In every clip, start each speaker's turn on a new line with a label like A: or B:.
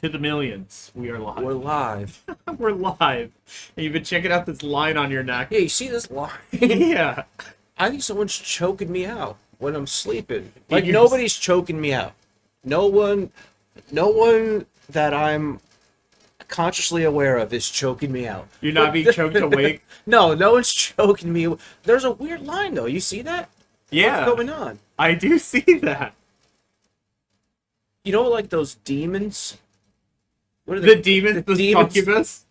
A: To the millions, we are live.
B: We're live.
A: We're live. And you've been checking out this line on your neck.
B: Hey, you see this line?
A: Yeah.
B: I think someone's choking me out when I'm sleeping. Like,
A: Yes.
B: nobody's choking me out. No one that I'm consciously aware of is choking me out.
A: You're not being choked awake?
B: No one's choking me. There's a weird line, though. You see that?
A: Yeah.
B: What's going on?
A: I do see that.
B: You know, like those demons? What are
A: The demons, the
B: demons?
A: succubus?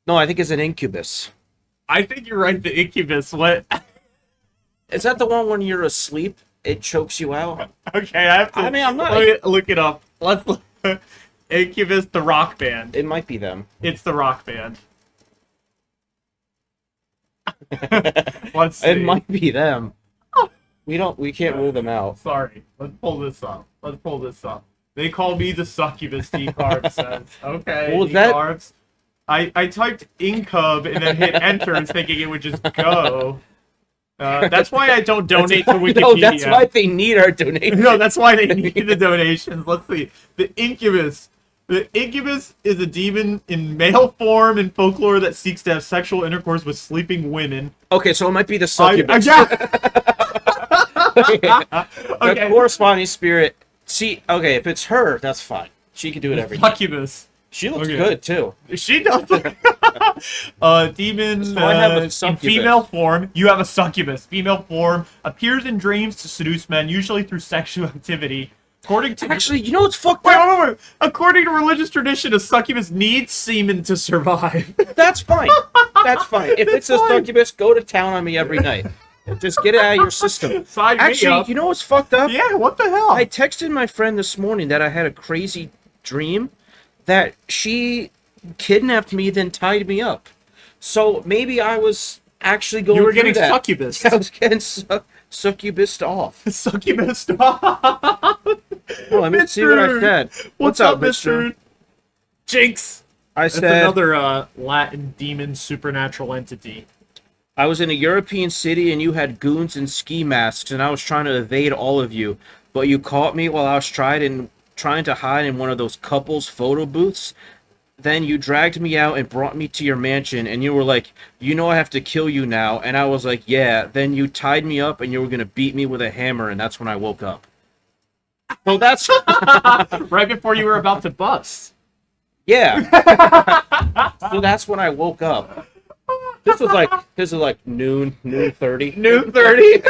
B: No, I think it's an incubus.
A: I think you're right, the incubus. What?
B: Is that the one when you're asleep, it chokes you out?
A: Okay, I have to...
B: I mean, I'm not...
A: Let me look it up. Let's look. Incubus, the rock band.
B: It might be them.
A: It's the rock band. Let's see.
B: It might be them. We can't rule them out.
A: Sorry. Let's pull this up. They call me the succubus, D-Carb says. Okay,
B: Well,
A: D-Carbs. I typed Incub and then hit enter and thinking it would just go. That's why I don't donate to Wikipedia.
B: No, that's why they need our donation.
A: No, that's why they need the donations. Let's see. The Incubus. The Incubus is a demon in male form in folklore that seeks to have sexual intercourse with sleeping women.
B: Okay, so it might be the succubus.
A: Okay.
B: The corresponding spirit. See, okay, if it's her, that's fine. She can do it every day.
A: Succubus.
B: She looks
A: Okay.
B: good too.
A: She does look demon
B: So I have a
A: in
B: succubus.
A: female form. You have a succubus. Female form appears in dreams to seduce men, usually through sexual activity. According to
B: Actually, you know what's fucked up?
A: wait. According to religious tradition, a succubus needs semen to survive.
B: That's fine. That's fine. If it's a
A: fine.
B: succubus, go to town on me every night. Just get it out of your system.
A: Sign me
B: Actually,
A: up.
B: you know what's fucked up?
A: Yeah, what the hell?
B: I texted my friend this morning that I had a crazy dream that she kidnapped me, then tied me up. So maybe I was actually going
A: You were
B: through
A: getting
B: that.
A: succubus.
B: I was getting succubus off.
A: Succubus.
B: Well, let me see what I said.
A: What's up, Mr. Jinx?
B: I
A: That's
B: said
A: another Latin demon supernatural entity.
B: I was in a European city and you had goons in ski masks and I was trying to evade all of you, but you caught me while I was trying to hide in one of those couples photo booths. Then you dragged me out and brought me to your mansion and you were like, you know I have to kill you now. And I was like, yeah. Then you tied me up and you were going to beat me with a hammer and that's when I woke up. So that's...
A: Right before you were about to bust.
B: Yeah. So that's when I woke up. This was like noon 30.
A: Noon 30.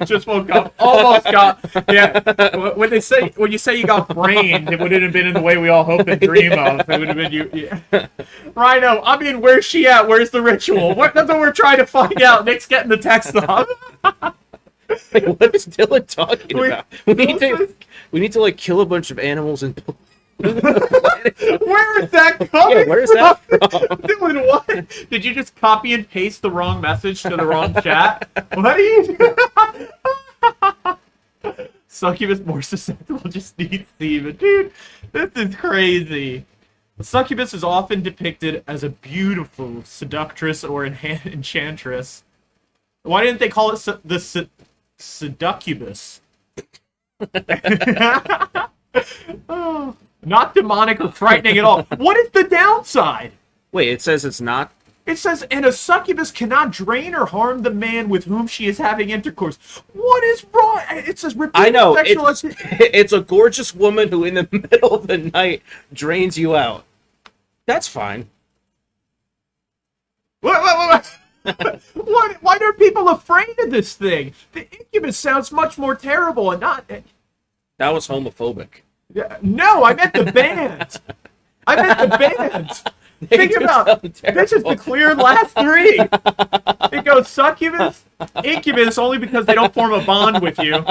A: Just woke up. Almost got. Yeah. When you say you got brained, it wouldn't have been in the way we all hope and dream of. It would have been you. Yeah. Rhino, I mean, where's she at? Where's the ritual? That's what we're trying to find out. Nick's getting the text off.
B: Like, what is Dylan talking about? We need to like kill a bunch of animals and.
A: Where is that coming?
B: Yeah, where's that from?
A: Dylan, what? Did you just copy and paste the wrong message to the wrong chat? What are you doing? Succubus more susceptible, just needs semen. Dude, this is crazy. The succubus is often depicted as a beautiful seductress or enchantress. Why didn't they call it the seducubus? Oh, not demonic or frightening at all. What is the downside?
B: Wait, it says it's not.
A: It says, and a succubus cannot drain or harm the man with whom she is having intercourse. What is wrong? It says repeated
B: I know
A: sexual
B: it's a gorgeous woman who, in the middle of the night, drains you out. That's fine.
A: What? Why are people afraid of this thing? The incubus sounds much more terrible and not.
B: That was homophobic.
A: No, I meant the band. I meant the band. Think about this is the clear last three. It goes succubus, incubus, only because they don't form a bond with you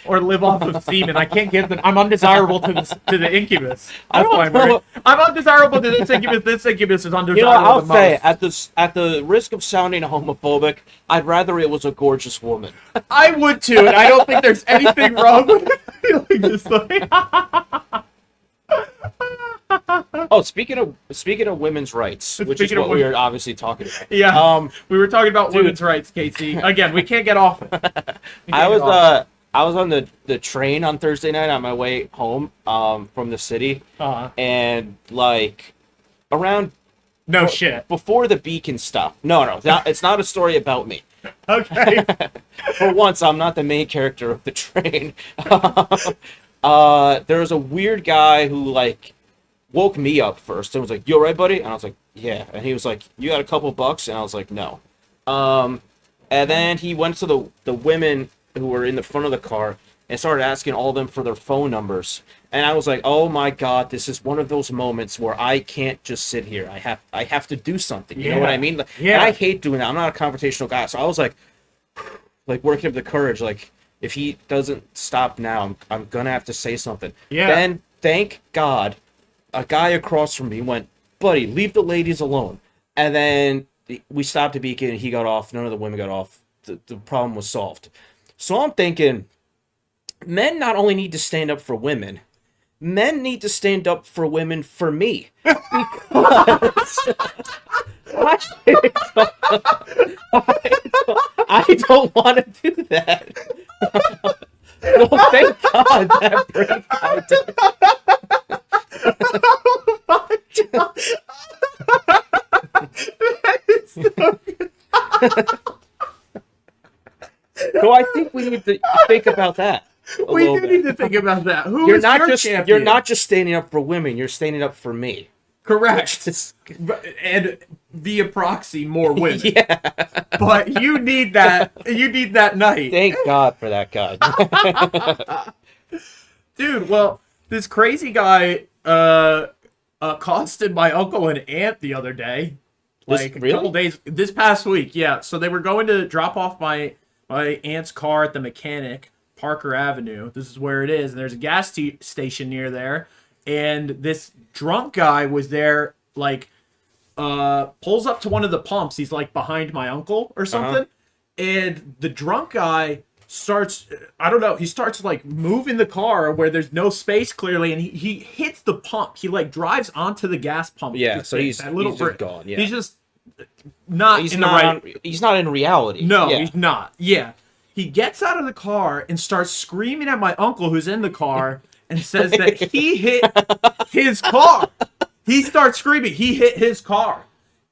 A: or live off of semen. I can't give them. I'm undesirable to the incubus. That's why I'm worried. I'm undesirable to this incubus. This incubus is undesirable.
B: You know, I'll
A: the
B: say
A: most.
B: at the risk of sounding homophobic, I'd rather it was a gorgeous woman.
A: I would too, and I don't think there's anything wrong with feeling this way.
B: Oh, speaking of women's rights, which is
A: Speaking of
B: what we
A: women-
B: are obviously talking about.
A: Yeah, we were talking about
B: dude.
A: women's rights, Casey. Again, we can't get off it.
B: I was I was on the train on Thursday night on my way home from the city, and like around
A: shit.
B: before the beacon stop. No, it's not a story about me.
A: Okay.
B: For once, I'm not the main character of the train. There was a weird guy who like woke me up first and was like, "You all right, buddy?" And I was like, "Yeah." And he was like, "You got a couple bucks?" And I was like, "No." And then he went to the women who were in the front of the car and started asking all of them for their phone numbers. And I was like, "Oh my God, this is one of those moments where I can't just sit here. I have to do something." You know what I mean?
A: Yeah.
B: And I hate doing that. I'm not a confrontational guy. So I was like working up the courage. Like, if he doesn't stop now, I'm going to have to say something.
A: Yeah.
B: Then, thank God, a guy across from me went, "Buddy, leave the ladies alone." And then we stopped the beacon and he got off. None of the women got off. The problem was solved. So I'm thinking, men not only need to stand up for women, men need to stand up for women for me. Because I don't want to do that. No, thank God that brave guy did.
A: Oh my God. That is so good.
B: So I think we need to think about that.
A: We do need to think about that. Who
B: You're
A: is
B: not
A: your
B: just
A: champion?
B: you're not just standing up for women. You're standing up for me.
A: Correct.
B: It's-
A: And via proxy, more women.
B: Yeah.
A: But you need that. You need that night.
B: Thank God for that guy.
A: Dude, well, this crazy guy accosted my uncle and aunt the other day. Like
B: Really?
A: a couple days this past week, yeah. So they were going to drop off my aunt's car at the mechanic, Parker Avenue. This is where it is, and there's a gas station near there. And this drunk guy was there, like, pulls up to one of the pumps. He's like behind my uncle or something, and the drunk guy starts, I don't know, he starts like moving the car where there's no space clearly, and he hits the pump. He like drives onto the gas pump.
B: Yeah, so he's
A: brick.
B: just gone. Yeah,
A: He's just not
B: he's
A: in
B: not.
A: the right.
B: He's not in reality.
A: No,
B: Yeah.
A: he's not. Yeah, he gets out of the car and starts screaming at my uncle who's in the car and says that he hit his car. He starts screaming. He hit his car,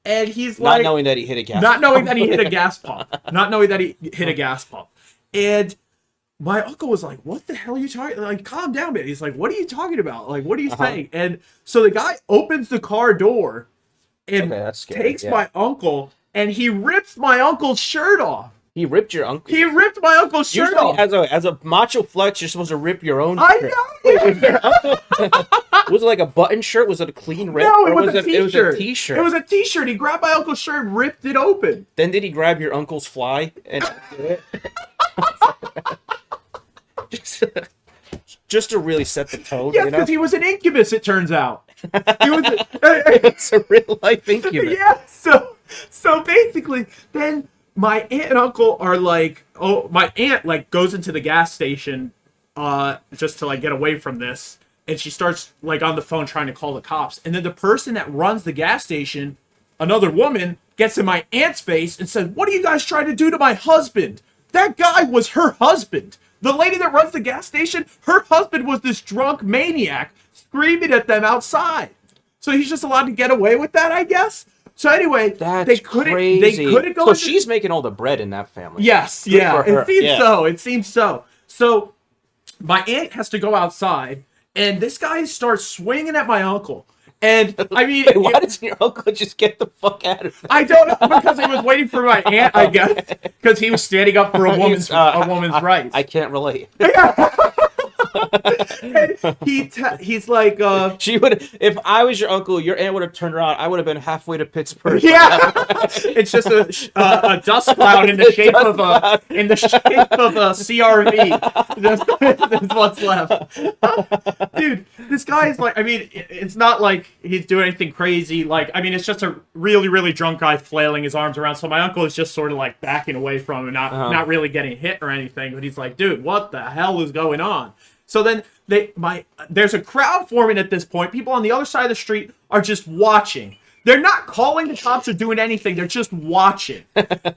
A: and he's
B: Not
A: like,
B: knowing that he hit a gas.
A: not knowing that he hit a gas pump. Not knowing that he hit a gas pump. And my uncle was like, "What the hell are you talking? Like, calm down, man." He's like, "What are you talking about? Like, what are you saying?" And so the guy opens the car door and
B: Okay, that's scary,
A: takes
B: yeah.
A: my uncle, and he rips my uncle's shirt off.
B: He ripped your uncle.
A: He ripped my uncle's shirt
B: Usually,
A: off.
B: as a macho flex, you're supposed to rip your own.
A: I
B: shirt.
A: know.
B: Was your uncle- was it like a button shirt? Was it a clean rip?
A: No, it
B: Or
A: was a t-shirt.
B: It was a t-shirt.
A: It was a t-shirt. He grabbed my uncle's shirt and ripped it open.
B: Then did he grab your uncle's fly and do it? just to really set the tone,
A: Yes,
B: you know?
A: because he was an incubus, it turns out. He was
B: It's a real life incubus.
A: yeah, so basically, then my aunt and uncle are like, oh, my aunt like goes into the gas station just to like get away from this, and she starts like on the phone trying to call the cops, and then the person that runs the gas station, another woman, gets in my aunt's face and says, "What are you guys trying to do to my husband? That guy was her husband. The lady that runs the gas station, her husband was this drunk maniac screaming at them outside." So he's just allowed to get away with that, I guess. So anyway,
B: That's
A: they couldn't.
B: crazy.
A: They couldn't go.
B: So
A: into-
B: she's making all the bread in that family.
A: Yes,
B: Good
A: yeah.
B: for her.
A: It seems
B: Yeah.
A: so. It seems so. So my aunt has to go outside, and this guy starts swinging at my uncle. And I mean,
B: Wait, why doesn't your uncle just get the fuck out of there?
A: I don't know, because he was waiting for my aunt, I guess, because he was standing up for a woman's rights.
B: I can't relate.
A: He's like,
B: She would, if I was your uncle, your aunt would have turned around. I would have been halfway to Pittsburgh.
A: yeah, it's just a dust cloud in the shape of a CRV. That's what's left. Dude, this guy is like, I mean, it's not like he's doing anything crazy. Like, I mean, it's just a really, really drunk guy flailing his arms around. So my uncle is just sort of like backing away from him, not really getting hit or anything. But he's like, dude, what the hell is going on? So then there's a crowd forming at this point. People on the other side of the street are just watching. They're not calling the cops or doing anything. They're just watching.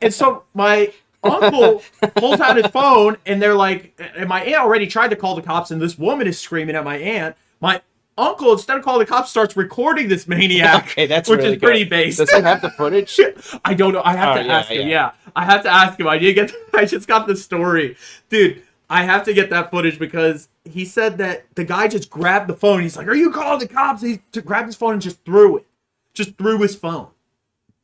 A: And so my uncle pulls out his phone, and they're like, and my aunt already tried to call the cops, and this woman is screaming at my aunt. My uncle, instead of calling the cops, starts recording this maniac.
B: Okay, that's
A: which
B: really
A: is pretty
B: good.
A: based.
B: Does he have the footage?
A: I don't know. I have to ask him. Yeah, I have to ask him. I did get. I just got the story, dude. I have to get that footage because he said that the guy just grabbed the phone. He's like, "Are you calling the cops?" He grabbed his phone and just threw it. Just threw his phone,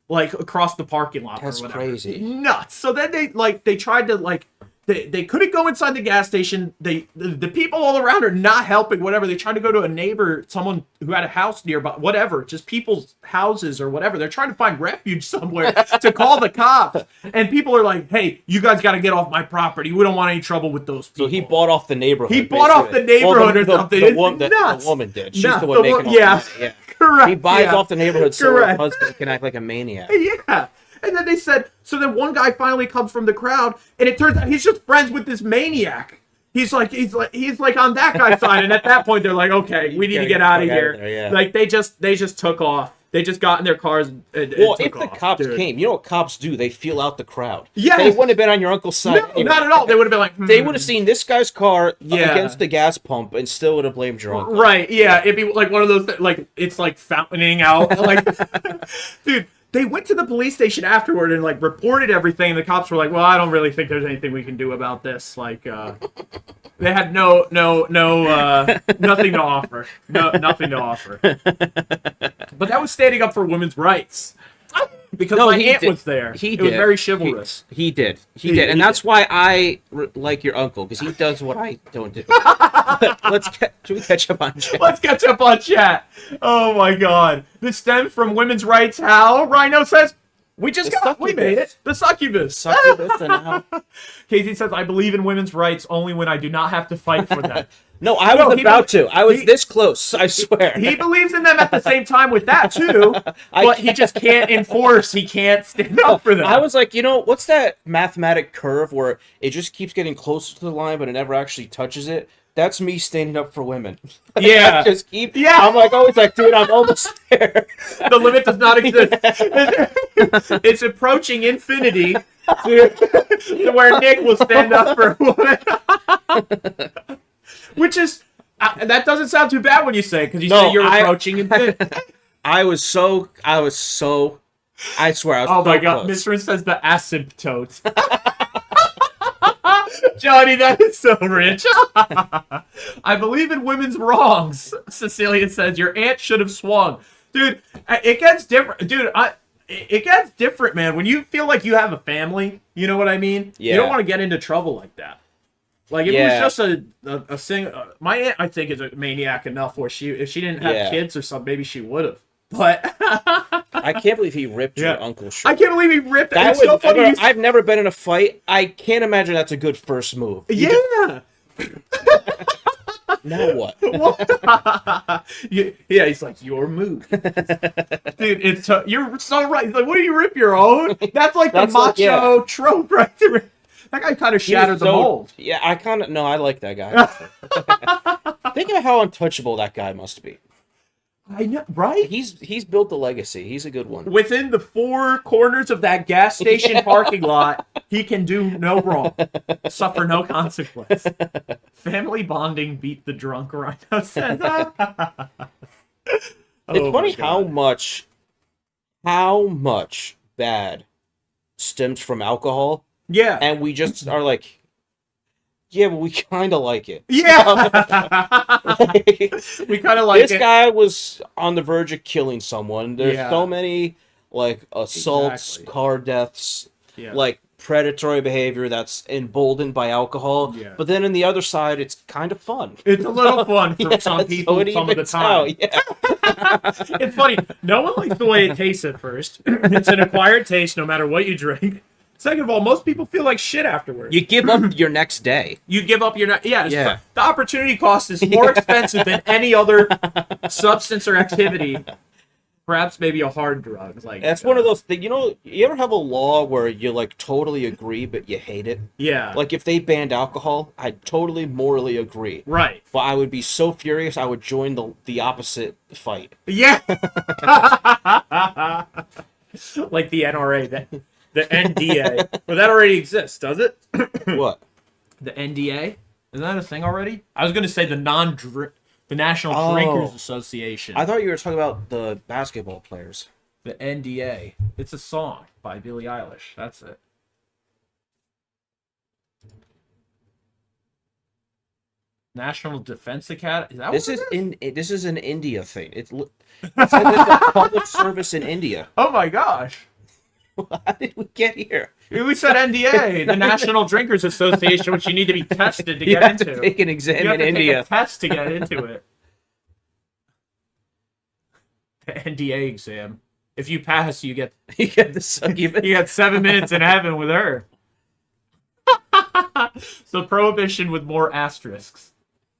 A: like across the parking lot.
B: That's
A: or whatever.
B: crazy.
A: Nuts. So then they tried to they couldn't go inside the gas station. The people all around are not helping. Whatever. They tried to go to a neighbor, someone who had a house nearby. Whatever. Just people's houses or whatever. They're trying to find refuge somewhere to call the cops. And people are like, "Hey, you guys got to get off my property. We don't want any trouble with those people."
B: So he bought off the neighborhood.
A: He bought off the neighborhood or something.
B: The woman did. She's the one making all the money. Yeah.
A: Correct.
B: He buys off the neighborhood so her
A: Correct.
B: husband can act like a maniac.
A: Yeah. And then they said, so then one guy finally comes from the crowd, and it turns out he's just friends with this maniac. He's like on that guy's side, and at that point they're like, okay, we need to get out of here.
B: Yeah.
A: Like they just took off. They just got in their cars and
B: Well,
A: took
B: if the
A: off,
B: cops
A: dude.
B: came, you know what cops do? They feel out the crowd.
A: Yes.
B: They wouldn't have been on your uncle's side.
A: No,
B: anyway.
A: not at all. They would have been like,
B: They would have seen this guy's car
A: Yeah.
B: against the gas pump and still would have blamed your uncle.
A: Right, yeah. It'd be like one of those, like, it's like fountaining out. Like, dude, they went to the police station afterward and, like, reported everything. And the cops were like, well, I don't really think there's anything we can do about this. Like, they had nothing to offer. Nothing to offer. But that was standing up for women's rights. Because my aunt was there. It was very chivalrous.
B: He did. And that's why I like your uncle, because he does what I don't do. Should we catch up on chat?
A: Let's catch up on chat. Oh my god. This stems from women's rights. How? Rhino says, we made it. The succubus.
B: Succubus and how?
A: Casey says, I believe in women's rights only when I do not have to fight for them.
B: No, I was about to. I was this close, I swear.
A: He believes in them at the same time with that, too. But he just can't enforce. He can't stand up for them.
B: I was like, what's that mathematic curve where it just keeps getting closer to the line, but it never actually touches it? That's me standing up for women.
A: Yeah.
B: I'm like, always like, dude, I'm almost there.
A: The limit does not exist. It's approaching infinity to where Nick will stand up for a woman. Which is, that doesn't sound too bad when you say it, because you say you're approaching infinity.
B: I swear, I was
A: oh
B: so
A: my god,
B: close.
A: Mistress says the asymptote. Johnny, that is so rich. I believe in women's wrongs. Cecilia says, your aunt should have swung. Dude, it gets different. Dude, it gets different, man. When you feel like you have a family, you know what I mean?
B: Yeah.
A: You don't want to get into trouble like that. Like, if it was just a single... my aunt, I think, is a maniac enough where if she didn't have kids or something, maybe she would have. But...
B: I can't believe he ripped your uncle's shirt.
A: I can't believe he ripped it.
B: It's
A: so funny.
B: I've never been in a fight. I can't imagine that's a good first move.
A: Yeah.
B: Now what?
A: Yeah, he's like, your move. Dude, you're so right. He's like, what do you rip your own? That's like the macho trope right there. That guy kind of shattered the mold.
B: Yeah, I like that guy. Think of how untouchable that guy must be.
A: I know, right?
B: He's built a legacy. He's a good one.
A: Within the four corners of that gas station parking lot, he can do no wrong, suffer no consequence. Family bonding beat the drunk, Rhino says.
B: It's funny how much bad stems from alcohol.
A: Yeah.
B: And we just are like, yeah, but we kind of like it.
A: Yeah. We kind of like it.
B: This guy was on the verge of killing someone. There's so many, like, assaults, car deaths, like, predatory behavior that's emboldened by alcohol. Yeah. But then on the other side, it's kind of fun.
A: It's a little fun for some people some of the time. It's funny. No one likes the way it tastes at first. It's an acquired taste no matter what you drink. Second of all, most people feel like shit afterwards.
B: You give up your next day.
A: You give up your The opportunity cost is more expensive than any other substance or activity. Perhaps maybe a hard drug. Like
B: that's one of those things. You ever have a law where you like totally agree but you hate it?
A: Yeah.
B: Like if they banned alcohol, I'd totally morally agree.
A: Right.
B: But I would be so furious I would join the opposite fight.
A: Yeah. Like the NRA. The NDA. But that already exists, does it?
B: What?
A: The NDA? Isn't that a thing already? I was going to say the National
B: Oh.
A: Drinkers Association.
B: I thought you were talking about the basketball players.
A: The NDA. It's a song by Billie Eilish. That's it. National Defense Academy. Is that
B: This
A: what
B: is
A: it is?
B: this is an India thing. It says it's a public service in India.
A: Oh my gosh.
B: How did we get here?
A: We said NDA, the National Drinkers Association, which you need to be tested to
B: You
A: get
B: have
A: into.
B: to take an exam
A: You have
B: in
A: to take
B: India.
A: a test to get into it. The NDA exam. If you pass, you get
B: You get the succubus.
A: you got 7 minutes in heaven with her. So prohibition with more asterisks.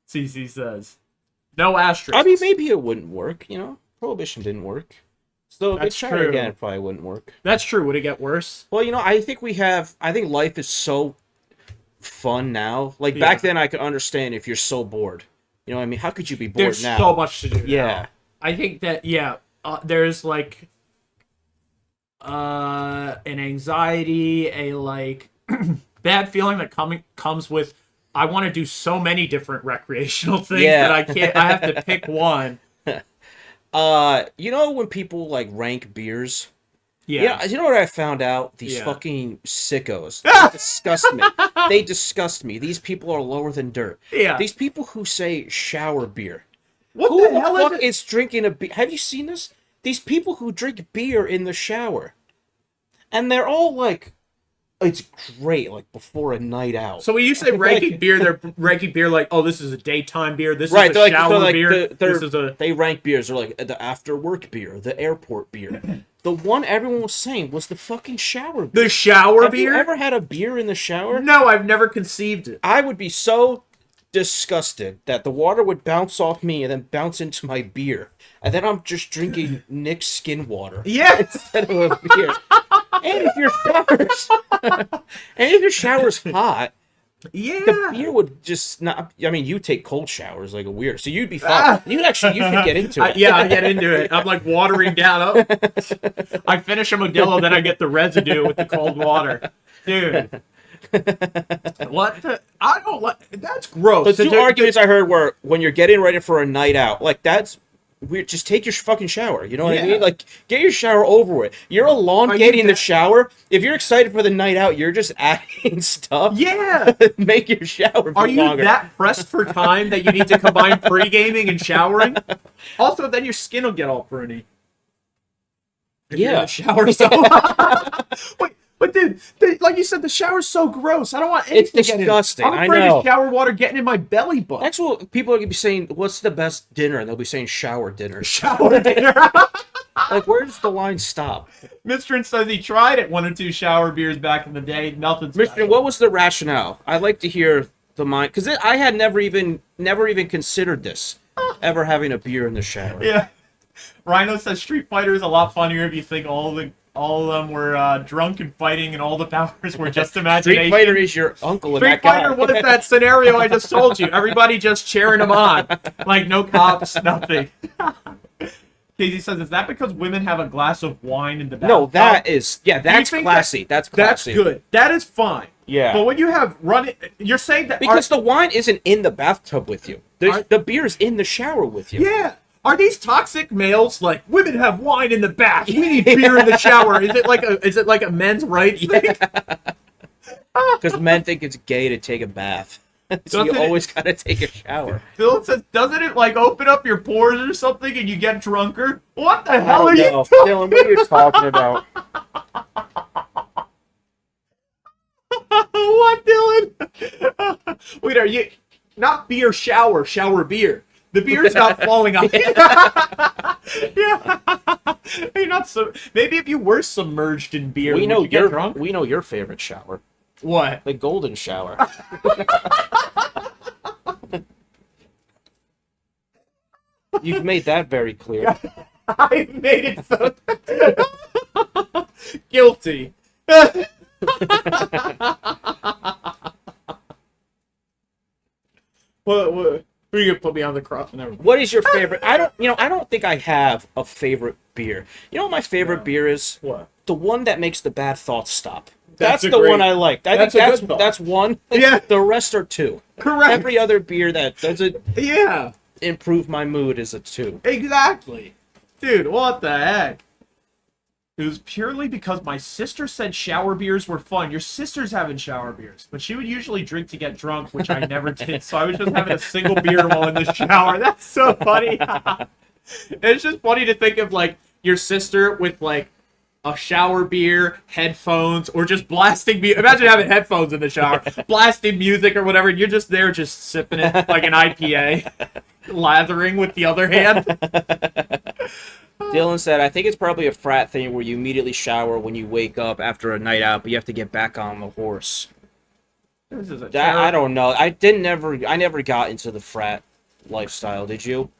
A: CC says. No asterisks.
B: I mean, maybe it wouldn't work. You know, prohibition didn't work. So if they
A: That's
B: try
A: true.
B: again, it probably wouldn't work.
A: That's true. Would it get worse?
B: Well, you know, I think life is so fun now. Like
A: Yeah.
B: back then, I could understand if you're so bored. You know what I mean? How could you be bored
A: There's
B: now?
A: so much to do.
B: Yeah.
A: Now. I think that there's like an anxiety, a like bad feeling that comes with I want to do so many different recreational things
B: Yeah.
A: that I have to pick one.
B: You know when people like rank beers?
A: Yeah.
B: Yeah, you know what I found out? These
A: Yeah.
B: fucking sickos. They disgust me. They disgust me. These people are lower than dirt.
A: Yeah.
B: These people who say shower beer.
A: What
B: Who
A: the hell
B: fuck
A: is it?
B: is drinking a beer? Have you seen this? These people who drink beer in the shower. And they're all like, it's great, like before a night out.
A: So when you say ranking beer, they're ranking beer like, oh, this is a daytime beer. This
B: Right,
A: is a
B: they're
A: shower
B: like,
A: beer.
B: they're-
A: This is a
B: they rank beers. They're like the after work beer, the airport beer. The one everyone was saying was the fucking shower beer.
A: the shower
B: Have
A: beer.
B: you ever had a beer in the shower?
A: No, I've never conceived it.
B: I would be so disgusted that the water would bounce off me and then bounce into my beer. And then I'm just drinking Nick's skin water
A: Yeah.
B: instead of a beer. And if your shower's hot,
A: Yeah.
B: the beer would just not. I mean, you take cold showers like a weird, so you'd be fine. You could get into it.
A: Yeah, I get into it. I'm like watering down. Oh. I finish a Modelo, then I get the residue with the cold water. Dude. What the? I don't like. That's gross.
B: The two arguments I heard were when you're getting ready for a night out, like that's weird. Just take your fucking shower. You know what I
A: Yeah.
B: mean? Like get your shower over with. You're elongating the shower. If you're excited for the night out, you're just adding stuff.
A: Yeah.
B: Make your shower be
A: Are you
B: longer.
A: that pressed for time that you need to combine pre-gaming and showering? Also, then your skin will get all pruny. If you're in
B: Yeah.
A: the shower so Wait, but dude, like you said, the shower's so gross. I don't want
B: It's
A: anything to get in.
B: disgusting,
A: I'm
B: I
A: afraid
B: know.
A: of shower water getting in my belly button.
B: That's what people are gonna be saying. What's the best dinner? And they'll be saying shower dinner.
A: Shower dinner.
B: Like where does the line stop?
A: Mr. says he tried it 1 or 2 shower beers back in the day. Nothing
B: Mr.
A: special.
B: What was the rationale? I'd like to hear the mind because I had never even considered this ever having a beer in the shower.
A: Yeah. Rhino says Street Fighter is a lot funnier if you think all of them were drunk and fighting and all the powers were just imagination.
B: Street Fighter is your uncle and
A: Street
B: that guy.
A: Fighter, what if that scenario I just told you? Everybody just cheering him on. Like, no cops, nothing. Casey says, is that because women have a glass of wine in the bathroom?
B: No, that's
A: think
B: classy. That's
A: That's
B: classy.
A: good. That is fine.
B: Yeah.
A: But when you have you're saying that...
B: Because the wine isn't in the bathtub with you. The beer's in the shower with you.
A: Yeah. Are these toxic males like women have wine in the bath? We need beer in the shower. Is it like a men's rights thing?
B: Because men think it's gay to take a bath. So you
A: Doesn't it-
B: always gotta take a shower.
A: Phil says, doesn't it like open up your pores or something and you get drunker? What the hell are
B: No,
A: you
B: Dylan, what are you talking about?
A: What, Dylan? Wait, are you not beer shower beer? The beer's not falling off. Yeah. You're not so. Maybe if you were submerged in beer,
B: We
A: would
B: know
A: you get drunk.
B: we know your favorite shower.
A: What?
B: The golden shower. You've made that very clear.
A: I made it so guilty. What? Are you gonna put me on the cross? Never mind.
B: What is your favorite? I don't think I have a favorite beer. You know what my favorite beer is?
A: What?
B: the one that makes the bad thoughts stop.
A: That's
B: That's the one I like. I think
A: that's a good thought.
B: that's one.
A: Yeah.
B: The rest are 2.
A: Correct.
B: Every other beer that doesn't
A: Yeah.
B: improve my mood is a 2.
A: Exactly. Dude, what the heck? It was purely because my sister said shower beers were fun. Your sister's having shower beers, but she would usually drink to get drunk, which I never did. So I was just having a single beer while in the shower. That's so funny. It's just funny to think of, like, your sister with, like, a shower beer, headphones, or just blasting music. Imagine having headphones in the shower, blasting music or whatever, and you're just there just sipping it like an IPA, lathering with the other hand.
B: Dylan said, I think it's probably a frat thing where you immediately shower when you wake up after a night out, but you have to get back on the horse.
A: This is
B: I don't know. I never got into the frat lifestyle, did you?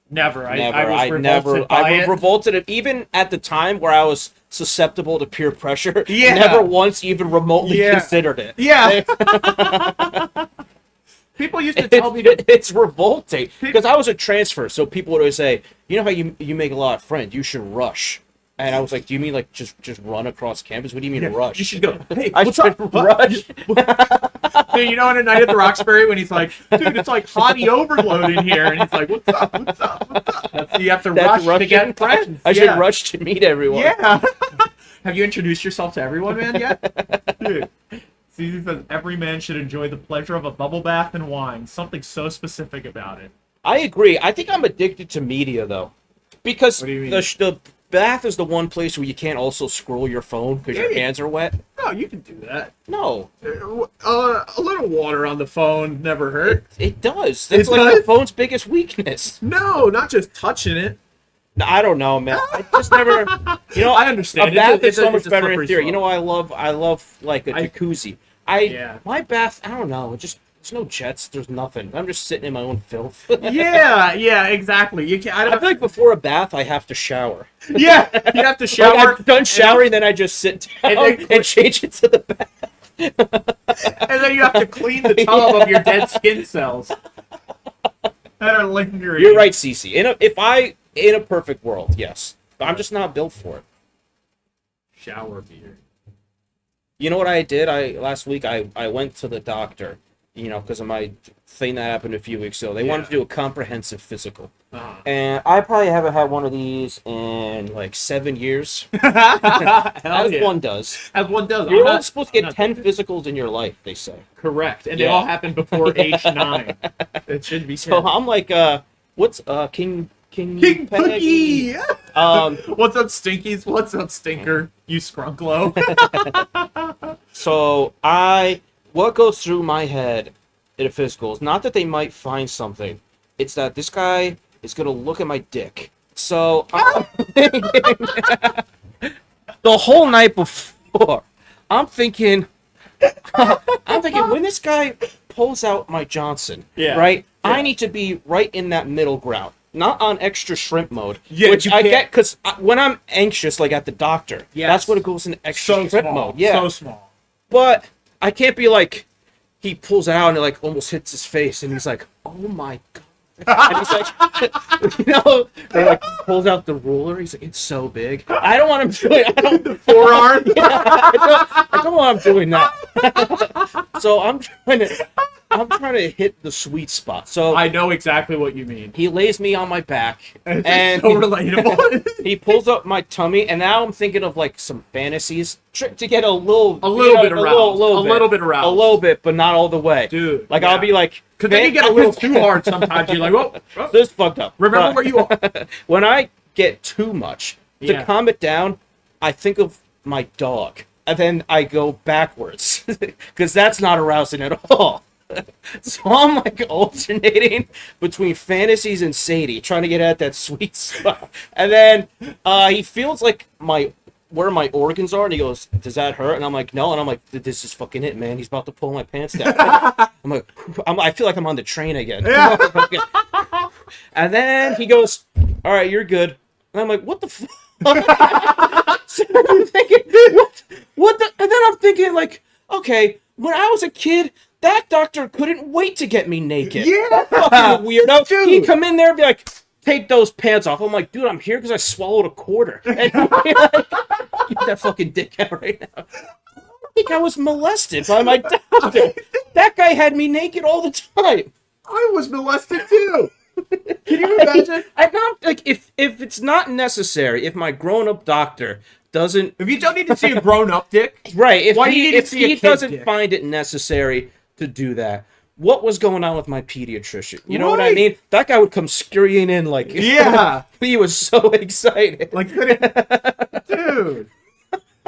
A: Never.
B: I
A: was
B: revolted even at the time where I was susceptible to peer pressure.
A: Yeah.
B: Never once even remotely considered it.
A: Yeah. People used to tell me
B: it's revolting because I was a transfer, so people would always say, you know how you make a lot of friends, you should rush. And I was like, do you mean like just run across campus? What do you mean rush?
A: You should go, hey,
B: I
A: what's up?
B: rush.
A: Dude, you know, on a night at the Roxbury when he's like, dude, it's like hottie overload in here. And he's like, what's up? You have to rush to get friends.
B: I should rush to meet everyone.
A: Yeah. Have you introduced yourself to everyone, man, yet? Dude. Susie says, every man should enjoy the pleasure of a bubble bath and wine. Something so specific about it.
B: I agree. I think I'm addicted to media, though. Because
A: What do you mean?
B: the bath is the one place where you can't also scroll your phone because your hands are wet.
A: No, you can do that.
B: No.
A: A little water on the phone never hurt.
B: It does. That's
A: It
B: like
A: does?
B: the phone's biggest weakness.
A: No, not just touching it.
B: I don't know, man. I just never... You know,
A: I understand.
B: A bath
A: It's
B: is so
A: a
B: much better in
A: slippery
B: theory.
A: slope.
B: You know, I love like a jacuzzi. My bath, I don't know. There's no jets. There's nothing. I'm just sitting in my own filth.
A: Yeah, exactly. You can't.
B: I feel like before a bath, I have to shower.
A: Yeah, you have to shower.
B: Like I'm done showering, then I just sit down and change it to the bath.
A: And then you have to clean the tub of your dead skin cells that are lingering.
B: You're right, Cece. In a perfect world, yes. But I'm just not built for it.
A: Shower beer.
B: You know what I did? Last week I went to the doctor, you know, because of my thing that happened a few weeks ago. They wanted to do a comprehensive physical. And I probably haven't had one of these in like 7 years. As one does.
A: As one does.
B: You're only supposed to get 10 physicals in your life, they say.
A: Correct. And they all happen before age 9. It should be 10.
B: So I'm like, what's King
A: Peggy?
B: Peggy?
A: What's up, Stinkies? What's up, Stinker? You scrunklo.
B: So what goes through my head in a physical is not that they might find something. It's that this guy is going to look at my dick. So I'm thinking, the whole night before, I'm thinking when this guy pulls out my Johnson, right? Yeah. I need to be right in that middle ground. Not on extra shrimp mode, which I get because when I'm anxious, like at the doctor, that's when it goes into extra shrimp mode. Yeah,
A: so small.
B: But I can't be like, he pulls it out and it like almost hits his face, and he's like, "Oh my god!" And he's like, you know, they like pulls out the ruler. He's like, "It's so big." I don't want him doing.
A: The forearm.
B: I don't want him doing that. So I'm trying to hit the sweet spot. So
A: I know exactly what you mean.
B: He lays me on my back, and
A: so relatable.
B: He pulls up my tummy, and now I'm thinking of like some fantasies to get a little bit aroused, a little bit, but not all the way,
A: dude.
B: Like I'll be like,
A: because then you get a little too hard sometimes. You're like, whoa,
B: this is fucked up.
A: Remember where you are.
B: When I get too much, to calm it down, I think of my dog, and then I go backwards because that's not arousing at all. So I'm like alternating between fantasies and Sadie, trying to get at that sweet spot. And then he feels like where my organs are, and he goes, "Does that hurt?" And I'm like, "No." And I'm like, "This is fucking it, man. He's about to pull my pants down." I'm like, I feel like I'm on the train again. And then he goes, "All right, you're good." And I'm like, "What the fuck?" So I'm thinking, what the? And then I'm thinking, like, okay, when I was a kid, that doctor couldn't wait to get me naked.
A: Yeah,
B: fucking weirdo. Dude. He'd come in there and be like, "Take those pants off." I'm like, "Dude, I'm here because I swallowed a quarter." And Get that fucking dick out right now. I think I was molested by my doctor. That guy had me naked all the time.
A: I was molested too. Can you imagine?
B: I'm not like if it's not necessary, if my grown-up doctor doesn't,
A: If you don't need to see a grown-up dick,
B: right? If
A: why do you need to
B: if
A: see a
B: he
A: kid
B: doesn't
A: dick?
B: find it necessary to do that, what was going on with my pediatrician? You know what I
A: Right.
B: mean? That guy would come scurrying in like,
A: Yeah.
B: he was so excited.
A: Like, dude,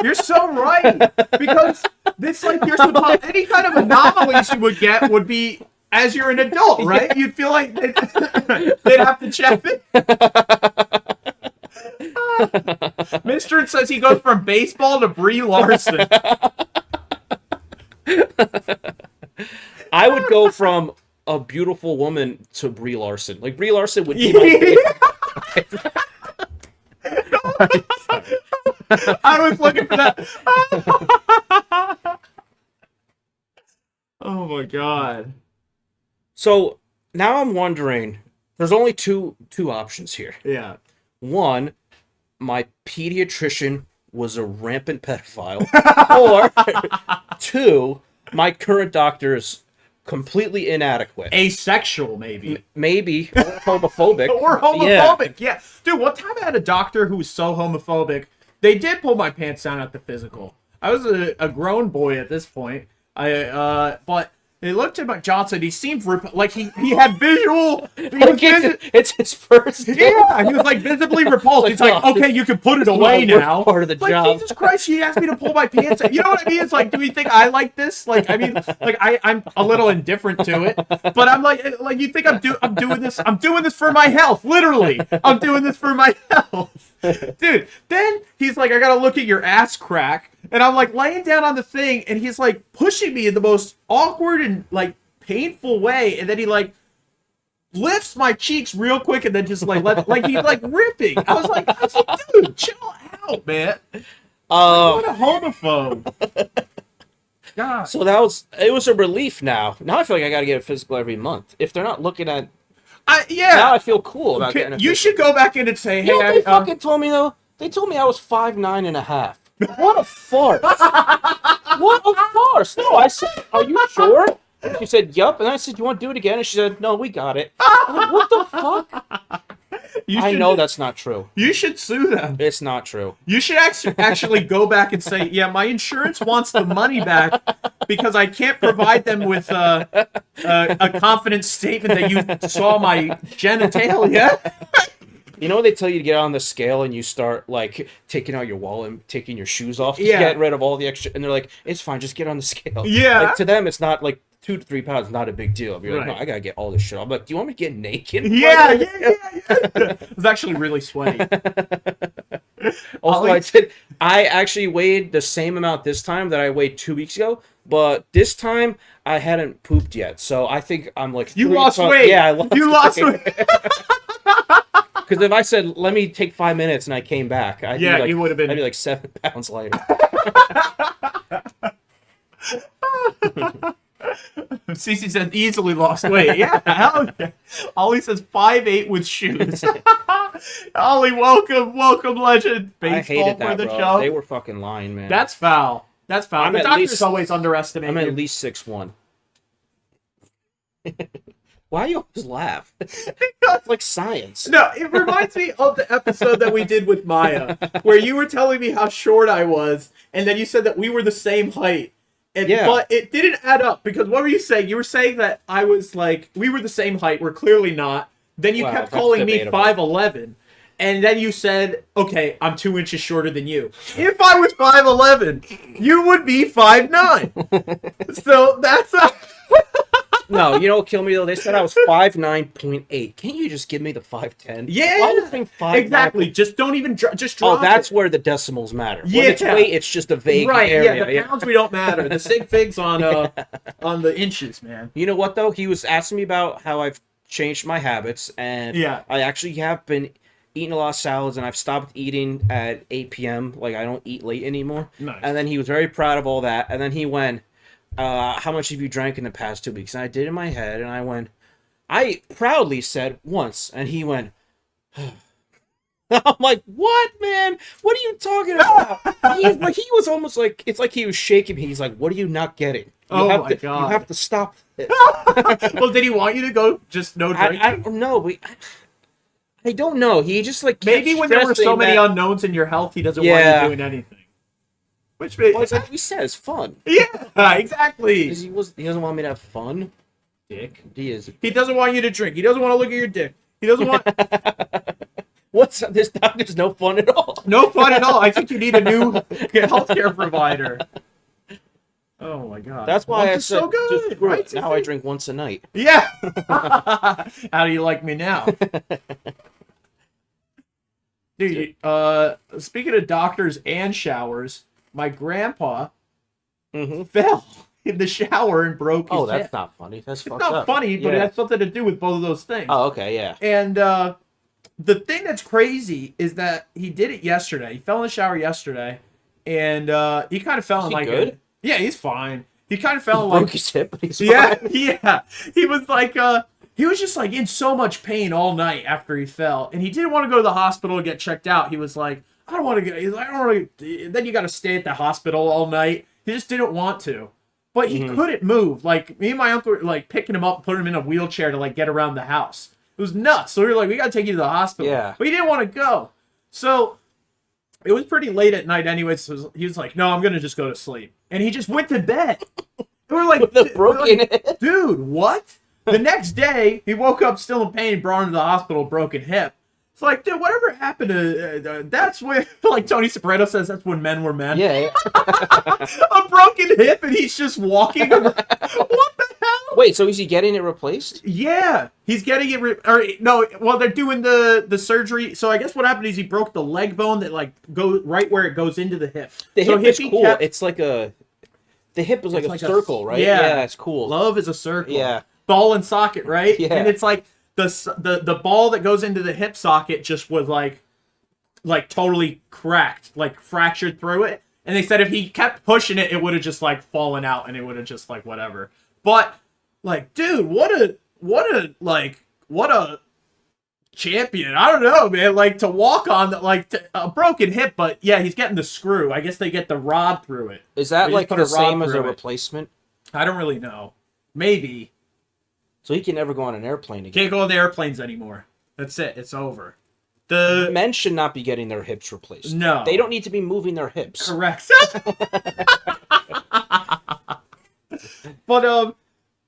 A: you're so right. Because this, like, you're supposed, any kind of anomalies you would get would be as you're an adult, right? You'd feel like they'd have to check it. Mr. says he goes from baseball to Brie Larson.
B: I would go from a beautiful woman to Brie Larson. Like Brie Larson would be my favorite.
A: I was looking for that. Oh my god.
B: So now I'm wondering, there's only two options here.
A: Yeah.
B: One, my pediatrician was a rampant pedophile. Or two, my current doctor is completely inadequate.
A: Asexual, maybe.
B: Maybe. Or homophobic.
A: Or homophobic, yeah. Dude, one time I had a doctor who was so homophobic, they did pull my pants down at the physical. I was a grown boy at this point. But they looked at Johnson. He seemed like he had visual.
B: It's his first day.
A: Yeah, he was like visibly repulsed. He's like, okay, you can put it away now.
B: Part of the
A: Like,
B: job.
A: Jesus Christ, he asked me to pull my pants out. You know what I mean? It's like, do we think I like this? Like, I mean, like I'm a little indifferent to it, but I'm like you think I'm doing this? I'm doing this for my health. Literally, I'm doing this for my health, dude. Then he's like, I gotta look at your ass crack, and I'm like laying down on the thing, and he's like pushing me in the most awkward and like painful way, and then he like lifts my cheeks real quick and then just like he's like ripping. I was like, dude, chill out, man. What a homophobe. God.
B: So it was a relief now. Now I feel like I gotta get a physical every month. If they're not looking at
A: Yeah.
B: now I feel cool about getting a
A: You
B: physical.
A: should go back in and say, hey,
B: You know what they fucking told me though? They told me I was 5'9.5". What a farce! What a farce! No, I said, "Are you sure?" She said, "Yup." And I said, "You want to do it again?" And she said, "No, we got it." I'm like, what the fuck? I know that's not true.
A: You should sue them.
B: It's not true.
A: You should actually go back and say, yeah, my insurance wants the money back because I can't provide them with a confident statement that you saw my genitalia.
B: You know when they tell you to get on the scale and you start like taking out your wallet and taking your shoes off to
A: Yeah.
B: get rid of all the extra, and they're like, "It's fine, just get on the scale."
A: Yeah.
B: Like to them, it's not like 2 to 3 pounds, not a big deal. You're like,
A: Right.
B: "No, I gotta get all this shit." I'm like, "Do you want me to get naked?"
A: Yeah. It was actually really sweaty.
B: Also, I actually weighed the same amount this time that I weighed 2 weeks ago, but this time I hadn't pooped yet, so I think I'm like
A: You
B: 3
A: lost
B: pounds-
A: weight.
B: Yeah, I lost.
A: You lost weight.
B: Because if I said, "Let me take 5 minutes," and I came back, I'd
A: Yeah,
B: be like,
A: you would have been.
B: I'd be like 7 pounds lighter.
A: Cece says easily lost weight. Yeah, hell yeah. Ollie says 5'8" with shoes. Ollie, welcome, legend.
B: I
A: Baseball
B: hated that,
A: for the
B: bro.
A: show.
B: They were fucking lying, man.
A: That's foul. That's foul.
B: I'm
A: The
B: at
A: doctors
B: least-
A: always underestimate
B: I'm
A: you.
B: at least 6'1". Why you always laugh? It's like science.
A: No, it reminds me of the episode that we did with Maya, where you were telling me how short I was, and then you said that we were the same height. And,
B: Yeah.
A: But it didn't add up, because what were you saying? You were saying that I was like, we were the same height. We're clearly not. Then you
B: Wow,
A: kept
B: that's
A: calling me
B: debatable.
A: 5'11", and then you said, okay, I'm 2 inches shorter than you. If I was 5'11", you would be 5'9". So that's
B: No, you know what killed me though? They said I was 5'9.8". Can't you just give me the 5'10"?
A: Yeah,
B: Why do you think 5'9"?
A: exactly. Just don't even just
B: Oh,
A: drop
B: that's
A: it.
B: where the decimals matter.
A: Yeah.
B: When it's weight, it's just a vague
A: Right,
B: area.
A: yeah, the pounds we don't matter. The sig figs on the inches, man.
B: You know what though? He was asking me about how I've changed my habits, and
A: Yeah.
B: I actually have been eating a lot of salads, and I've stopped eating at 8 p.m. Like I don't eat late anymore.
A: Nice.
B: And then he was very proud of all that, and then he went, "How much have you drank in the past 2 weeks?" And I did in my head, and I proudly said once, and he went, I'm like, what, man? What are you talking about? He was almost like, it's like he was shaking me. He's like, what are you not getting?
A: God!
B: You have to stop this.
A: Well, did he want you to go just no drinking?
B: I don't know. I don't know. He just like
A: maybe when there were so many unknowns in your health, he doesn't want you doing anything. Which
B: like we said, it's fun.
A: Yeah, exactly.
B: He doesn't want me to have fun.
A: Dick.
B: He is.
A: He doesn't want you to drink. He doesn't want to look at your dick. He doesn't want.
B: What's this? Doctor's no fun at all.
A: No fun at all. I think you need a new healthcare provider. Oh my god.
B: That's why I said
A: so good. Right?
B: Now I drink once a night.
A: Yeah. How do you like me now? Dude, speaking of doctors and showers, my grandpa fell in the shower and broke his hip.
B: That's not funny. That's fucked
A: not
B: up.
A: funny, but it has something to do with both of those things.
B: Oh, okay, yeah.
A: And the thing that's crazy is that he did it yesterday. He fell in the shower yesterday, and he kind of fell in like
B: good?
A: Yeah, he's fine. He kind of fell in
B: broke
A: like
B: his hip, but he's fine.
A: Yeah. He was like he was just like in so much pain all night after he fell, and he didn't want to go to the hospital and get checked out. He was like, I don't want to go. He's like, I don't want to. Then you got to stay at the hospital all night. He just didn't want to, but he couldn't move. Like me and my uncle were like picking him up, putting him in a wheelchair to like get around the house. It was nuts. So we were like, we got to take you to the hospital.
B: Yeah.
A: But he didn't want to go. So it was pretty late at night anyway. So he was like, no, I'm gonna just go to sleep, and he just went to bed. And we're like,
B: with the broken hip.
A: Dude, what? The next day, he woke up still in pain, brought him to the hospital, broken hip. It's like, dude, whatever happened to... that's when, like Tony Soprano says, that's when men were men.
B: Yeah.
A: A broken hip, and he's just walking. What the hell?
B: Wait, so is he getting it replaced?
A: Yeah, he's getting it... no, well, they're doing the surgery. So I guess what happened is he broke the leg bone that, like, goes right where it goes into the hip.
B: The
A: so
B: hip is cool. It's like a... The hip is like a circle, right?
A: Yeah,
B: it's cool.
A: Love is a circle.
B: Yeah.
A: Ball and socket, right?
B: Yeah.
A: And it's like the ball that goes into the hip socket just was like totally cracked, like fractured through it. And they said if he kept pushing it, it would have just like fallen out and it would have just like whatever. But like, dude, what a champion. I don't know, man. Like to walk on a broken hip, but yeah, he's getting the screw. I guess they get the rod through it.
B: Is that like the same as a replacement?
A: I don't really know. Maybe.
B: So he can never go on an airplane again.
A: Can't go on the airplanes anymore. That's it. It's over.
B: Men should not be getting their hips replaced.
A: No.
B: They don't need to be moving their hips.
A: Correct. But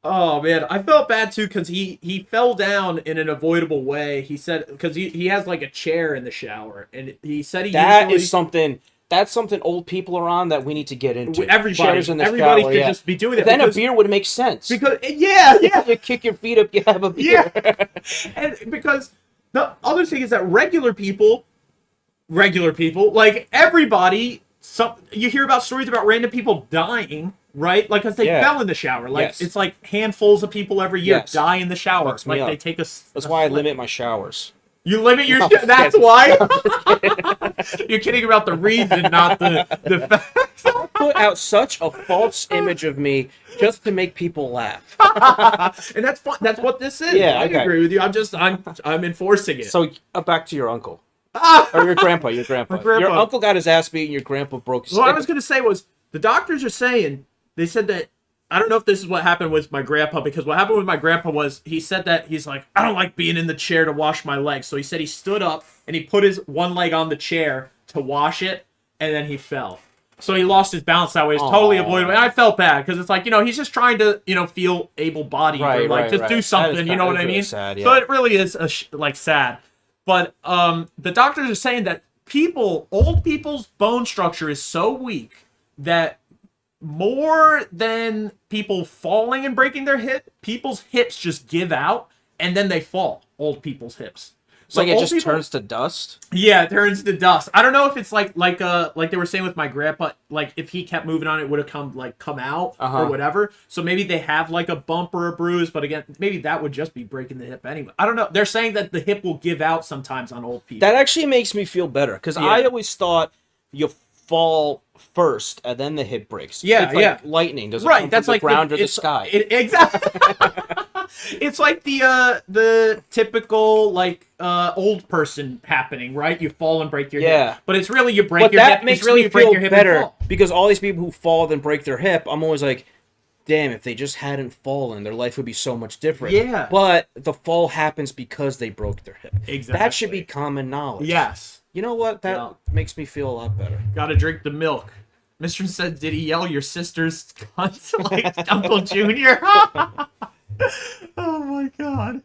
A: oh man, I felt bad too because he fell down in an avoidable way. He said because he has like a chair in the shower, and he said
B: that's something old people are on that we need to get into.
A: Everybody should just be doing it.
B: Then a beer would make sense.
A: Because yeah.
B: You kick your feet up, you have a beer.
A: Yeah. And because the other thing is that regular people, like everybody, you hear about stories about random people dying, right? Like because they fell in the shower. Like it's like handfuls of people every year die in the shower.
B: Fucks me up.
A: They take
B: That's why I limit my showers.
A: You limit your... That's why? You're kidding about the reason, not the fact.
B: Put out such a false image of me just to make people laugh.
A: And that's fun. That's what this is.
B: Yeah,
A: I agree with you. I'm enforcing it.
B: So back to your uncle. Or your grandpa. Your uncle got his ass beat and your grandpa broke his hip.
A: What I was going to say was, the doctors are saying, they said that, I don't know if this is what happened with my grandpa, because what happened with my grandpa was he said that he's like, I don't like being in the chair to wash my legs. So he said he stood up and he put his one leg on the chair to wash it, and then he fell. So he lost his balance that way. It's totally avoidable. And I felt bad because it's like, he's just trying to, feel able-bodied or just do something, you know what I mean?
B: Sad, yeah.
A: So it really is sad. But the doctors are saying that old people's bone structure is so weak that more than people falling and breaking their hip, people's hips just give out and then they fall. Old people's hips.
B: So it just turns to dust?
A: Yeah, it turns to dust. I don't know if it's like they were saying with my grandpa, like if he kept moving on, it would have come out or whatever. So maybe they have like a bump or a bruise, but again, maybe that would just be breaking the hip anyway. I don't know. They're saying that the hip will give out sometimes on old people.
B: That actually makes me feel better because I always thought you fall first and then the hip breaks.
A: Yeah,
B: it's like lightning doesn't come from the ground or the sky.
A: Exactly. It's like the typical like old person happening, right? You fall and break your hip, but it's really you break your hip.
B: That makes
A: it's really
B: me
A: you break
B: feel
A: your hip
B: better because all these people who fall then break their hip, I'm always like, damn, if they just hadn't fallen, their life would be so much different.
A: Yeah.
B: But the fall happens because they broke their hip.
A: Exactly.
B: That should be common knowledge.
A: Yes.
B: You know what? That makes me feel a lot better.
A: Gotta drink the milk. Mr. said, did he yell your sister's cunt like Uncle Junior? Oh my god.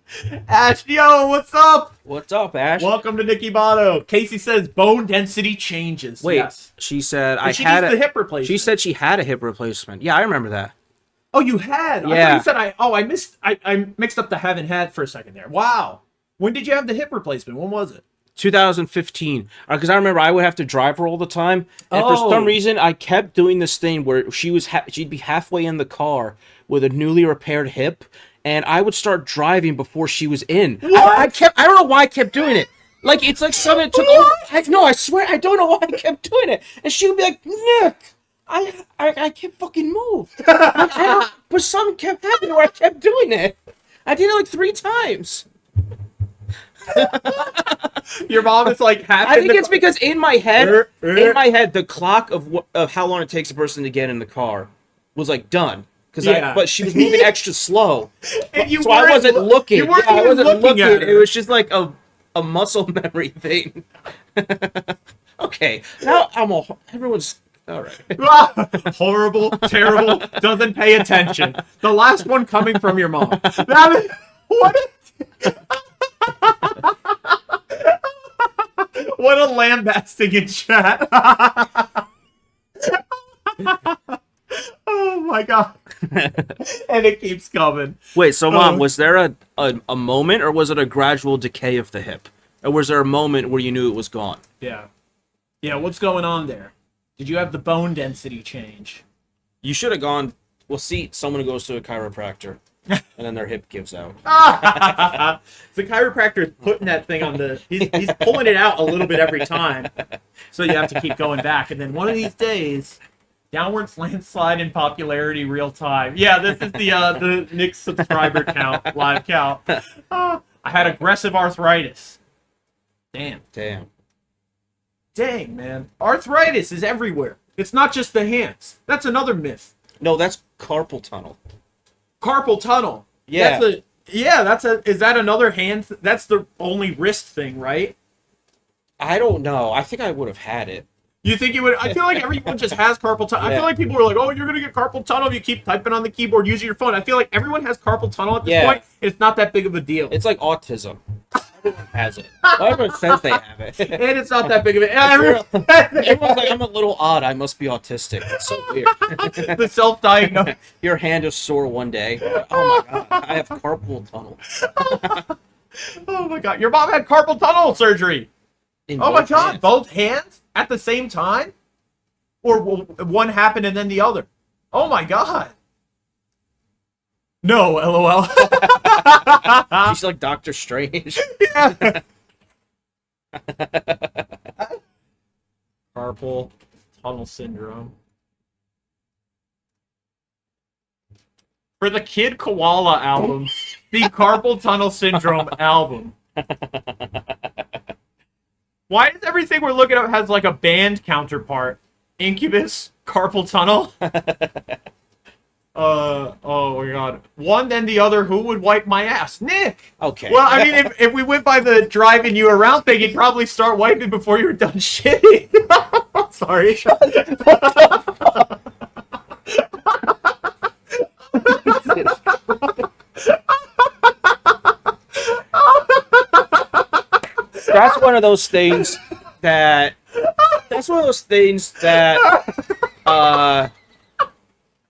A: Ash, yo, what's up?
B: What's up, Ash?
A: Welcome to NickyBato. Casey says bone density changes.
B: Wait,
A: yes.
B: She said
A: she needs the hip replacement.
B: She said she had a hip replacement. Yeah, I remember that.
A: Oh, you had?
B: Yeah.
A: I thought you said I mixed up the haven't had for a second there. Wow. When did you have the hip replacement? When was it?
B: 2015. Because I remember I would have to drive her all the time. And for some reason, I kept doing this thing where she'd be halfway in the car with a newly repaired hip, and I would start driving before she was in. I don't know why I kept doing it. Like, it's like something took over. I swear, I don't know why I kept doing it. And she would be like, Nick, I can't fucking move. But something kept happening where I kept doing it. I did it like 3 times.
A: Your mom is like half.
B: I think it's because in my head, the clock of how long it takes a person to get in the car was like done. But she was moving extra slow,
A: and
B: so I wasn't looking. I wasn't looking.
A: At her.
B: It was just like a muscle memory thing. Okay, now everyone's all right.
A: Horrible, terrible, doesn't pay attention. The last one coming from your mom. That is, what? What a lambasting in chat. Oh my god. And it keeps coming.
B: Wait, so Mom, was there a moment, or was it a gradual decay of the hip? Or was there a moment where you knew it was gone?
A: Yeah. Yeah, what's going on there? Did you have the bone density change?
B: You should have gone, well, see, someone who goes to a chiropractor, and then their hip gives out.
A: The chiropractor is putting that thing on the... He's pulling it out a little bit every time. So you have to keep going back. And then one of these days... Downwards landslide in popularity real time. Yeah, this is the Nick subscriber count, live count. I had aggressive arthritis. Damn. Dang, man. Arthritis is everywhere. It's not just the hands. That's another myth.
B: No, that's carpal tunnel.
A: Carpal tunnel.
B: Yeah.
A: Is that another hand? That's the only wrist thing, right?
B: I don't know. I think I would have had it.
A: You think you would? I feel like everyone just has carpal tunnel. I feel like people are like, oh, you're going to get carpal tunnel if you keep typing on the keyboard using your phone. I feel like everyone has carpal tunnel at this point. It's not that big of a deal.
B: It's like autism. Everyone has it. Well, everyone says they have it.
A: And it's not that big of a...
B: Everyone's like, I'm a little odd. I must be autistic. It's so weird.
A: The self-diagnosis.
B: Your hand is sore one day. Oh, my God. I have carpal tunnel.
A: Oh, my God. Your mom had carpal tunnel surgery. Oh, my God. Hands. Both hands? At the same time? Or one happened and then the other? Oh my god. No, LOL.
B: She's like Doctor Strange.
A: Yeah. Carpal tunnel syndrome. For the Kid Koala album, the Carpal Tunnel Syndrome album. Why is everything we're looking at has like a band counterpart? Incubus, Carpal Tunnel. Oh my god. One then the other, who would wipe my ass? Nick!
B: Okay.
A: Well, I mean, if we went by the driving you around thing, you'd probably start wiping before you were done shitting. Sorry.
B: That's one of those things that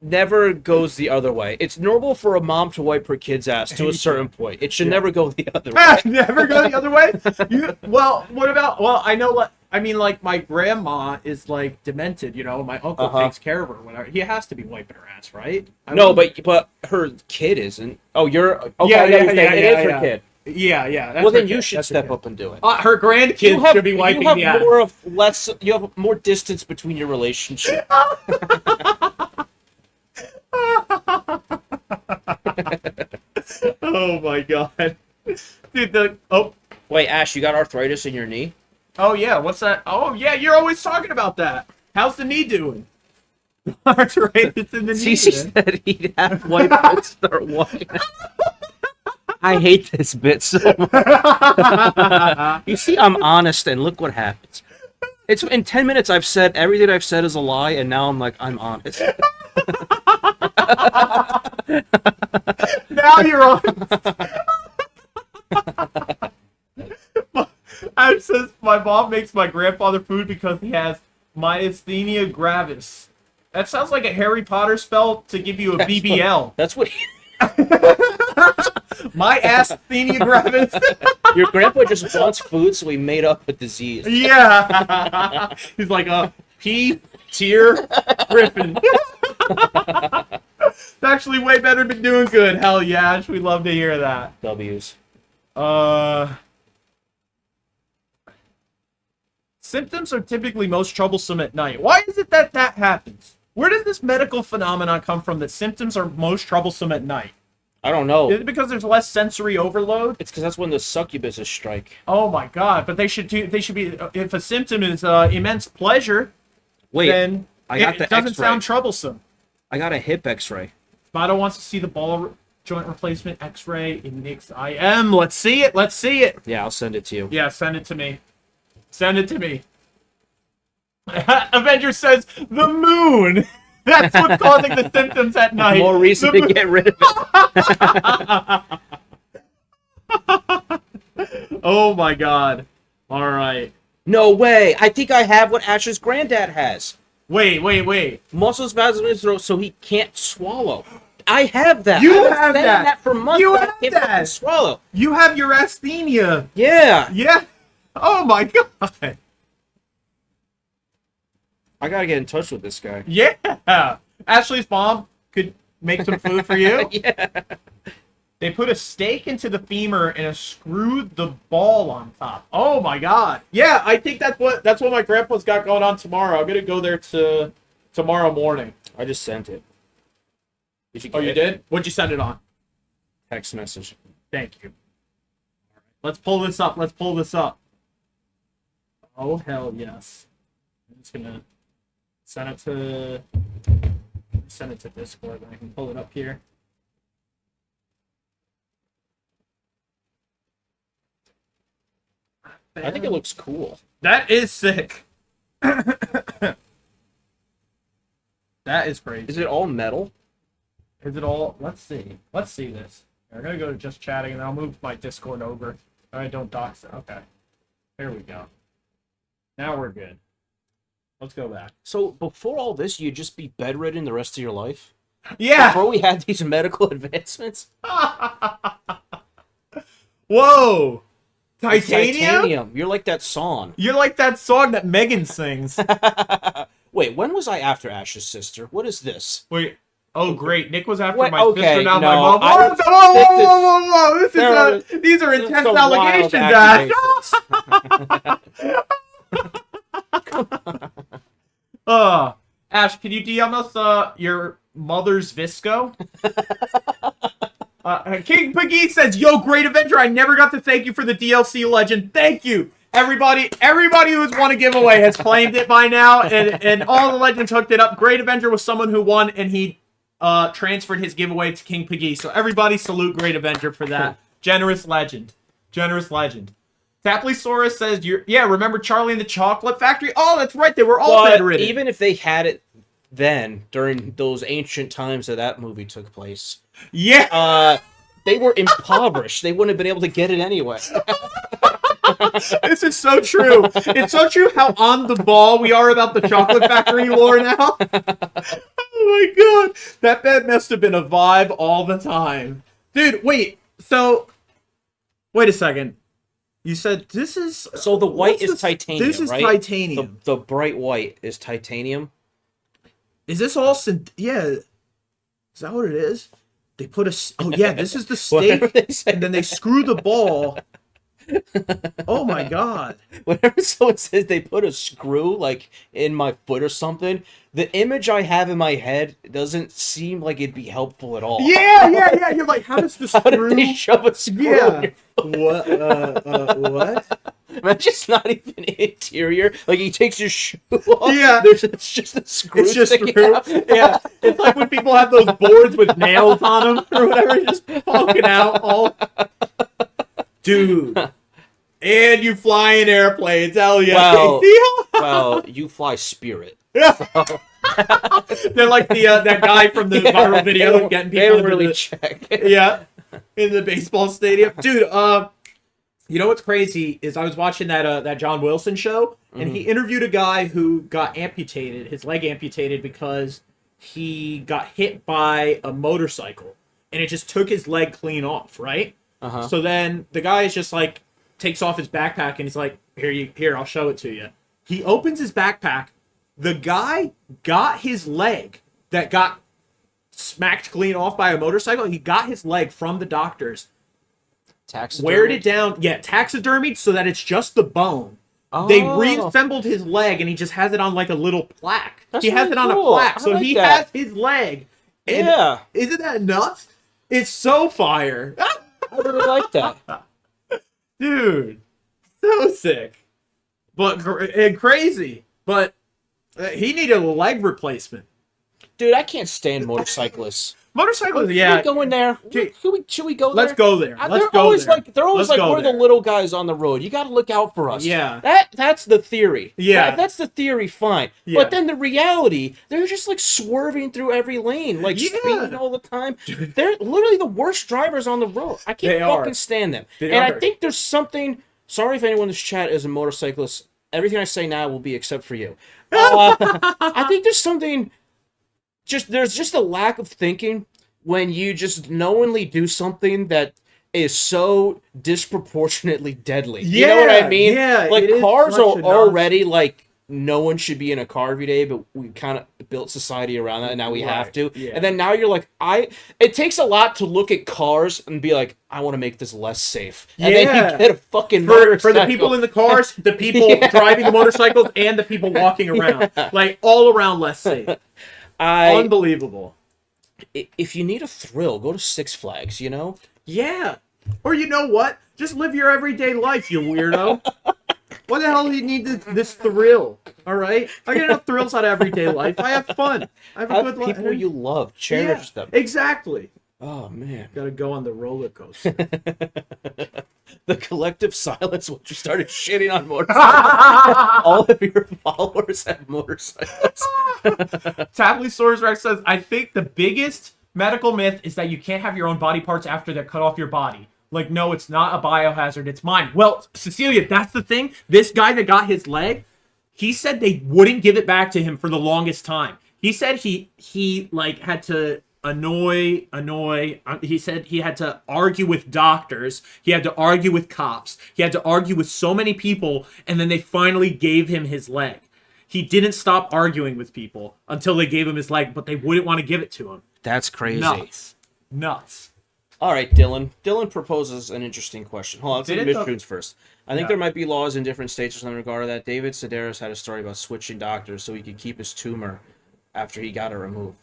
B: never goes the other way. It's normal for a mom to wipe her kid's ass to a certain point. It should never go the other way.
A: Never go the other way? What about... Well, I know what... I mean, like, my grandma is, like, demented, you know? My uncle takes care of her. Whenever. He has to be wiping her ass, right?
B: But her kid isn't. Oh, you're... Okay, it is her kid.
A: Yeah.
B: Well, then you should step up and do it.
A: Her grandkids should be wiping the ass.
B: You have more distance between your relationship.
A: Oh my god. Dude,
B: Wait, Ash, you got arthritis in your knee?
A: oh yeah, what's that? Oh yeah, you're always talking about that. How's the knee doing? Arthritis in the knee.
B: Cece said he'd have white folks start walking. I hate this bit so much. You see, I'm honest, and look what happens. It's in 10 minutes. I've said everything I've said is a lie, and now I'm like, I'm honest.
A: Now you're on. Ash says my mom makes my grandfather food because he has myasthenia gravis. That sounds like a Harry Potter spell to give you a BBL.
B: That's what.
A: My asthenia gravis.
B: Your grandpa just wants food, so he made up a disease.
A: Yeah. He's like a P tier Griffin. It's actually way better than doing good. Hell yeah, Ash, we'd love to hear that.
B: W's.
A: Symptoms are typically most troublesome at night. Why is it that that happens? Where does this medical phenomenon come from that symptoms are most troublesome at night?
B: I don't know.
A: Is it because there's less sensory overload?
B: It's because that's when the succubuses strike.
A: Oh my god! But they should be. If a symptom is immense pleasure,
B: Wait,
A: then
B: I got
A: it
B: the
A: doesn't
B: X-ray.
A: sound troublesome.
B: I got a hip X-ray.
A: Bato wants to see the ball joint replacement X-ray in Nick's IM. Let's see it. Let's see it.
B: Yeah, I'll send it to you.
A: Yeah, send it to me. Send it to me. Avenger says the moon. That's what's causing the symptoms at night.
B: More reason to get rid of it.
A: Oh my god. All right.
B: No way. I think I have what Ash's granddad has.
A: Wait.
B: Muscle spasms in his throat so he can't swallow. I have that.
A: You
B: I've been
A: have
B: saying
A: that.
B: for months.
A: You
B: but I
A: have
B: can't
A: that.
B: fucking swallow.
A: You have your asthenia.
B: Yeah.
A: Yeah. Oh my god.
B: I gotta get in touch with this guy.
A: Yeah. Ashley's mom could make some food for you.
B: Yeah.
A: They put a stake into the femur and screwed the ball on top. Oh my god. Yeah, I think that's what my grandpa's got going on tomorrow. I'm gonna go there tomorrow morning.
B: I just sent it. Did you
A: Oh,
B: get
A: you
B: it?
A: did? What'd you send it on?
B: Text message.
A: Thank you. Let's pull this up. Let's pull this up. Oh hell yes. I'm just gonna send it to Discord and I can pull it up here.
B: I think it looks cool.
A: That is sick. That is crazy.
B: Is it all metal?
A: Is it all? Let's see. Let's see this. We're gonna go to just chatting, and I'll move my Discord over. All right, don't dox it. Okay. There we go. Now we're good. Let's go back.
B: So before all this, you'd just be bedridden the rest of your life?
A: Yeah.
B: Before we had these medical advancements?
A: Whoa.
B: It's
A: Titanium?
B: titanium. You're like that song.
A: You're like that song that Megan sings.
B: Wait, when was I after Ash's sister? What is this?
A: Wait. Oh, great. Nick was after
B: Wait,
A: my
B: okay,
A: sister, now
B: no,
A: my mom.
B: I was-
A: Whoa. This
B: There
A: is these are
B: This is
A: intense
B: some wild
A: allegations, Ash.
B: accusations.
A: Ash, can you DM us your mother's Visco? King Piggy says, "Yo, great Avenger! I never got to thank you for the DLC legend. Thank you, everybody. Everybody who's won a giveaway has claimed it by now, and all the legends hooked it up. Great Avenger was someone who won, and he transferred his giveaway to King Piggy. So everybody salute Great Avenger for that. Generous legend. Generous legend." Taplysaurus says, remember Charlie and the Chocolate Factory? Oh, that's right. They were all bedridden.
B: Even if they had it then, during those ancient times that movie took place,
A: Yeah.
B: they were impoverished. They wouldn't have been able to get it anyway.
A: This is so true. It's so true how on the ball we are about the Chocolate Factory lore now. Oh my god. That bed must have been a vibe all the time. Dude, wait. So, wait a second. You said this is...
B: So the white is titanium,
A: This is
B: right?
A: titanium.
B: The bright white is titanium.
A: Is this all... Yeah. Is that what it is? They put a... Oh, yeah, this is the
B: Whatever
A: stake,
B: they say.
A: and then they screw the ball. Oh my god.
B: Whenever someone says they put a screw like in my foot or something, the image I have in my head doesn't seem like it'd be helpful at all.
A: Yeah. You're like, how does the
B: How
A: screw?
B: did they shove a screw in
A: Yeah.
B: your
A: What? What?
B: Imagine it's not even interior. Like he takes his shoe off.
A: Yeah.
B: It's just a screw.
A: It's just
B: sticking
A: screw.
B: out.
A: Yeah. It's like when people have those boards with nails on them or whatever, just poking out all. Dude. And you fly in airplanes. Hell yeah.
B: Well,
A: Casey.
B: well, you fly Spirit.
A: They're like that guy from the viral video getting
B: They
A: people
B: don't really
A: into
B: check.
A: yeah, in the baseball stadium. Dude, you know what's crazy is I was watching that John Wilson show, and he interviewed a guy who got amputated, his leg amputated because he got hit by a motorcycle, and it just took his leg clean off, right?
B: Uh-huh.
A: So then the guy is just like takes off his backpack and he's like, here, I'll show it to you. He opens his backpack. The guy got his leg that got smacked clean off by a motorcycle. He got his leg from the doctors, weared it down, taxidermied so that it's just the bone.
B: Oh.
A: They reassembled his leg and he just has it on like a little plaque.
B: That's
A: he has
B: really
A: it on
B: cool.
A: a plaque,
B: I
A: so
B: like
A: he
B: that.
A: has his leg. And
B: Yeah.
A: isn't that nuts? It's so fire.
B: I really like that.
A: Dude, so sick. But and crazy. But he needed a leg replacement.
B: Dude, I can't stand motorcyclists.
A: Motorcycles,
B: Should
A: yeah.
B: we go in there?
A: Okay.
B: Should we go there?
A: Let's go there.
B: They're
A: Let's go
B: always
A: there.
B: like they're always
A: Let's
B: like
A: go
B: we're
A: there.
B: the little guys on the road. You got to look out for us.
A: Yeah.
B: That's the theory.
A: Yeah.
B: If that's the theory, fine.
A: Yeah.
B: But then the reality, they're just like swerving through every lane, like
A: Yeah.
B: speeding all the time. They're literally the worst drivers on the road. I can't
A: They are.
B: fucking stand them.
A: They
B: and
A: are.
B: I think there's something. Sorry if anyone in this chat is a motorcyclist. Everything I say now will be except for you. I think there's something. There's just a lack of thinking when you just knowingly do something that is so disproportionately deadly. You know what I mean?
A: Yeah,
B: Like
A: it is
B: cars
A: such
B: are
A: a
B: already like no one should be in a car every day, but we kind of built society around that, and now we have
A: Right,
B: to.
A: yeah.
B: And then now you're like, it takes a lot to look at cars and be like, I want to make this less safe. And then
A: Yeah.
B: you get a fucking
A: For the
B: motorcycle.
A: people in the cars, the people
B: Yeah.
A: driving the motorcycles, and the people walking around.
B: Yeah.
A: Like, all around less safe. Unbelievable.
B: If you need a thrill, go to Six Flags, you know?
A: Yeah. Or you know what? Just live your everyday life, you weirdo. What the hell do you need this thrill? All right? I get enough thrills out of everyday life. I have fun. I have a
B: Have
A: good life.
B: people you love. Cherish them.
A: Exactly.
B: Oh, man.
A: Gotta go on the roller coaster.
B: The collective silence once you started shitting on motorcycles. All of your followers have motorcycles.
A: Tapley Soares Rex says, I think the biggest medical myth is that you can't have your own body parts after they're cut off your body. Like, no, it's not a biohazard, it's mine. Well, Cecilia, that's the thing. This guy that got his leg, he said they wouldn't give it back to him for the longest time. He said he like had to annoy. He said he had to argue with doctors. He had to argue with cops. He had to argue with so many people, and then they finally gave him his leg. He didn't stop arguing with people until they gave him his leg, but they wouldn't want to give it to him.
B: That's crazy.
A: Nuts.
B: All right, Dylan. Dylan proposes an interesting question. Hold on, let's do
A: Didn't the-
B: Miss Jones first. I think there might be laws in different states or something in regard to that. David Sedaris had a story about switching doctors so he could keep his tumor after he got it removed.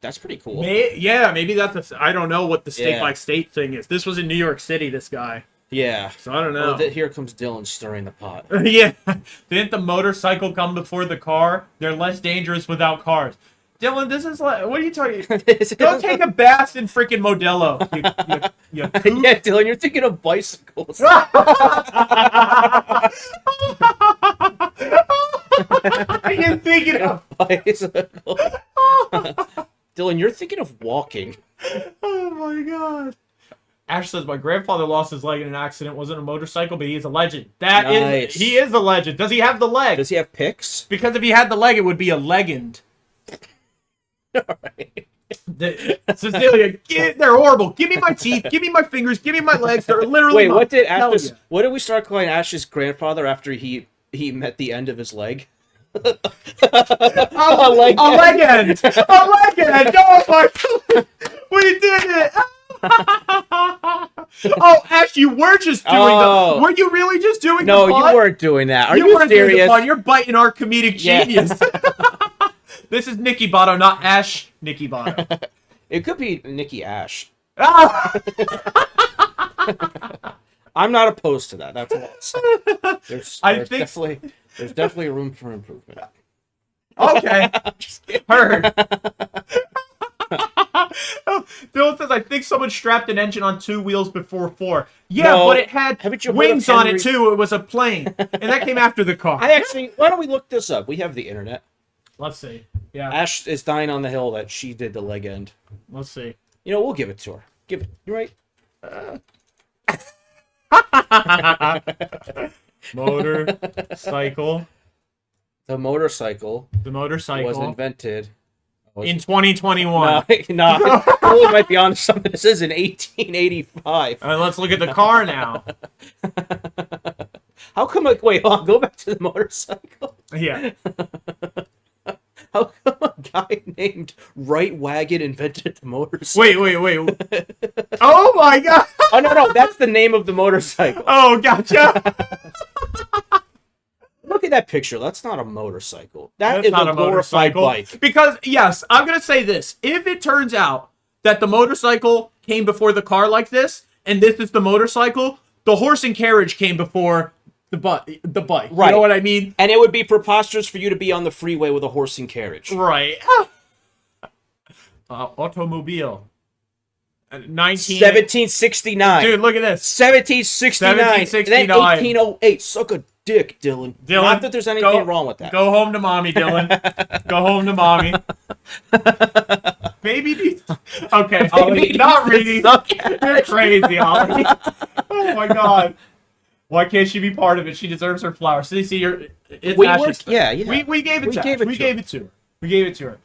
B: That's pretty cool.
A: Maybe that's I don't know what the state
B: Yeah.
A: by state thing is. This was in New York City, this guy.
B: Yeah.
A: So I don't know.
B: Well, here comes Dylan stirring the pot.
A: Yeah. Didn't the motorcycle come before the car? They're less dangerous without cars. Dylan, this is like, what are you talking? Go take a bath in freaking Modelo. You coot.
B: Yeah, Dylan, you're thinking of bicycles.
A: You're thinking of.
B: Bicycle. Dylan, you're thinking of walking.
A: Oh my god. Ash says, my grandfather lost his leg in an accident. Wasn't a motorcycle, but he is a legend.
B: Nice.
A: He is a legend. Does he have the leg?
B: Does he have pics?
A: Because if he had the leg, it would be a legend.
B: Alright.
A: Cecilia, they're horrible. Give me my teeth. Give me my fingers. Give me my legs. They're literally.
B: Wait, what did
A: Hell
B: Ash's?
A: yeah.
B: What did we start calling Ash's grandfather after he met the end of his leg?
A: A leg end. A leg end. Oh my! We did it. Oh, Ash, you were just doing the. Were you really just doing
B: no,
A: the pun?
B: No, you weren't doing that. Are
A: you
B: you
A: weren't
B: serious?
A: Doing the pun. You're biting our comedic genius. This is NickyBato, not Ash NickyBato.
B: It could be Nicky Ash.
A: Ah!
B: I'm not opposed to that. That's all I'm saying. There's definitely room for improvement.
A: Okay. Heard. Dylan says, I think someone strapped an engine on 2 wheels before 4. Yeah,
B: No.
A: but it had wings on it too. It was a plane. And that came after the car.
B: Why don't we look this up? We have the internet. Let's see.
A: Yeah.
B: Ash is dying on the hill that she did the leg end.
A: Let's see.
B: You know, we'll give it to her. Give it, right?
A: Motorcycle.
B: The motorcycle.
A: The motorcycle
B: was invented
A: in 2021.
B: No, we might be on something. This is in 1885.
A: All right, let's look at the car now.
B: How come? Wait, hold on. Go back to the motorcycle.
A: Yeah.
B: How come a guy named Right Wagon invented the motorcycle?
A: Wait. Oh my god.
B: Oh no, that's the name of the motorcycle.
A: Oh, gotcha.
B: Look at that picture. That's not a motorcycle. That's
A: is
B: not a glorified bike.
A: Because, yes, I'm going to say this. If it turns out that the motorcycle came before the car like this, and this is the motorcycle, the horse and carriage came before the bike. Right. You know what I mean?
B: And it would be preposterous for you to be on the freeway with a horse and carriage.
A: Right. Automobile.
B: 1769.
A: Dude, look at this.
B: 1769.
A: 1769.
B: Then 1808. Suck a dick, Dylan. Not that there's anything wrong with that.
A: Go home to mommy, Dylan. Go home to mommy. Baby. Okay, Ollie. Not reading. You're crazy, Ollie. Oh my god. Why can't she be part of it? She deserves her flowers. See, it's Ash's thing.
B: Yeah.
A: We gave it to her. We gave it to her.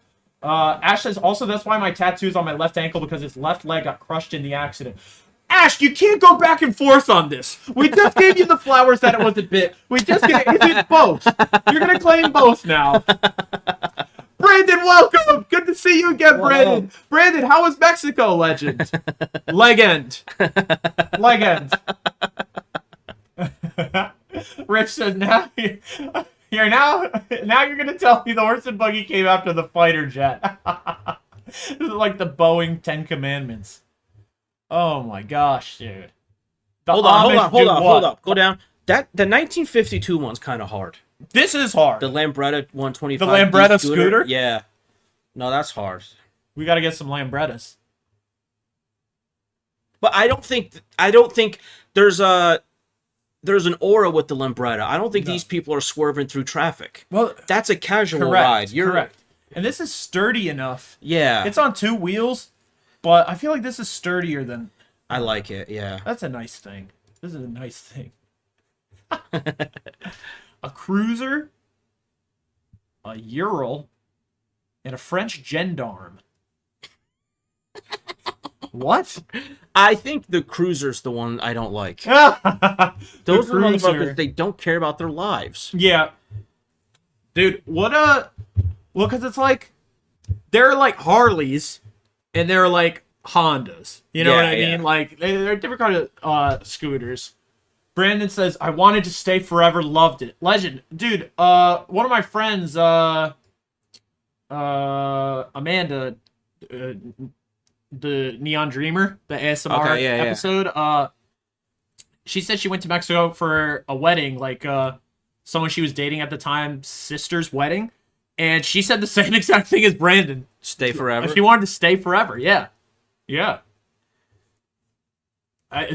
A: Ash says, also, that's why my tattoo is on my left ankle, because his left leg got crushed in the accident. Ash, you can't go back and forth on this. We just gave you the flowers that it was a bit. It's both. You're going to claim both now. Brandon, welcome. Good to see you again, Brandon. Wow. Brandon, how was Mexico, legend? Legend. Rich says, now you're gonna tell me the horse and buggy came after the fighter jet. This is like the Boeing 10 Commandments. Oh my gosh, dude.
B: Hold up. Go down. The 1952 one's kind of hard.
A: This is hard.
B: The Lambretta 125.
A: The Lambretta scooter?
B: Yeah. No, that's hard.
A: We got to get some Lambrettas.
B: But I don't think there's an aura with the Lambretta. I don't think these people are swerving through traffic. Well, that's a casual ride. You're
A: correct. And this is sturdy enough.
B: Yeah.
A: It's on 2 wheels, but I feel like this is sturdier than...
B: I like it, yeah.
A: That's a nice thing. This is a nice thing. A cruiser, a Ural, and a French gendarme. What?
B: I think the cruiser's the one I don't like. Those are motherfuckers, they don't care about their lives.
A: Yeah. Dude, well, because it's like, they're like Harleys, and they're like Hondas. You know what I mean? Like, they're different kind of scooters. Brandon says, I wanted to stay forever, loved it. Legend. Dude, one of my friends, Amanda, the Neon Dreamer, the ASMR episode, she said she went to Mexico for a wedding, like, someone she was dating at the time, sister's wedding, and she said the same exact thing as Brandon.
B: Stay forever?
A: She wanted to stay forever, yeah. Yeah.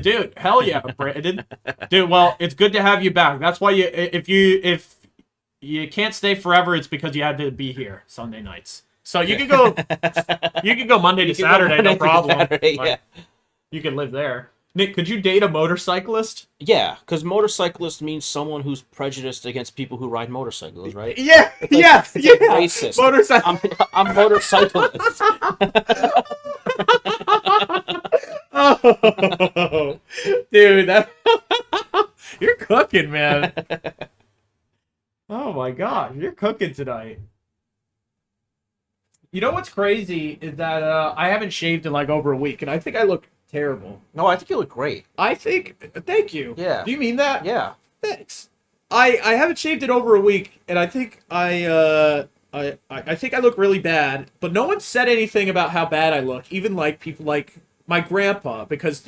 A: Dude, hell yeah, Brandon. Dude, well, it's good to have you back. That's why if you can't stay forever, it's because you had to be here Sunday nights. So you can go Monday to Saturday, no problem. You can live there. Nick, could you date a motorcyclist?
B: Yeah, because motorcyclist means someone who's prejudiced against people who ride motorcycles, right?
A: Yeah,
B: racist. I'm motorcyclist.
A: Oh, dude, you're cooking, man. Oh my gosh, you're cooking tonight. You know what's crazy is that I haven't shaved in like over a week, and I think I look Terrible.
B: No, I think you look great.
A: Thank you.
B: Yeah.
A: Do you mean that?
B: Yeah.
A: Thanks. I haven't shaved in over a week, and I think I think I look really bad, but no one said anything about how bad I look. Even like people like my grandpa, because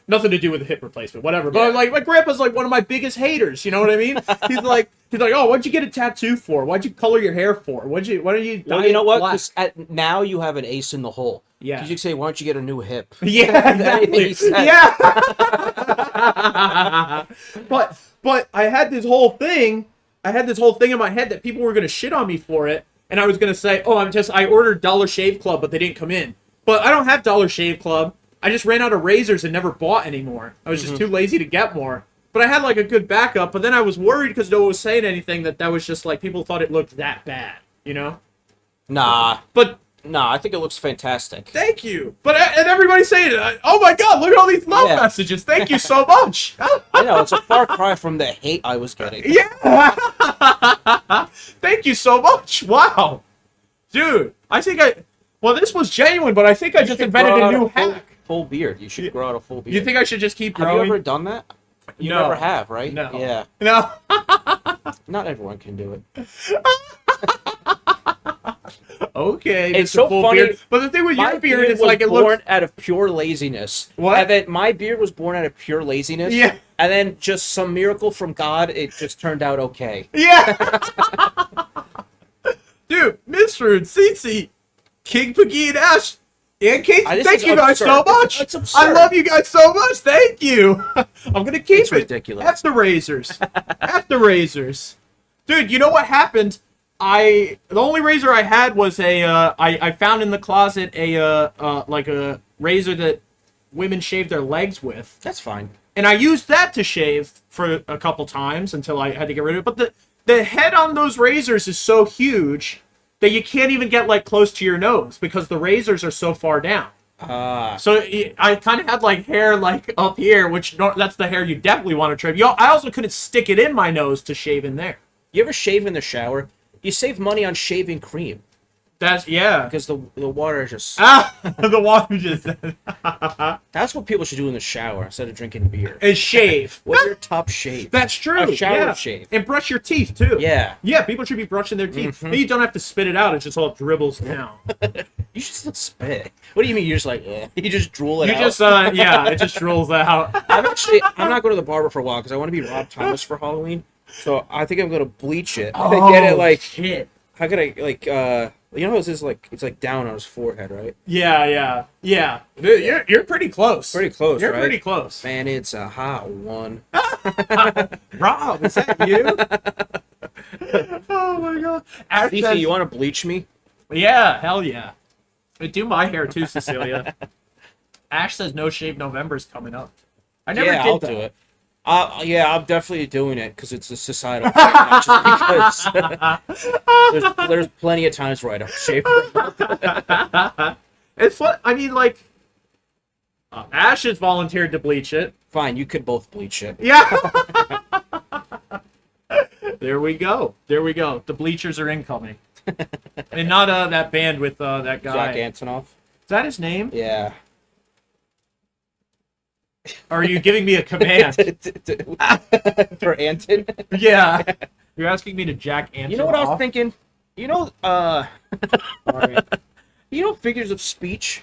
A: nothing to do with the hip replacement, whatever. But like my grandpa's like one of my biggest haters. You know what I mean? He's like, oh, what'd you get a tattoo for? Why'd you color your hair for? Why don't you?
B: Well, you know what? 'Cause now you have an ace in the hole.
A: Yeah.
B: You say, why don't you get a new hip?
A: Yeah, exactly. Yeah. But I had this whole thing. In my head that people were gonna shit on me for it, and I was gonna say, oh, I ordered Dollar Shave Club, but they didn't come in. But I don't have Dollar Shave Club. I just ran out of razors and never bought anymore. I was just too lazy to get more. But I had like a good backup. But then I was worried because no one was saying anything that was just like people thought it looked that bad, you know?
B: Nah.
A: But
B: nah, I think it looks fantastic.
A: thank you. But and everybody's saying, oh my God, look at all these love messages. Thank you so much.
B: I know, it's a far cry from the hate I was getting.
A: Yeah. Thank you so much. Wow. Dude, well, this was genuine, but I think I just invented a new hack.
B: Full beard. You should grow out a full beard.
A: You think I should just keep growing?
B: Have you ever done that? You never have, right?
A: No.
B: Yeah.
A: No.
B: Not everyone can do it.
A: Okay.
B: It's so funny.
A: Beard. But the thing with your beard is
B: was
A: like it
B: born
A: looks
B: out of pure laziness.
A: What?
B: And then my beard was born out of pure laziness.
A: Yeah.
B: And then just some miracle from God, it just turned out okay.
A: Yeah. Dude, Mr. and Cece, King Piggy and Ash, and Kate, thank you guys so much.
B: It's absurd.
A: I love you guys so much. Thank you. I'm gonna keep
B: It's
A: it.
B: ridiculous.
A: F the razors. F the razors. Dude, you know what happened? The only razor I had was I found in the closet like a razor that women shave their legs with.
B: That's fine.
A: And I used that to shave for a couple times until I had to get rid of it. But the head on those razors is so huge that you can't even get like close to your nose because the razors are so far down. So I kind of had like hair like up here, which that's the hair you definitely want to trim. I also couldn't stick it in my nose to shave in there.
B: You ever shave in the shower? You save money on shaving cream.
A: Because
B: the water just...
A: the water just...
B: That's what people should do in the shower instead of drinking beer.
A: And shave.
B: What's your top shave?
A: That's true.
B: A shower shave.
A: And brush your teeth, too.
B: Yeah.
A: Yeah, people should be brushing their teeth. Then you don't have to spit it out. It just all dribbles down.
B: You should still spit. What do you mean you're just like, you just drool it out?
A: You just, it just drools out.
B: I'm not going to the barber for a while because I want to be Rob Thomas for Halloween. So I think I'm going to bleach it.
A: Oh,
B: get it like...
A: shit.
B: I gotta, like, you know how this is, like, it's, like, down on his forehead, right?
A: Yeah. Dude, you're pretty close.
B: Pretty close,
A: You're
B: right?
A: pretty close.
B: Man, it's a hot one.
A: Rob, is that you? Oh, my God.
B: Cece, you want to bleach me?
A: Yeah, hell yeah. I do my hair, too, Cecilia. Ash says No Shave November's coming up. I never did
B: I'll
A: that.
B: do it. Yeah, I'm definitely doing it because it's a societal thing, not just because there's plenty of times where I don't shave.
A: It's fun. I mean, like, Ash has volunteered to bleach it.
B: Fine, you could both bleach it.
A: Yeah. There we go. The bleachers are incoming. And not that band with that guy.
B: Jack Antonoff.
A: Is that his name?
B: Yeah.
A: Or are you giving me a command?
B: For Anton?
A: Yeah. You're asking me to Jack Anton.
B: You know what I was
A: off?
B: thinking? Figures of speech?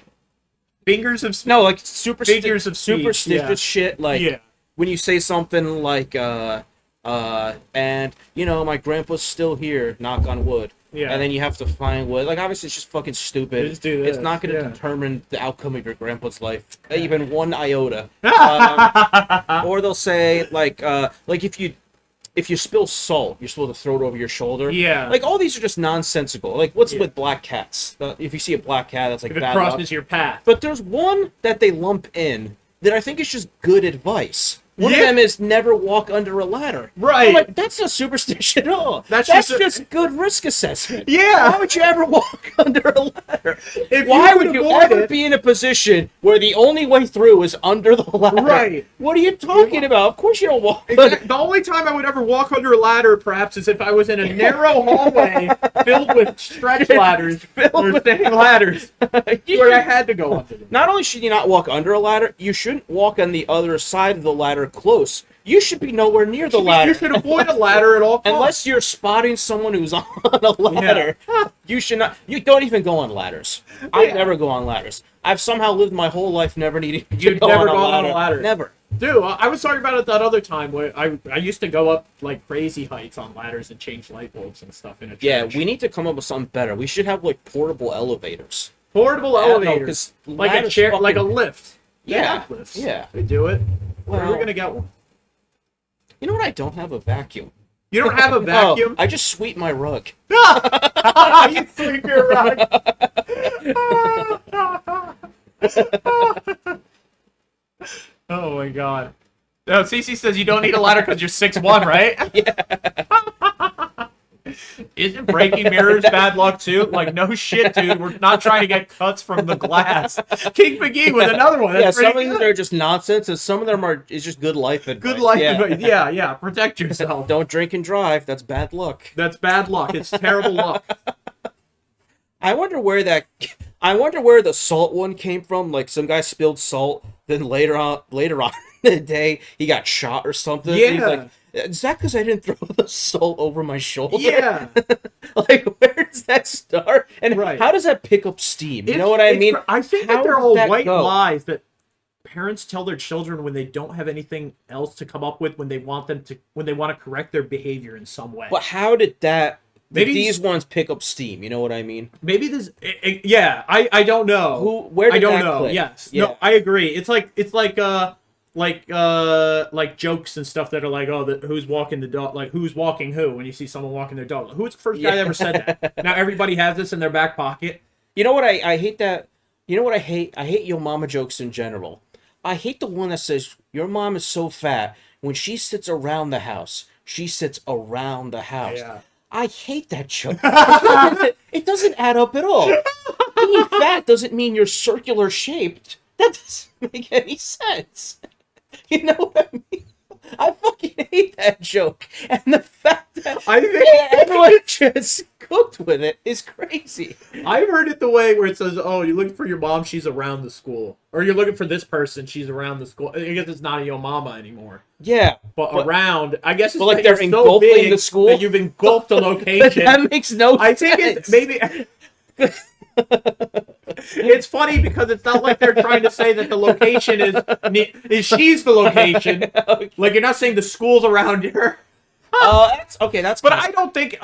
A: Fingers of speech?
B: No, like
A: Figures of speech,
B: superstitious shit. Like, when you say something like, and, my grandpa's still here, knock on wood.
A: Yeah.
B: And then you have to find wood. Like, obviously, it's just fucking stupid.
A: Just do this.
B: It's not going to determine the outcome of your grandpa's life, even one iota. Or they'll say, like if you spill salt, you're supposed to throw it over your shoulder.
A: Yeah.
B: Like, all these are just nonsensical. Like, what's with black cats? If you see a black cat, that's like
A: if it
B: bad
A: crosses
B: luck.
A: your path.
B: But there's one that they lump in that I think is just good advice. One of them is never walk under a ladder.
A: Right.
B: I'm like, that's not superstition at all. That's just good risk assessment.
A: Yeah.
B: Why would you ever walk under a ladder?
A: If
B: Why
A: you
B: would you
A: avoid
B: ever
A: it-
B: be in a position where the only way through is under the ladder?
A: Right.
B: What are you talking about? Of course you don't walk under.
A: The only time I would ever walk under a ladder, perhaps, is if I was in a narrow hallway filled with stretch ladders or standing ladders where I had to go under them.
B: Not only should you not walk under a ladder, you shouldn't walk on the other side of the ladder close. You should be nowhere near the ladder.
A: You should avoid a ladder at all costs.
B: Unless you're spotting someone who's on a ladder, you should not. You don't even go on ladders. I never go on ladders. I've somehow lived my whole life never needing to
A: You've
B: go
A: never
B: on
A: gone on a ladder.
B: Never.
A: Dude, I was talking about it that other time where I used to go up like crazy heights on ladders and change light bulbs and stuff in a church.
B: Yeah, we need to come up with something better. We should have like portable elevators.
A: Portable elevators,
B: 'cause
A: like a
B: ladders
A: chair,
B: fucking-
A: like a lift. They
B: Yeah,
A: have lifts.
B: yeah.
A: They do it. Where are we
B: Well-
A: gonna get one?
B: You know what? I don't have a vacuum.
A: You don't have a vacuum?
B: I just sweep my rug.
A: You sweep your rug. Oh my god. No, Cece says you don't need a ladder because you're 6'1", right? Yeah. Isn't breaking mirrors bad luck too? Like, no shit, dude. We're not trying to get cuts from the glass. King McGee with another one. That's
B: some of
A: pretty
B: them
A: good.
B: are just nonsense, and some of them are is just good life advice.
A: Good life
B: Yeah.
A: advice. Yeah. Protect yourself.
B: Don't drink and drive. That's bad luck.
A: That's bad luck. It's terrible luck.
B: I wonder where the salt one came from. Like some guy spilled salt, then later on in the day he got shot or something.
A: Yeah.
B: And he's like, is that because I didn't throw the salt over my shoulder?
A: Yeah.
B: Like, where does that start? And
A: Right.
B: how does that pick up steam? You know what I mean?
A: I think
B: How
A: that they're
B: does
A: all
B: that
A: white
B: go?
A: lies that parents tell their children when they don't have anything else to come up with when they want to correct their behavior in some way.
B: But how did that?
A: Maybe
B: These ones pick up steam. You know what I mean?
A: Maybe this. I don't know.
B: Where did
A: I don't
B: that
A: know.
B: click?
A: Yes.
B: Yeah.
A: No, I agree. It's like jokes and stuff that are like, who's walking the dog? Like, who's walking who? When you see someone walking their dog, who's the first guy that ever said that? Now everybody has this in their back pocket.
B: You know what I hate that. You know what I hate? I hate yo mama jokes in general. I hate the one that says your mom is so fat when she sits around the house. She sits around the house.
A: Yeah.
B: I hate that joke. It doesn't add up at all. Being fat doesn't mean you're circular shaped. That doesn't make any sense. You know what I mean? I fucking hate that joke. And the fact that everyone just cooked with it is crazy.
A: I've heard it the way where it says, "Oh, you're looking for your mom, she's around the school," or "You're looking for this person, she's around the school." I guess it's not a yo mama anymore.
B: Yeah,
A: but around, I guess it's
B: like
A: that
B: they're
A: you're so
B: engulfing
A: big
B: the school.
A: that you've engulfed a location.
B: That makes no
A: I
B: sense.
A: think it's maybe. It's funny because it's not like they're trying to say that the location is she's the location.
B: Okay.
A: Like, you're not saying the school's around her.
B: That's okay. That's
A: But I don't think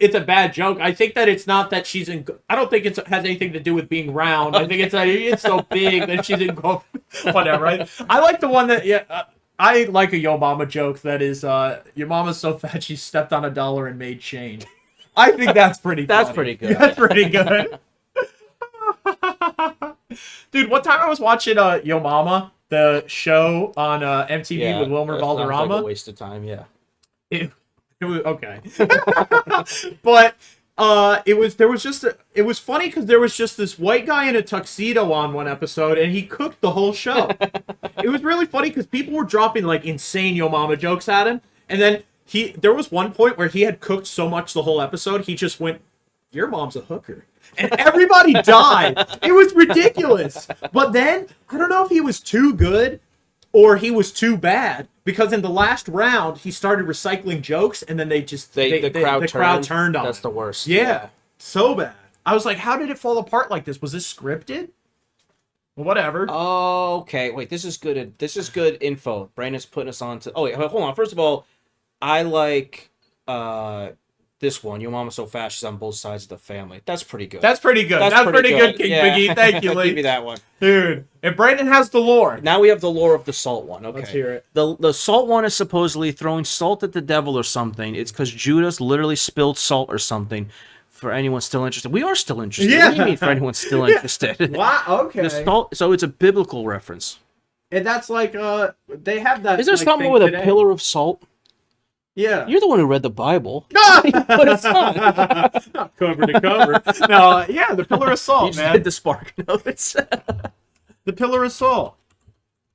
A: it's a bad joke. I think that it's not that she's in. I don't think it has anything to do with being round. I think it's so big that she's in. Whatever. I like the one that I like a yo mama joke that is your mama's so fat she stepped on $1 and made change. I think that's pretty.
B: That's
A: funny.
B: pretty good.
A: That's pretty good. Dude, one time I was watching Yo Mama, the show on MTV with Wilmer Valderrama.
B: Like a waste of time. Yeah.
A: It was okay. But it was funny because there was just this white guy in a tuxedo on one episode and he cooked the whole show. It was really funny because people were dropping like insane Yo Mama jokes at him, and then there was one point where he had cooked so much the whole episode he just went, "Your mom's a hooker." And everybody died. It was ridiculous. But then I don't know if he was too good or he was too bad, because in the last round he started recycling jokes and then the crowd turned on
B: That's
A: him.
B: the worst.
A: Yeah, so bad. I was like, how did it fall apart like this? Was this scripted? Well, whatever.
B: Okay, wait. This is good. This is good info. Brandon's putting us on to. Oh wait, hold on. First of all, I like this one. Your mama's so fat she's on both sides of the family. That's pretty good.
A: That's pretty good. That's pretty good, King Biggie. Thank you,
B: I'll
A: Lee.
B: give you that one.
A: Dude, and Brandon has the lore.
B: Now we have the lore of the salt one. Okay.
A: Let's hear it.
B: The salt one is supposedly throwing salt at the devil or something. It's because Judas literally spilled salt or something. For anyone still interested, we are still interested.
A: Yeah.
B: What do you mean for anyone still interested?
A: Wow. Okay.
B: The salt. So it's a biblical reference.
A: And that's like they have that.
B: Is there
A: like,
B: something
A: thing
B: with
A: today.
B: a pillar of salt?
A: Yeah.
B: You're the one who read the Bible. But it's not.
A: Not cover to cover. No, yeah, the pillar of
B: You
A: salt,
B: just
A: man.
B: did the spark notes.
A: The pillar of salt.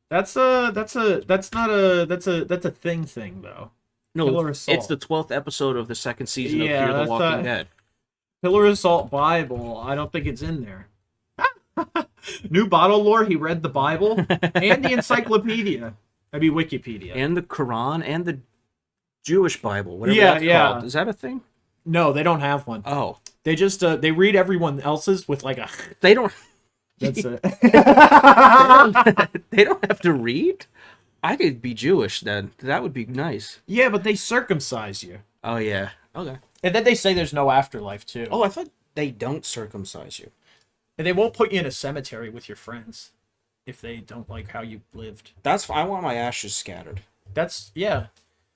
A: That's a thing though.
B: No,
A: Pillar of Salt.
B: it's the 12th episode of the second season of
A: Yeah,
B: Fear the
A: that's
B: Walking Dead.
A: Pillar of Salt Bible. I don't think it's in there. New bottle lore. He read the Bible and the encyclopedia. That'd be Wikipedia.
B: And the Quran and the Jewish Bible, whatever
A: Yeah,
B: that's
A: yeah.
B: called. Is that a thing?
A: No, they don't have one.
B: Oh.
A: They just they read everyone else's with like a.
B: They don't
A: That's it.
B: they don't have to read? I could be Jewish then. That would be nice.
A: Yeah, but they circumcise you,
B: Oh yeah. Okay.
A: and then they say there's no afterlife too.
B: Oh, I thought they don't circumcise you.
A: And they won't put you in a cemetery with your friends if they don't like how you lived.
B: That's I want my ashes scattered.
A: That's yeah.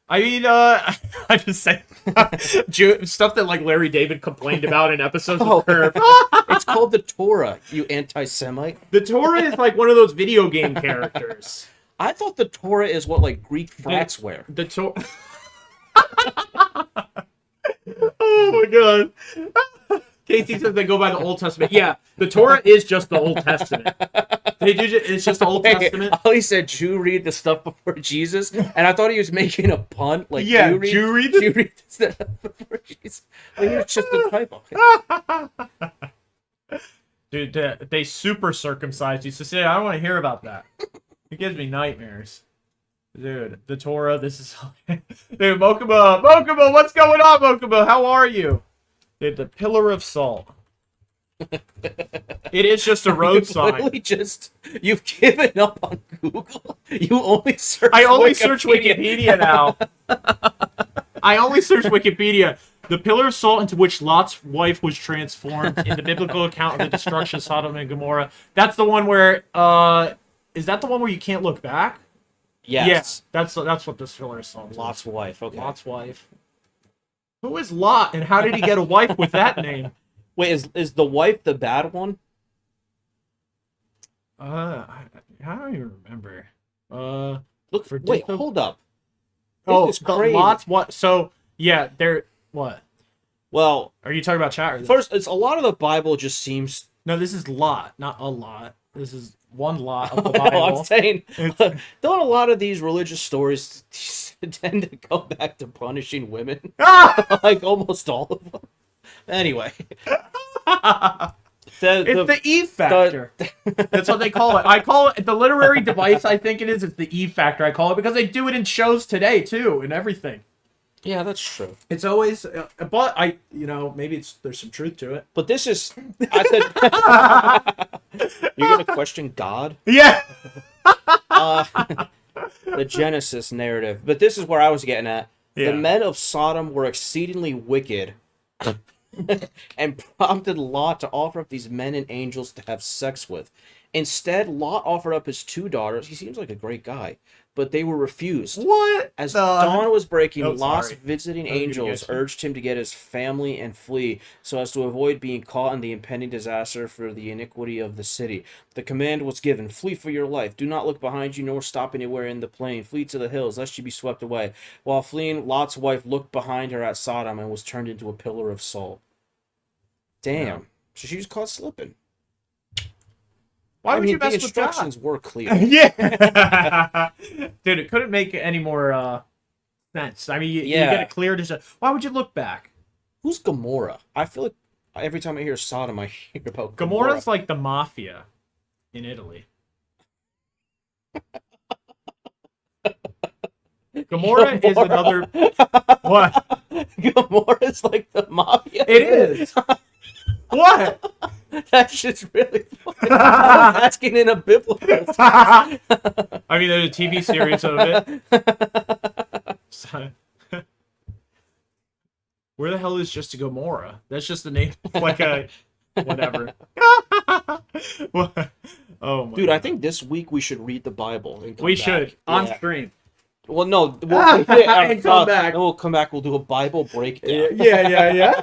A: I mean, I just say stuff that like Larry David complained about in episodes of Curb.
B: It's called the Torah, you anti-Semite.
A: The Torah is like one of those video game characters.
B: I thought the Torah is what like Greek frats wear.
A: The Torah. Oh my god. Casey says they go by the Old Testament. Yeah, the Torah is just the Old Testament. It's just the Old Testament.
B: Ali said Jew read the stuff before Jesus, and I thought he was making a pun. Like,
A: Yeah,
B: Jew read
A: the-
B: Jew read the stuff before Jesus. Like, it's just a typo.
A: Dude, they super circumcised you. So say, I don't want to hear about that. It gives me nightmares. Dude, the Torah, this is... Dude, Mokuba, what's going on, Mokuba? How are you? Dude, the pillar of salt. It is just a road sign.
B: Literally just, you've given up on Google. You only search
A: I only search Wikipedia now. I only search Wikipedia. The pillar of salt into which Lot's wife was transformed in the biblical account of the destruction of Sodom and Gomorrah. That's the one where, is that the one where you can't look back?
B: Yes.
A: Yeah, that's what this pillar of salt is.
B: Lot's wife. Okay.
A: Lot's wife. Who is Lot, and how did he get a wife with that name?
B: Wait, is the wife the bad one?
A: I don't even remember.
B: Look
A: For
B: wait,
A: Disco-
B: hold up.
A: Oh,
B: is crazy.
A: Lot's what? So yeah, they're what?
B: Well,
A: Are you talking about chat? Or
B: first, it's a lot of the Bible just seems.
A: no, this is Lot, not a lot. This is one lot of the
B: No,
A: Bible.
B: I'm saying,
A: It's-
B: don't a lot of these religious stories tend to go back to punishing women?
A: Ah!
B: Like almost all of them. Anyway,
A: It's the Eve factor. That's what they call it. I call it the literary device. I think it is. It's the Eve factor. I call it because they do it in shows today too, and everything.
B: yeah, that's true.
A: It's always, but maybe there's some truth to it.
B: But this is, I could. You're gonna question God?
A: Yeah.
B: The Genesis narrative. But this is where I was getting at.
A: Yeah.
B: The men of Sodom were exceedingly wicked and prompted Lot to offer up these men and angels to have sex with. Instead, Lot offered up his two daughters. He seems like a great guy, but they were refused.
A: What?
B: As dawn was breaking,
A: Oh,
B: Lot's
A: sorry.
B: visiting
A: I was gonna
B: angels
A: get you.
B: urged him to get his family and flee so as to avoid being caught in the impending disaster for the iniquity of the city. The command was given, flee for your life. Do not look behind you nor stop anywhere in the plain. Flee to the hills, lest you be swept away. While fleeing, Lot's wife looked behind her at Sodom and was turned into a pillar of salt. Damn.
A: Yeah.
B: So she was caught slipping.
A: Why
B: I
A: would
B: mean,
A: you mess
B: the
A: with God?
B: instructions were clear.
A: Yeah. Dude, it couldn't make any more sense. I mean, you
B: Yeah.
A: get it clear to why would you look back?
B: Who's Gomorrah? I feel like every time I hear Sodom, I hear about
A: Gomorrah's like the mafia in Italy. Gomorrah is another what?
B: Gomorrah's like the mafia.
A: It is. What?
B: That's just really funny. I'm asking in a biblical.
A: I mean, there's a TV series of it. So- Where the hell is just a Gomorrah? That's just the name of like a whatever. What? Oh my
B: Dude, I
A: God.
B: think this week we should read the Bible. And come
A: We
B: back.
A: should on
B: Yeah.
A: stream.
B: Well, no,
A: And come back.
B: Then we'll come back. We'll do a Bible breakdown.
A: Yeah.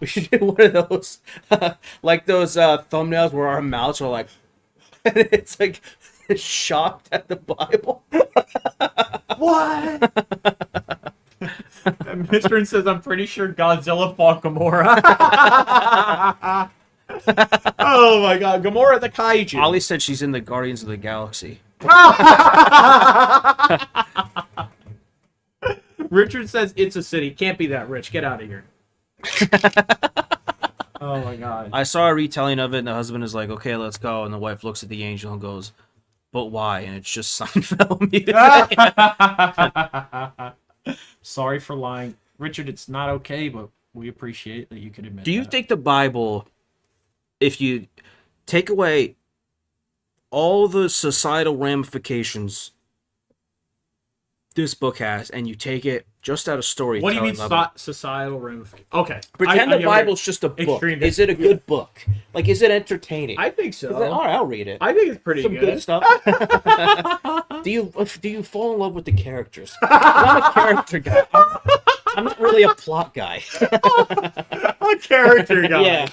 B: We should do one of those, like those thumbnails where our mouths are like, and it's like shocked at the Bible.
A: What? And Mr. says, I'm pretty sure Godzilla fought Gamora. Oh my god, Gamora the kaiju.
B: Ollie said she's in the Guardians of the Galaxy.
A: Richard says it's a city. Can't be that rich. Get out of here. Oh my god.
B: I saw a retelling of it, and the husband is like, okay, let's go. And the wife looks at the angel and goes, but why? And it's just Seinfeld music.
A: Sorry for lying. Richard, it's not okay, but we appreciate that you could admit
B: Do you
A: that.
B: think the Bible, if you take away all the societal ramifications this book has, and you take it just out of storytelling.
A: What do you mean
B: level,
A: societal ramifications? Okay.
B: pretend the Bible's just a book.
A: extreme-
B: Is it a good book? Like, is it entertaining?
A: I think so.
B: All right, I'll read it.
A: I think it's pretty
B: Some good stuff. Do you fall in love with the characters? I'm a character guy. I'm not really a plot guy.
A: A character guy.
B: Yeah.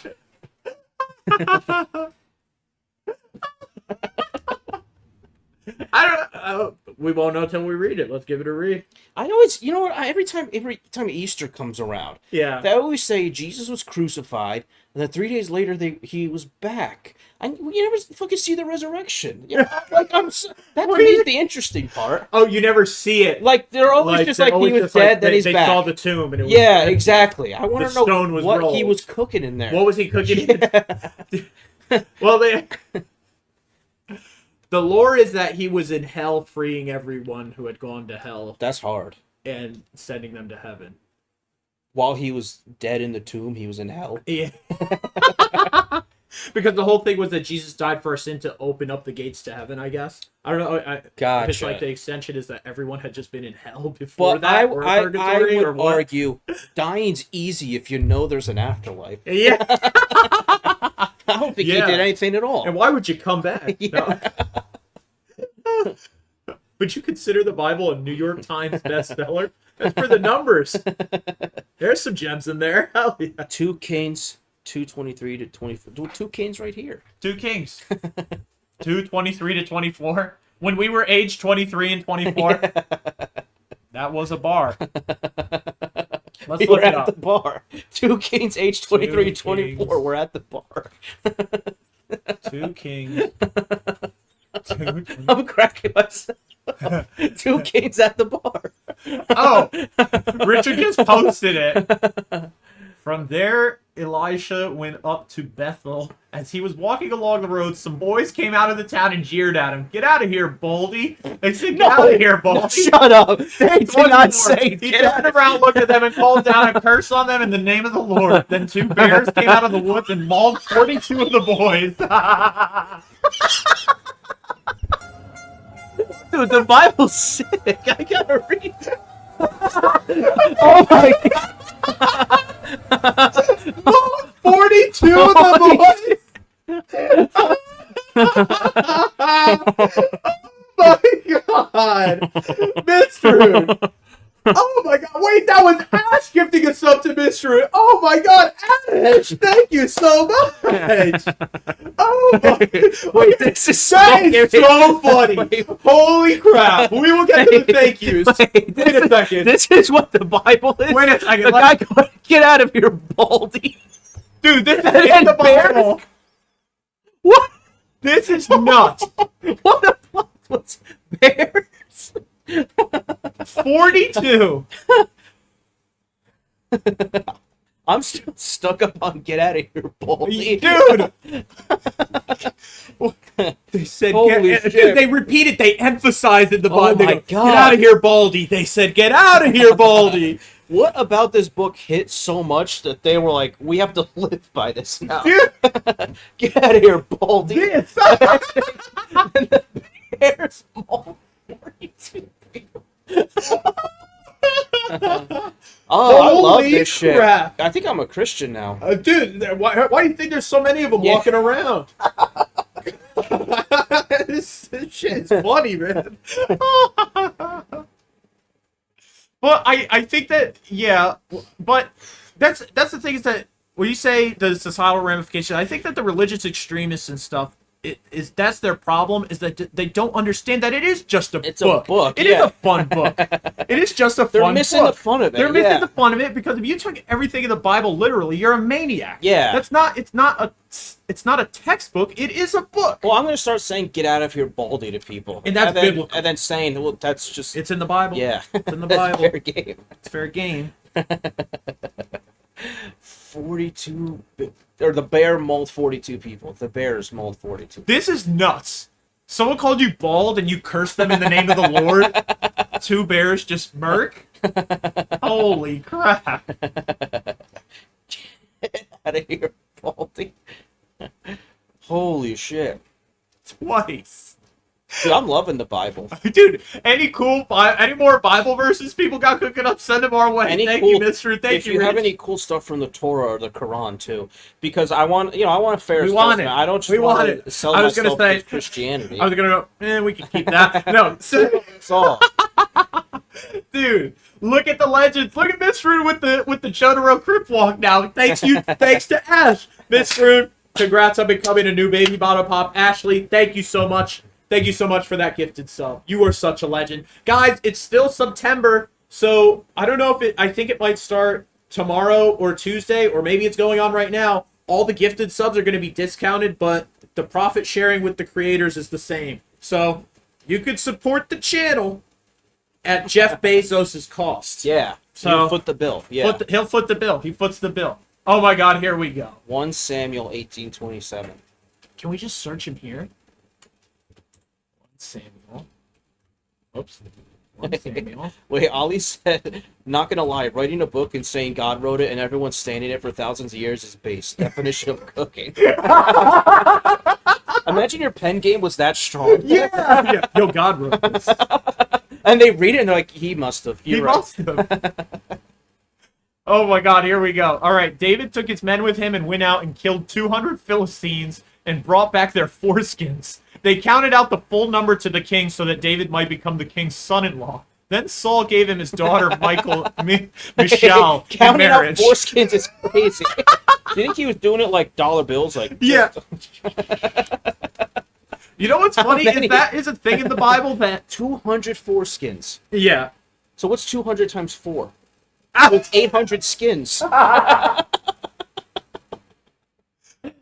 A: I don't. We won't know until we read it. Let's give it a read.
B: I always, you know what? Every time Easter comes around,
A: Yeah.
B: they always say Jesus was crucified, and then 3 days later he was back. And you never fucking see the resurrection. You know, like that to me is the interesting part.
A: Oh, you never see it.
B: Like they're always just like he was dead, then he's
A: they
B: back.
A: saw the tomb and it was
B: Yeah, exactly. I want
A: The
B: to know
A: stone was
B: what he
A: rolled.
B: was cooking in there.
A: What was he cooking?
B: Yeah.
A: Well, the lore is that he was in hell, freeing everyone who had gone to hell
B: That's hard.
A: and sending them to heaven.
B: While he was dead in the tomb, he was in hell.
A: Yeah. Because the whole thing was that Jesus died for our sin to open up the gates to heaven, I guess. I don't know. If it's
B: Gotcha.
A: like the extension is that everyone had just been in hell before
B: But
A: that,
B: I
A: or
B: would
A: purgatory, or what?
B: argue dying's easy if you know there's an afterlife.
A: Yeah.
B: I don't think
A: Yeah.
B: he did anything at all.
A: And why would you come back?
B: Yeah.
A: No. Would you consider the Bible a New York Times bestseller? That's for the numbers. There's some gems in there. Hell yeah.
B: 2 Kings, 2:23 to 24. 2 Kings right here.
A: 2 Kings. 2:23 to 24. When we were age 23 and 24, that was a bar. Let's
B: We
A: look
B: were
A: it
B: at the
A: up.
B: bar. 2 Kings, age 23 to
A: 2
B: 24.
A: Kings.
B: We're at the bar.
A: 2 Kings. 2
B: I'm cracking myself. 2 Kings at the bar.
A: Oh, Richard just posted it. From there, Elisha went up to Bethel. As he was walking along the road, some boys came out of the town and jeered at him. Get out of here, Baldy. They said, get out of here, Baldy.
B: No, shut up. They did not say
A: He
B: get out
A: turned
B: of
A: around, looked at them, and called down a curse on them in the name of the Lord. Then 2 bears came out of the woods and mauled 42 of the boys.
B: Dude, the Bible's sick. I gotta read it. Oh my god.
A: 42 of the boys! Oh my god! Mr. Oh my god, wait, that was Ash gifting a sub to Mr. Oh my god, Ash! Thank you so much! Oh my
B: Wait, this is
A: that is so funny!
B: Wait.
A: Holy crap! We will get to the thank yous. Wait a second.
B: This is what the Bible is.
A: Wait a second.
B: The guy going, get out of here, Baldy.
A: Dude, this is
B: And
A: in the
B: bears?
A: Bible.
B: What?
A: This is nuts.
B: What the fuck was bears?
A: 42.
B: I'm still stuck up on get out of here, Baldy.
A: Dude. They said,
B: Holy shit.
A: dude, they repeated, they emphasized in the
B: Oh
A: Bible. They
B: my
A: go,
B: God.
A: get out of here, Baldy. They said, get out of here, Baldy.
B: What about this book hit so much that they were like, we have to live by this now?
A: Dude,
B: Get out of here, Baldy.
A: this.
B: And the bears mauled 42 people. Oh, I love
A: Holy
B: this shit.
A: crap.
B: I think I'm a Christian now.
A: Dude, why do you think there's so many of them
B: Yeah.
A: walking around? this shit is funny, man. But I think that, yeah, but that's the thing is that when you say the societal ramifications, I think that the religious extremists and stuff that's their problem, is that they don't understand that it is just a book.
B: It's a book.
A: It is a fun book. It is just a fun book.
B: They're missing the fun of it.
A: They're missing the fun of it, because if you took everything in the Bible literally, you're a maniac.
B: Yeah.
A: It's not a textbook. It is a book.
B: Well, I'm going to start saying "get out of here, baldy" to people,
A: and that's biblical.
B: And then saying, "Well, that's just
A: it's in the Bible."
B: Yeah,
A: it's in the Bible.
B: Fair game.
A: It's fair game.
B: 42, or the bear mauled 42 people. The bears mauled 42.
A: This is nuts. Someone called you bald and you cursed them in the name of the Lord. 2 bears just murk. Holy crap!
B: Get out of here, baldy. Holy shit.
A: Twice.
B: Dude, I'm loving the Bible.
A: Dude, any more Bible verses people got cooking up, send them our way. Thank you, Mr. Thank you,
B: if you have
A: Rich.
B: any cool stuff from the Torah or the Quran too, because I want a fair
A: We want
B: stuff.
A: it.
B: I don't just
A: We
B: want
A: want
B: to
A: it.
B: sell
A: I was gonna
B: myself
A: say-
B: to Christianity.
A: I was gonna go, we can keep that. No,
B: That's all.
A: dude, look at the legends. Look at Miss Rune with the Jotaro Crypt Walk now. Thanks to Ash. Miss Rune, congrats on becoming a new baby bottle pop. Ashley, thank you so much. Thank you so much for that gifted sub. You are such a legend. Guys, it's still September, so I don't know if I think it might start tomorrow or Tuesday, or maybe it's going on right now. All the gifted subs are going to be discounted, but the profit sharing with the creators is the same. So you could support the channel at Jeff Bezos' cost.
B: Yeah.
A: So
B: he'll foot the bill. Yeah.
A: He'll foot the bill. He foots the bill. Oh my God, here we go.
B: 1 Samuel 18:27.
A: Can we just search him here? 1 Samuel. Oops. 1 Samuel.
B: Wait, Ollie said, not gonna lie, writing a book and saying God wrote it and everyone's standing it for thousands of years is base. Definition of cooking. Imagine your pen game was that strong.
A: Yeah. Yo, God wrote this.
B: And they read it and they're like, he must have.
A: He must have. Oh my God, here we go. All right, David took his men with him and went out and killed 200 Philistines and brought back their foreskins. They counted out the full number to the king so that David might become the king's son-in-law. Then Saul gave him his daughter Michal in
B: Counting out
A: marriage.
B: foreskins is crazy. Do you think he was doing it like dollar bills? Like
A: Yeah. You know what's funny is that is a thing in the Bible that
B: 200 foreskins.
A: yeah.
B: So what's 200 times 4? So it's 800 skins.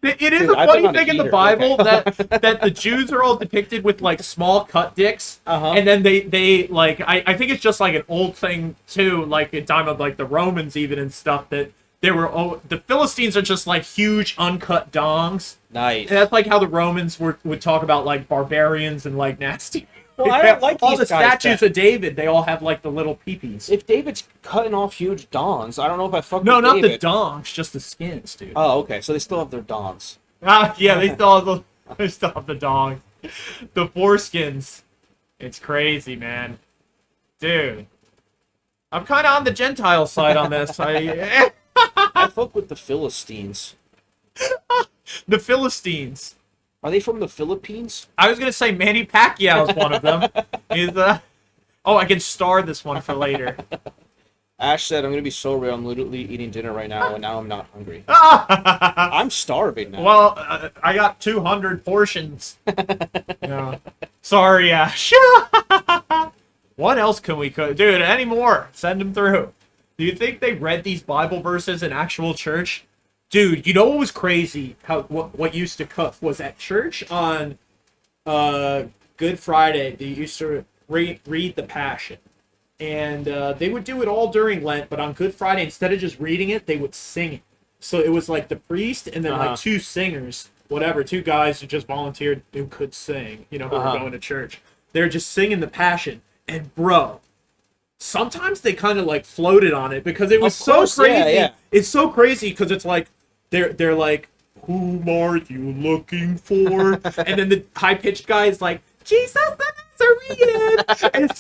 A: It is
B: Dude,
A: a
B: I've
A: funny
B: been on a
A: thing in the
B: heater.
A: Bible that the Jews are all depicted with like small cut dicks, and then they like I think it's just like an old thing too, like in time of like the Romans even and stuff, that they were the Philistines are just like huge uncut dongs.
B: Nice.
A: And that's like how the Romans would talk about like barbarians and like nasty.
B: Well, I don't like
A: all
B: these
A: the
B: guys
A: statues of David. They all have like the little peepees.
B: If David's cutting off huge dons, I don't know if I fuck
A: No,
B: with
A: not
B: David.
A: the dongs, just the skins, dude.
B: Oh, okay. So they still have their dons.
A: Yeah, they still have the dongs, the foreskins. It's crazy, man, dude. I'm kind of on the Gentile side on this.
B: I fuck with the Philistines.
A: The Philistines.
B: Are they from the Philippines?
A: I was gonna say Manny Pacquiao is one of them. Oh, I can star this one for later.
B: Ash said, I'm going to be so real. I'm literally eating dinner right now, and now I'm not hungry. I'm starving now.
A: Well, I got 200 portions. Yeah. Sorry, Ash. What else can we cook? Dude, any more? Send them through. Do you think they read these Bible verses in actual church? Dude, you know what was crazy? What used to cook was at church on Good Friday. They used to read the Passion. And they would do it all during Lent, but on Good Friday, instead of just reading it, they would sing it. So it was like the priest and then like 2 singers, whatever, 2 guys who just volunteered who could sing, who were going to church. They're just singing the Passion. And bro, sometimes they kind of like floated on it because it was so crazy.
B: Yeah.
A: It's so crazy because it's like they're like, whom are you looking for? And then the high-pitched guy is like, Jesus the Nazarene. And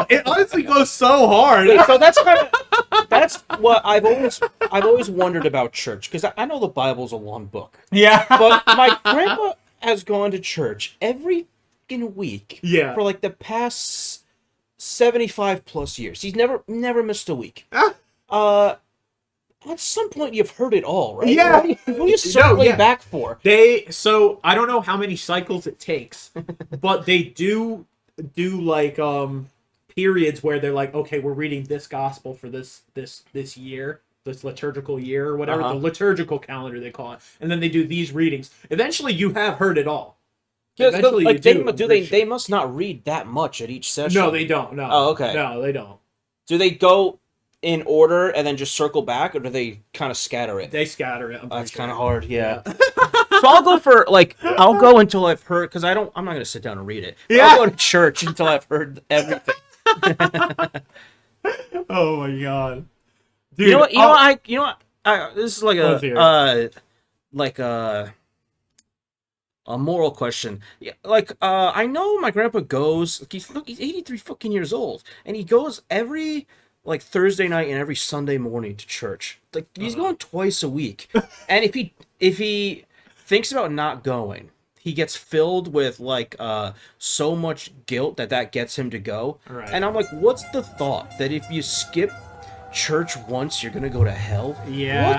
A: it honestly goes so hard.
B: So that's what I've always wondered about church, because I know the Bible's a long book.
A: Yeah.
B: But my grandpa has gone to church every fucking week for like the past 75 plus years. He's never missed a week. At some point, you've heard it all, right?
A: Yeah.
B: What are you circling back for?
A: So I don't know how many cycles it takes, but they do like periods where they're like, okay, we're reading this gospel for this year, this liturgical year or whatever, the liturgical calendar they call it, and then they do these readings. Eventually, you have heard it all. Eventually,
B: like,
A: you
B: they must not read that much at each session.
A: No, they don't. No.
B: Oh, okay.
A: No, they don't.
B: Do they go in order and then just circle back, or do they kind of scatter it?
A: They scatter it.
B: That's kind of hard, yeah. So I'll go for, like, I'll go until I've heard, because I'm not going to sit down and read it. Yeah. I'll go to church until I've heard everything.
A: Oh my god. Dude,
B: you know what, this is like a moral question. Yeah, like, I know my grandpa goes, he's 83 fucking years old, and he goes every, like, Thursday night and every Sunday morning to church. Like, he's going twice a week. And if he thinks about not going, he gets filled with, like, so much guilt that gets him to go. Right. And I'm like, what's the thought that if you skip church once, you're gonna go to hell?
A: Yeah.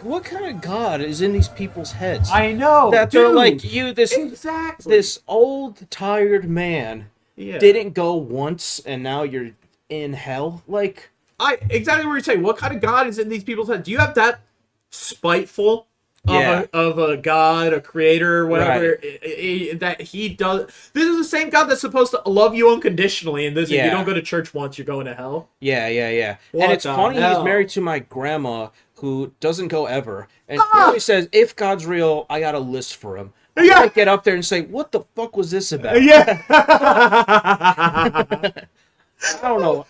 B: What kind of God is in these people's heads?
A: I know.
B: That
A: dude.
B: They're like,
A: exactly.
B: This old tired man didn't go once, and now you're in hell. Like,
A: exactly what you're saying. What kind of God is in these people's heads? Do you have that spiteful of a God, a creator, whatever, that he does? This is the same God that's supposed to love you unconditionally, and this if you don't go to church once, you're going to hell.
B: Yeah. And it's funny, he's married to my grandma, who doesn't go ever, and he always says, if God's real, I got a list for him. I can't get up there and say, what the fuck was this about?
A: Yeah.
B: I don't know.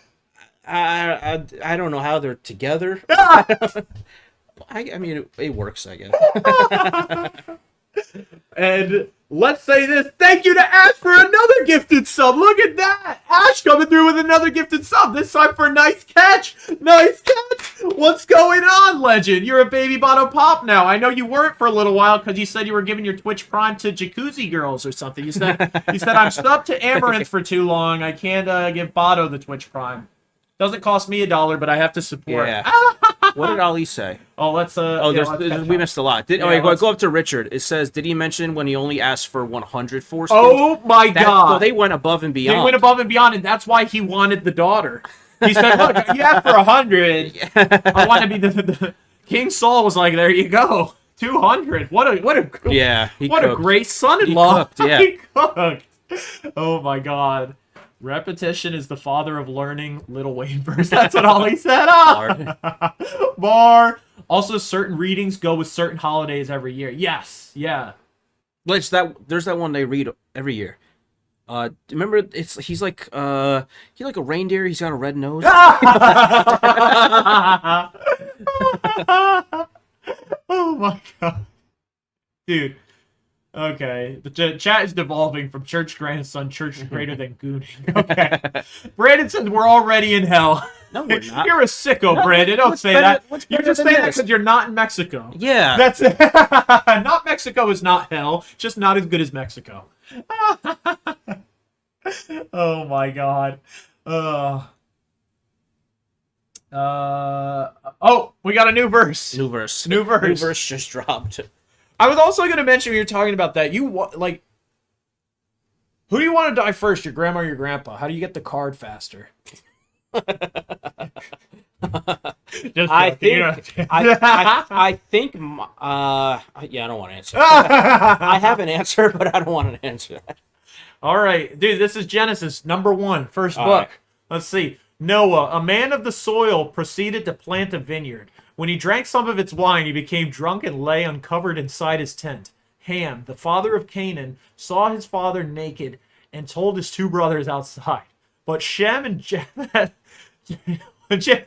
B: I don't know how they're together. I mean, it works, I guess.
A: And let's say this. Thank you to Ash for another gifted sub. Look at that. Ash coming through with another gifted sub. This time for Nice Catch. Nice Catch. What's going on, legend? You're a baby bottle pop now. I know you weren't for a little while because you said you were giving your Twitch Prime to Jacuzzi Girls or something. You said I'm stuck to Amaranth for too long. I can't give Bato the Twitch Prime. Doesn't cost me $1, but I have to support.
B: Yeah. What did Ali say?
A: Oh, let's
B: we missed a lot. Go up to Richard. It says, did he mention when he only asked for 100 foreskins?
A: Oh my god!
B: So they went above and beyond.
A: They went above and beyond, and that's why he wanted the daughter. He said, "Look, you asked for 100. I want to be the." King Saul was like, "There you go, 200. What a great son-in-law."
B: He cooked,
A: He cooked. Oh my god. Repetition is the father of learning. Little Wayne verse. That's what Ollie said. Bar. Also, certain readings go with certain holidays every year. Yes. Yeah.
B: There's that one they read every year. Remember, he's like a reindeer. He's got a red nose.
A: Oh my god, dude. Okay, the chat is devolving from church grandson, church greater than gooning. Okay, Brandon says we're already in hell.
B: No, we're not.
A: You're a sicko, Brandon. Don't say that. You're just saying that because you're not in Mexico.
B: Yeah,
A: that's it. Not Mexico is not hell. Just not as good as Mexico. Oh my god. Oh, we got a new verse.
B: New verse just dropped.
A: I was also going to mention when you're talking about that, who do you want to die first, your grandma or your grandpa? How do you get the card faster? I
B: think I don't want to answer. I have an answer, but I don't want to answer that.
A: All right, dude, this is Genesis number 1, first book. Right. Let's see. Noah, a man of the soil, proceeded to plant a vineyard. When he drank some of its wine, he became drunk and lay uncovered inside his tent. Ham, the father of Canaan, saw his father naked and told his 2 brothers outside. But Shem and Japheth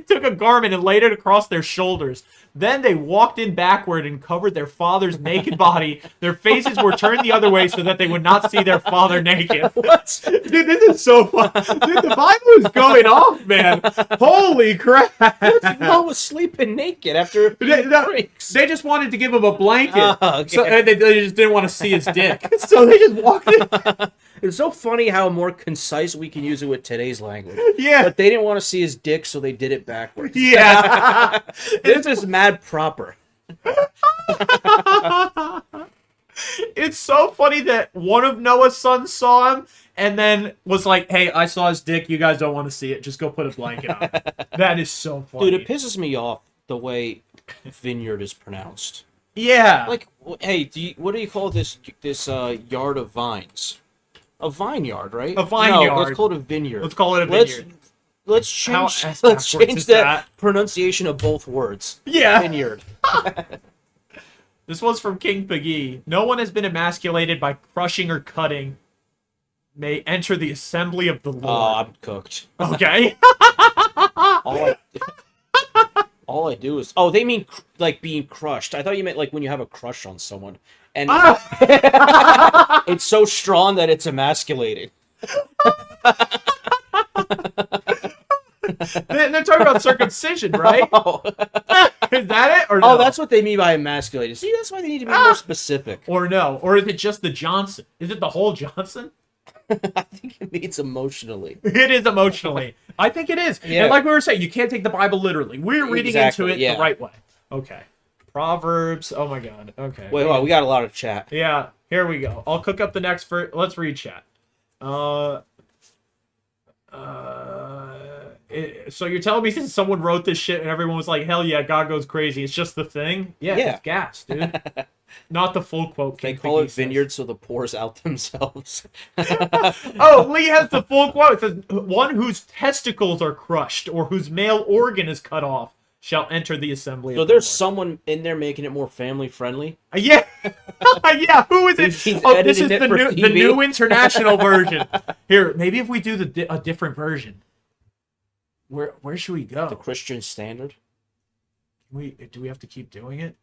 A: took a garment and laid it across their shoulders. Then they walked in backward and covered their father's naked body. Their faces were turned the other way so that they would not see their father naked. What? Dude, this is so fun. Dude, the Bible is going off, man. Holy crap.
B: Noah was sleeping naked after drinks.
A: They just wanted to give him a blanket.
B: Okay.
A: So they just didn't want to see his dick. So they just walked in.
B: It's so funny how more concise we can use it with today's language.
A: Yeah.
B: But they didn't want to see his dick, so they did it backwards.
A: Yeah.
B: This is mad proper.
A: It's so funny that one of Noah's sons saw him and then was like, hey, I saw his dick. You guys don't want to see it. Just go put a blanket on it. That is so funny.
B: Dude, it pisses me off the way vineyard is pronounced.
A: Yeah.
B: Like, hey, what do you call this yard of vines? A vineyard, right?
A: A vineyard.
B: No, let's call it a vineyard.
A: Let's call it a vineyard.
B: Let's change
A: backwards is
B: that pronunciation of both words.
A: Yeah.
B: Vineyard.
A: This was from King Pagee. No one has been emasculated by crushing or cutting. May enter the assembly of the Lord.
B: Oh, I'm cooked.
A: Okay.
B: All I do is... Oh, they mean like being crushed. I thought you meant like when you have a crush on someone. And it's so strong that it's emasculated.
A: They're talking about circumcision, right?
B: Oh.
A: Is that it? Or no?
B: Oh, that's what they mean by emasculated. See, that's why they need to be more specific.
A: Or no? Or is it just the Johnson? Is it the whole Johnson?
B: I think it means emotionally.
A: It is emotionally. I think it is.
B: Yeah.
A: And like we were saying, you can't take the Bible literally. We're reading into it the right way. Okay. Proverbs. Oh my God. Okay.
B: Wait, hold on. We got a lot of chat.
A: Yeah. Here we go. I'll cook up the next verse. Let's read chat. So you're telling me since someone wrote this shit and everyone was like, hell yeah, God goes crazy. It's just the thing? Yeah. It's gas, dude. Not the full quote.
B: They call it vineyard so the pours out themselves.
A: Oh, Lee has the full quote. It says, one whose testicles are crushed or whose male organ is cut off shall enter the assembly.
B: So there's someone in there making it more family friendly.
A: Yeah. Yeah, who is it? Oh, this is the new international version. Here, maybe if we do a different version. Where should we go?
B: The Christian Standard.
A: Do we have to keep doing it?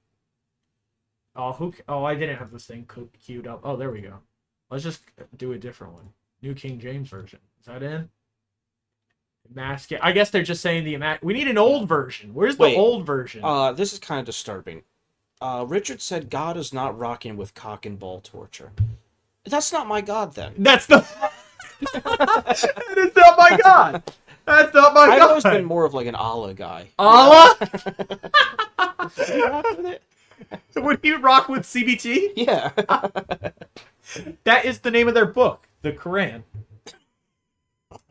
A: Oh, I didn't have this thing queued up. Oh, there we go. Let's just do a different one. New King James Version. Is that in? I guess they're just saying we need an old version. Where's the old version?
B: This is kind of disturbing. Richard said God is not rocking with cock and ball torture. That's not my God, then.
A: That is not my God. That's not my God.
B: I've always been more of like an Allah guy.
A: Allah?
B: You know?
A: Would he rock with CBT?
B: Yeah.
A: That is the name of their book, the Quran.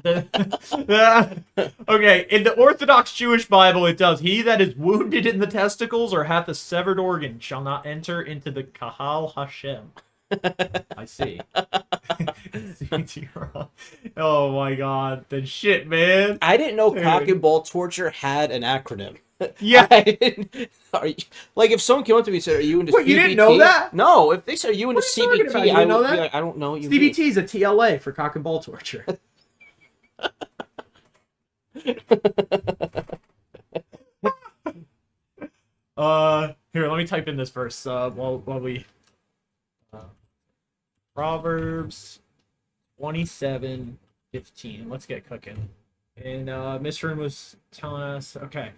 A: Okay, in the Orthodox Jewish Bible, it does, he that is wounded in the testicles or hath a severed organ shall not enter into the Kahal Hashem. I see. Oh my God, then shit, man.
B: I didn't know cock and ball torture had an acronym.
A: Yeah.
B: Like if someone came up to me and said, "Are you into CBT?"
A: You didn't know that?
B: No. If they said, "Are you into CBT?"
A: You didn't know that?
B: Be like, I don't know what you
A: CBT
B: mean.
A: is a TLA for cock and ball torture. Here, let me type in this verse while we Proverbs 27:15. Let's get cooking. And Mr. Room was telling us, okay,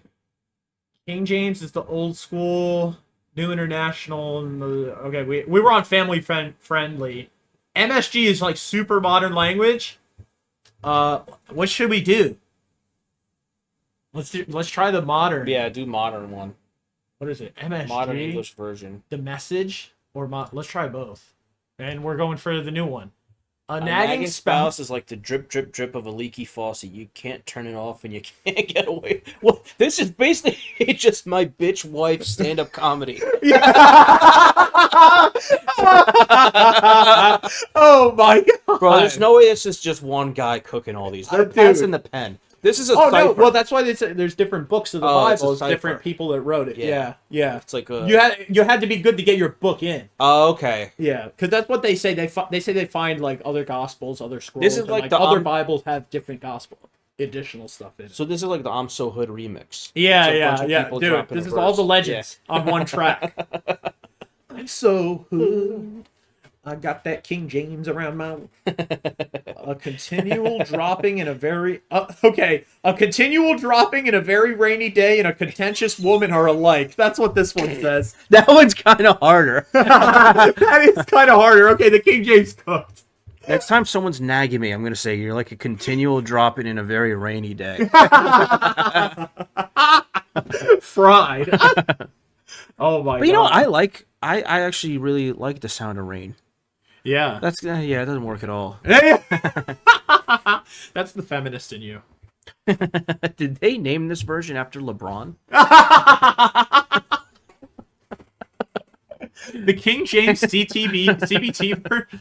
A: King James is the old school, New International, and okay, we were on family friendly. MSG is like super modern language. What should we do? Let's try the modern.
B: Yeah, do modern one.
A: What is it? MSG.
B: Modern English version.
A: The Message or let's try both. And we're going for the new one. A
B: nagging spouse is like the drip, drip, drip of a leaky faucet. You can't turn it off and you can't get away. Well, this is basically just my bitch wife stand-up comedy.
A: Oh my God.
B: Bro, there's no way this is just one guy cooking all these. They're passing the pen. This is a cipher.
A: No. Well, that's why they say there's different books of the Bible.
B: It's
A: different people that wrote it. Yeah.
B: It's like a...
A: You had to be good to get your book in.
B: Oh, okay.
A: Yeah, because that's what they say. They say they find like other gospels, other scrolls.
B: This is like the
A: other Bibles have different gospel additional stuff in it.
B: So this is like the I'm So Hood remix.
A: Yeah. Dude, this is all the legends on one track. I'm so hood. I got that King James around my a continual dropping in a very a continual dropping in a very rainy day and a contentious woman are alike. That's what this one says.
B: That one's kind of harder.
A: That is kind of harder. Okay, the King James cooked.
B: Next time someone's nagging me, I'm gonna say you're like a continual dropping in a very rainy day.
A: Fried. Oh my god.
B: But you know, I actually really like the sound of rain.
A: Yeah.
B: That's yeah, it doesn't work at all.
A: That's the feminist in you.
B: Did they name this version after LeBron?
A: The King James CBT version.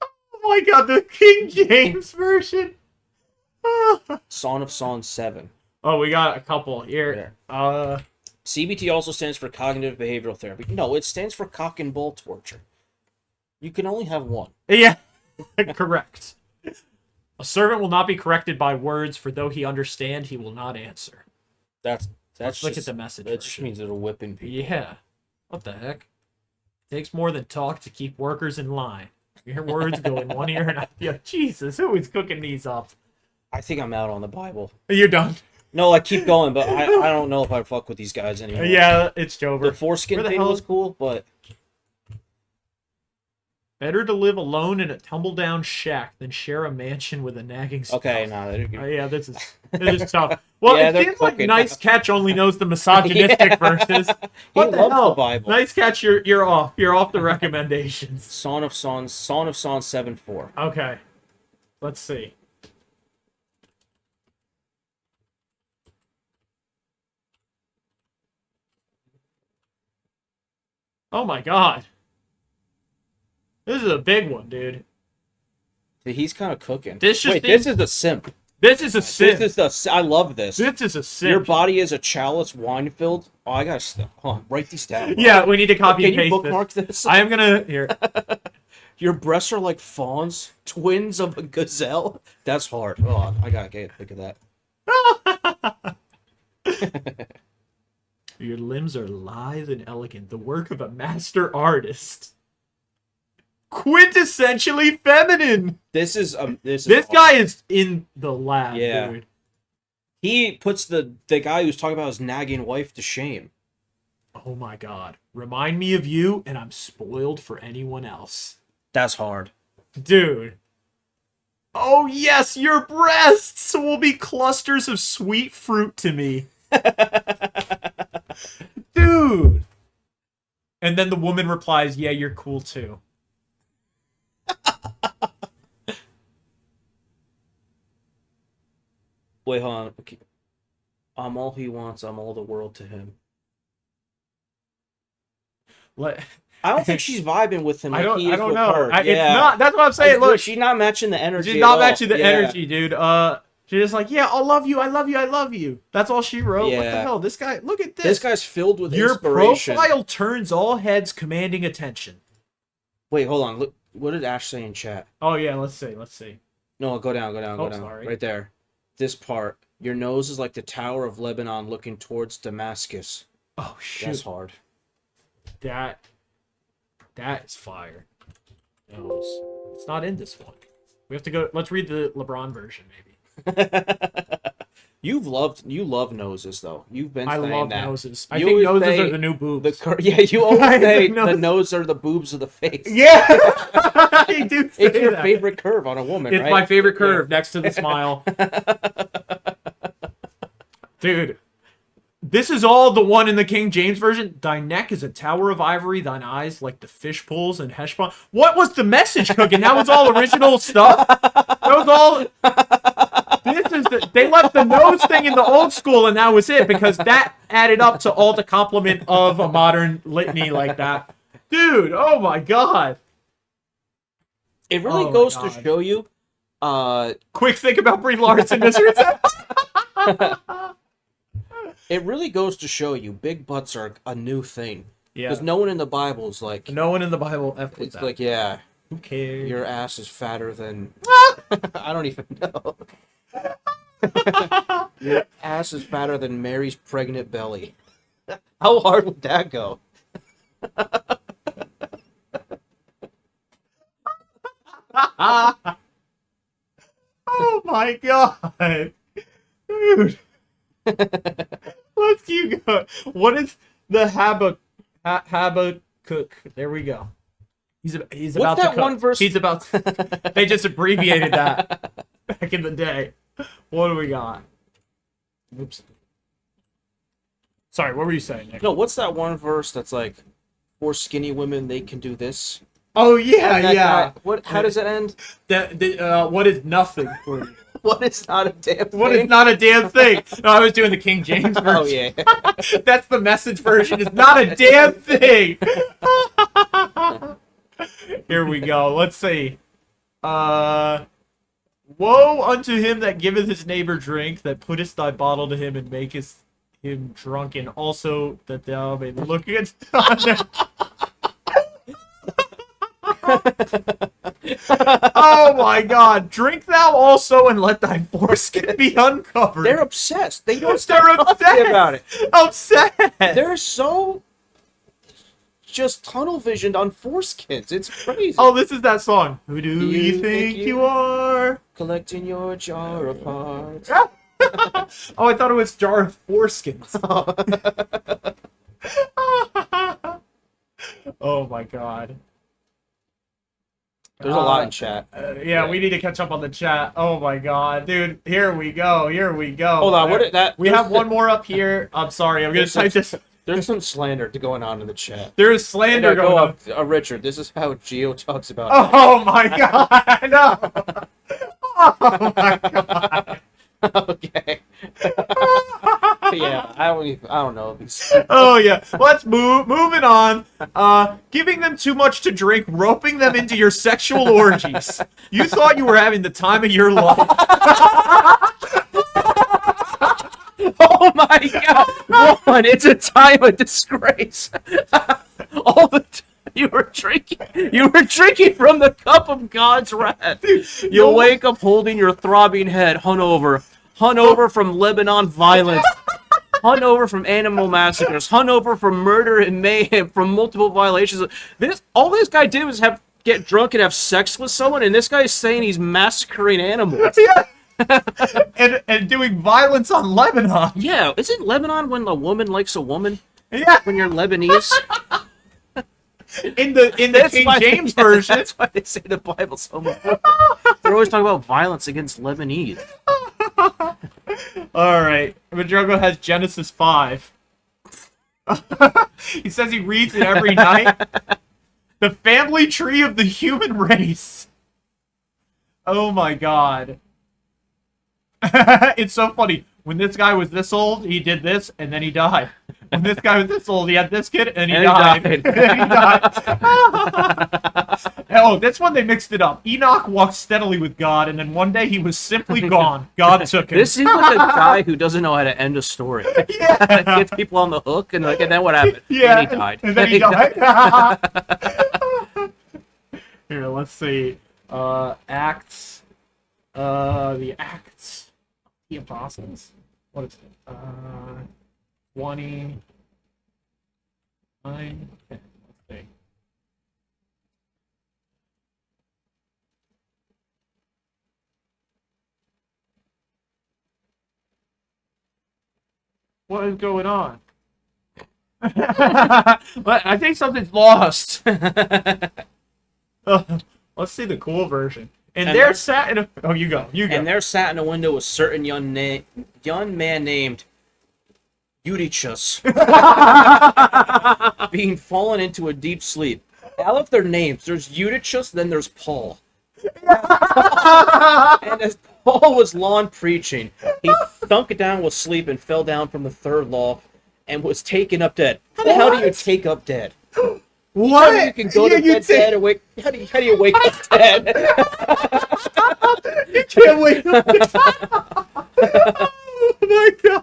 A: Oh my god, the King James version.
B: Song of Songs 7.
A: Oh, we got a couple here.
B: CBT also stands for cognitive behavioral therapy. No, it stands for cock and bull torture. You can only have one.
A: Yeah, correct. A servant will not be corrected by words, for though he understand, he will not answer.
B: Let's
A: look at the message.
B: That just means it'll whipping people.
A: Yeah. What the heck? It takes more than talk to keep workers in line. Your words go in one ear and out the other. Jesus, who is cooking these up?
B: I think I'm out on the Bible.
A: You're done.
B: No, I keep going, but I don't know if I fuck with these guys anymore.
A: Yeah, it's over.
B: The foreskin thing was cool, but...
A: Better to live alone in a tumble-down shack than share a mansion with a nagging spouse.
B: Okay, no,
A: yeah, this is tough. Well,
B: yeah,
A: it seems like Nice Catch only knows the misogynistic verses. What the hell?
B: The Bible.
A: Nice Catch, you're off. You're off the recommendations.
B: Song of Songs 7-4.
A: Okay, let's see. Oh my god. This is a big one, dude.
B: He's kind of cooking.
A: This
B: is the simp.
A: This is a simp.
B: I love this.
A: This is a simp.
B: Your body is a chalice wine filled. Oh, I gotta write these down.
A: Yeah, we need to copy and paste
B: Can you bookmark this?
A: I am gonna here.
B: Your breasts are like fawns, twins of a gazelle. That's hard. Hold on, I gotta get a pic of that.
A: Your limbs are lithe and elegant, the work of a master artist. Quintessentially feminine.
B: This
A: guy is in the lab, dude.
B: He puts the guy who's talking about his nagging wife to shame.
A: Oh my god. Remind me of you, and I'm spoiled for anyone else.
B: That's hard.
A: Dude. Oh yes, your breasts will be clusters of sweet fruit to me. Dude. And then the woman replies, yeah, you're cool too.
B: Wait, hold on. Okay. I'm all he wants. I'm all the world to him.
A: What?
B: I don't think she's vibing with him. Like
A: I don't know.
B: It's
A: not. That's what I'm saying. Look,
B: she's not matching the energy.
A: She's not matching the energy, dude. She's just like, yeah, I love you. I love you. I love you. That's all she wrote.
B: Yeah.
A: What the hell? This guy. Look at this.
B: This guy's filled with
A: Your
B: inspiration.
A: profile turns all heads, commanding attention.
B: Wait, hold on. Look, what did Ash say in chat?
A: Oh yeah, let's see.
B: No, go down. Go down.
A: Sorry.
B: Right there. This part. Your nose is like the Tower of Lebanon looking towards Damascus.
A: Oh shoot.
B: That's hard.
A: That is fire. Nose. It's not in this one. We have to go. Let's read the LeBron version, maybe.
B: You love noses though. You've been saying that. I love
A: noses. I think noses are the new boobs.
B: You always say the nose are the boobs of the face.
A: Yeah, I do say
B: it's your favorite curve on a woman,
A: right? It's my favorite curve next to the smile. Dude, this is all the one in the King James version. Thy neck is a tower of ivory, thine eyes like the fish pools in Heshbon. What was the message cooking? That was all original stuff. That was all. They left the nose thing in the old school, and that was it, because that added up to all the compliment of a modern litany like that. Dude, oh my god.
B: It really goes to show you.
A: Quick think about Brie Larson, Mr.
B: It really goes to show you big butts are a new thing.
A: Yeah.
B: Because no one in the Bible is like...
A: No one in the Bible F with
B: it's
A: that.
B: like, yeah.
A: Who cares?
B: Your ass is fatter than... I don't even know. Your ass is fatter than Mary's pregnant belly. How hard would that go?
A: Oh my god. Dude. Let's keep going. What is the Habakkuk? There we go. He's
B: What's
A: about
B: that
A: to cook.
B: one verse?
A: He's about to... They just abbreviated that back in the day. What do we got? Oops. Sorry, what were you saying, Nick?
B: No, what's that one verse that's like, for skinny women, they can do this?
A: Oh, yeah,
B: And that
A: yeah.
B: guy- how does it end?
A: What is nothing for you?
B: What is not a damn thing?
A: What is not a damn thing? No, I was doing the King James version.
B: Oh, yeah.
A: That's the Message version. It's not a damn thing. Here we go. Let's see. Woe unto him that giveth his neighbor drink, that puttest thy bottle to him and makest him drunken. Also that thou may look at Oh my God! Drink thou also, and let thy foreskin be uncovered.
B: They're obsessed. They don't
A: They're
B: stop talking
A: obsessed
B: about it.
A: Upset.
B: They're so just tunnel visioned on foreskins. It's crazy.
A: Oh, this is that song. Who do you think you are?
B: Collecting your jar of hearts.
A: Oh, I thought it was Jar of Foreskins. Oh my God.
B: There's a lot in chat.
A: Yeah, we need to catch up on the chat. Oh my God, dude! Here we go. Here we go.
B: Hold on,
A: we have one more up here. I'm sorry. I'm gonna type this.
B: There's some slander going on in the chat.
A: There is slander going on.
B: Richard, this is how Geo talks about.
A: Oh my God! No. Oh my God.
B: Okay. Yeah, I don't know.
A: Oh yeah, let's moving on. Giving them too much to drink, roping them into your sexual orgies. You thought you were having the time of your life.
B: Oh my God! One, it's a time of disgrace. All the you were drinking from the cup of God's wrath. You'll wake up holding your throbbing head, hung over from Lebanon violence, hung over from animal massacres, hung over from murder and mayhem, from multiple violations. All this guy did was get drunk and have sex with someone, and this guy is saying he's massacring animals.
A: Yeah. and doing violence on Lebanon.
B: Yeah, isn't Lebanon when a woman likes a woman?
A: Yeah.
B: When you're Lebanese.
A: In the King James version.
B: That's why they say the Bible's homophobic. They're always talking about violence against Lebanese.
A: All right, Madrogo has Genesis 5. He says he reads it every night. The family tree of the human race. Oh my God. It's so funny. When this guy was this old, he did this, and then he died. When this guy was this old, he had this kid, and he died. And then he died. Oh, that's when they mixed it up. Enoch walked steadily with God, and then one day he was simply gone. God took him.
B: This seems like a guy who doesn't know how to end a story.
A: Yeah.
B: Gets people on the hook, and then what happened?
A: Yeah.
B: And he died.
A: And then he died. Here, let's see. Acts. The Acts. The Apostles. What is it? 29. Okay, let's see. What is going on? I think something's lost. Let's see the cool version. And there sat in a... Oh, you go.
B: And there sat in a window a certain young man named Eutychus, being fallen into a deep sleep. I love their names. There's Eutychus, then there's Paul. And as Paul was long preaching, he sunk down with sleep and fell down from the third loft and was taken up dead. How the hell do you take up dead?
A: What?
B: You can go to bed dead and wake. How do you wake up dead?
A: You can't wake up. Oh my God.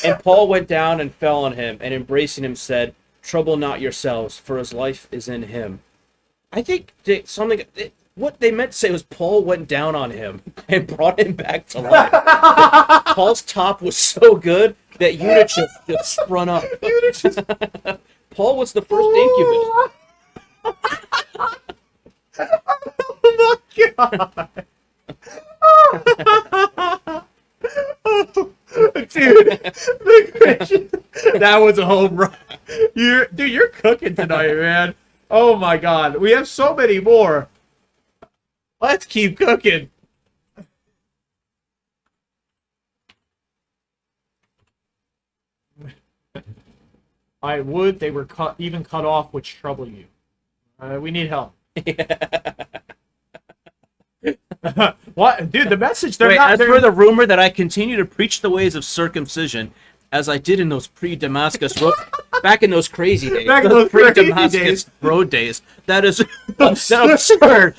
B: And Paul went down and fell on him, and embracing him said, "Trouble not yourselves, for his life is in him." I think what they meant to say was Paul went down on him and brought him back to life. Paul's top was so good that Eutychus just sprung up. Paul was the first Incubus.
A: Oh my God. Dude, that was a home run. You're cooking tonight, man. Oh my god. We have so many more. Let's keep cooking. I would. They were even cut off, which trouble you. We need help. What, dude? The message. They're
B: Wait,
A: not.
B: as for the rumor that I continue to preach the ways of circumcision, as I did in those pre-Damascus road, back in those crazy days,
A: Back in those
B: pre-Damascus
A: days.
B: road days. That is absurd.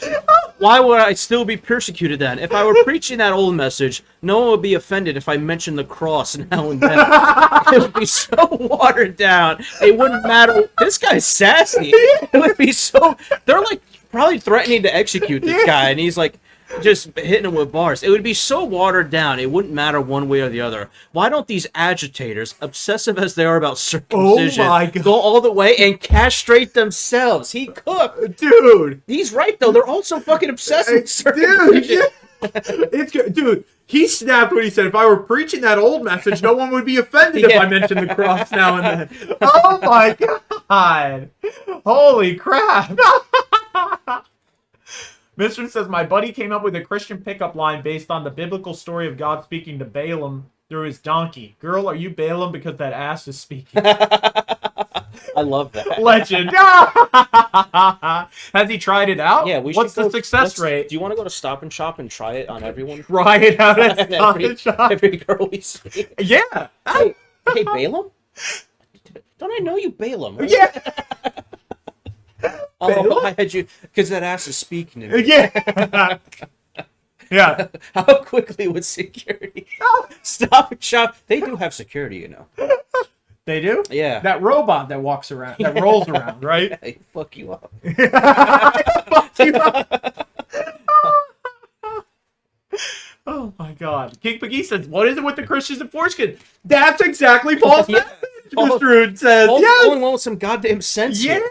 B: Why would I still be persecuted then? If I were preaching that old message, no one would be offended if I mentioned the cross now and then. It would be so watered down. It wouldn't matter. This guy's sassy. It would be so. They're like probably threatening to execute this guy, and he's like just hitting him with bars. It would be so watered down. It wouldn't matter one way or the other. Why don't these agitators, obsessive as they are about circumcision, go all the way and castrate themselves? He cooked,
A: dude.
B: He's right though. They're also fucking obsessed with circumcision.
A: Dude, it's good, dude. He snapped when he said, "If I were preaching that old message, no one would be offended if I mentioned the cross now and then." Oh my god! Holy crap! Mister says, my buddy came up with a Christian pickup line based on the biblical story of God speaking to Balaam through his donkey. Girl, are you Balaam because that ass is speaking?
B: I love that.
A: Legend. Has he tried it out?
B: Yeah,
A: What's the success rate?
B: Do you want to go to Stop and Shop and try it on everyone?
A: Try it out at Stop and Shop.
B: Every girl we see.
A: Yeah.
B: Hey, Balaam? Don't I know you, Balaam? Right?
A: Yeah.
B: Oh, I had you because that ass is speaking to me.
A: Yeah. Yeah.
B: How quickly would security Stop and Shop? They do have security, you know.
A: They do?
B: Yeah.
A: That robot that walks around, that rolls around, right?
B: Hey, fuck you up.
A: Fuck you up. Oh my god. King Piggy says, what is it with the Christians and foreskin? That's exactly Paul's message, Mr. Rude says.
B: Paul's
A: Yes.
B: going on with some goddamn sense here.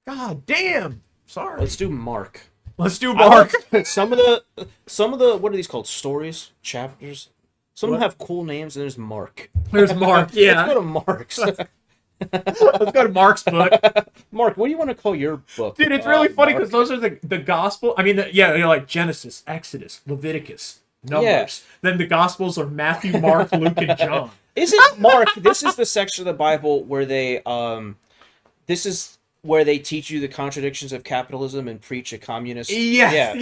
A: God damn. Sorry.
B: Let's do Mark.
A: Let's do Mark.
B: Some of the what are these called? Stories? Chapters? Some of them have cool names, and there's Mark.
A: There's Mark, yeah.
B: Let's go to Mark's.
A: Let's go to Mark's book.
B: Mark, what do you want to call your book?
A: Dude, it's really funny because those are the gospel. I mean, you're like Genesis, Exodus, Leviticus, Numbers. Yeah. Then the gospels are Matthew, Mark, Luke, and John.
B: Is it Mark? This is the section of the Bible where they this is where they teach you the contradictions of capitalism and preach a communist.
A: Yeah.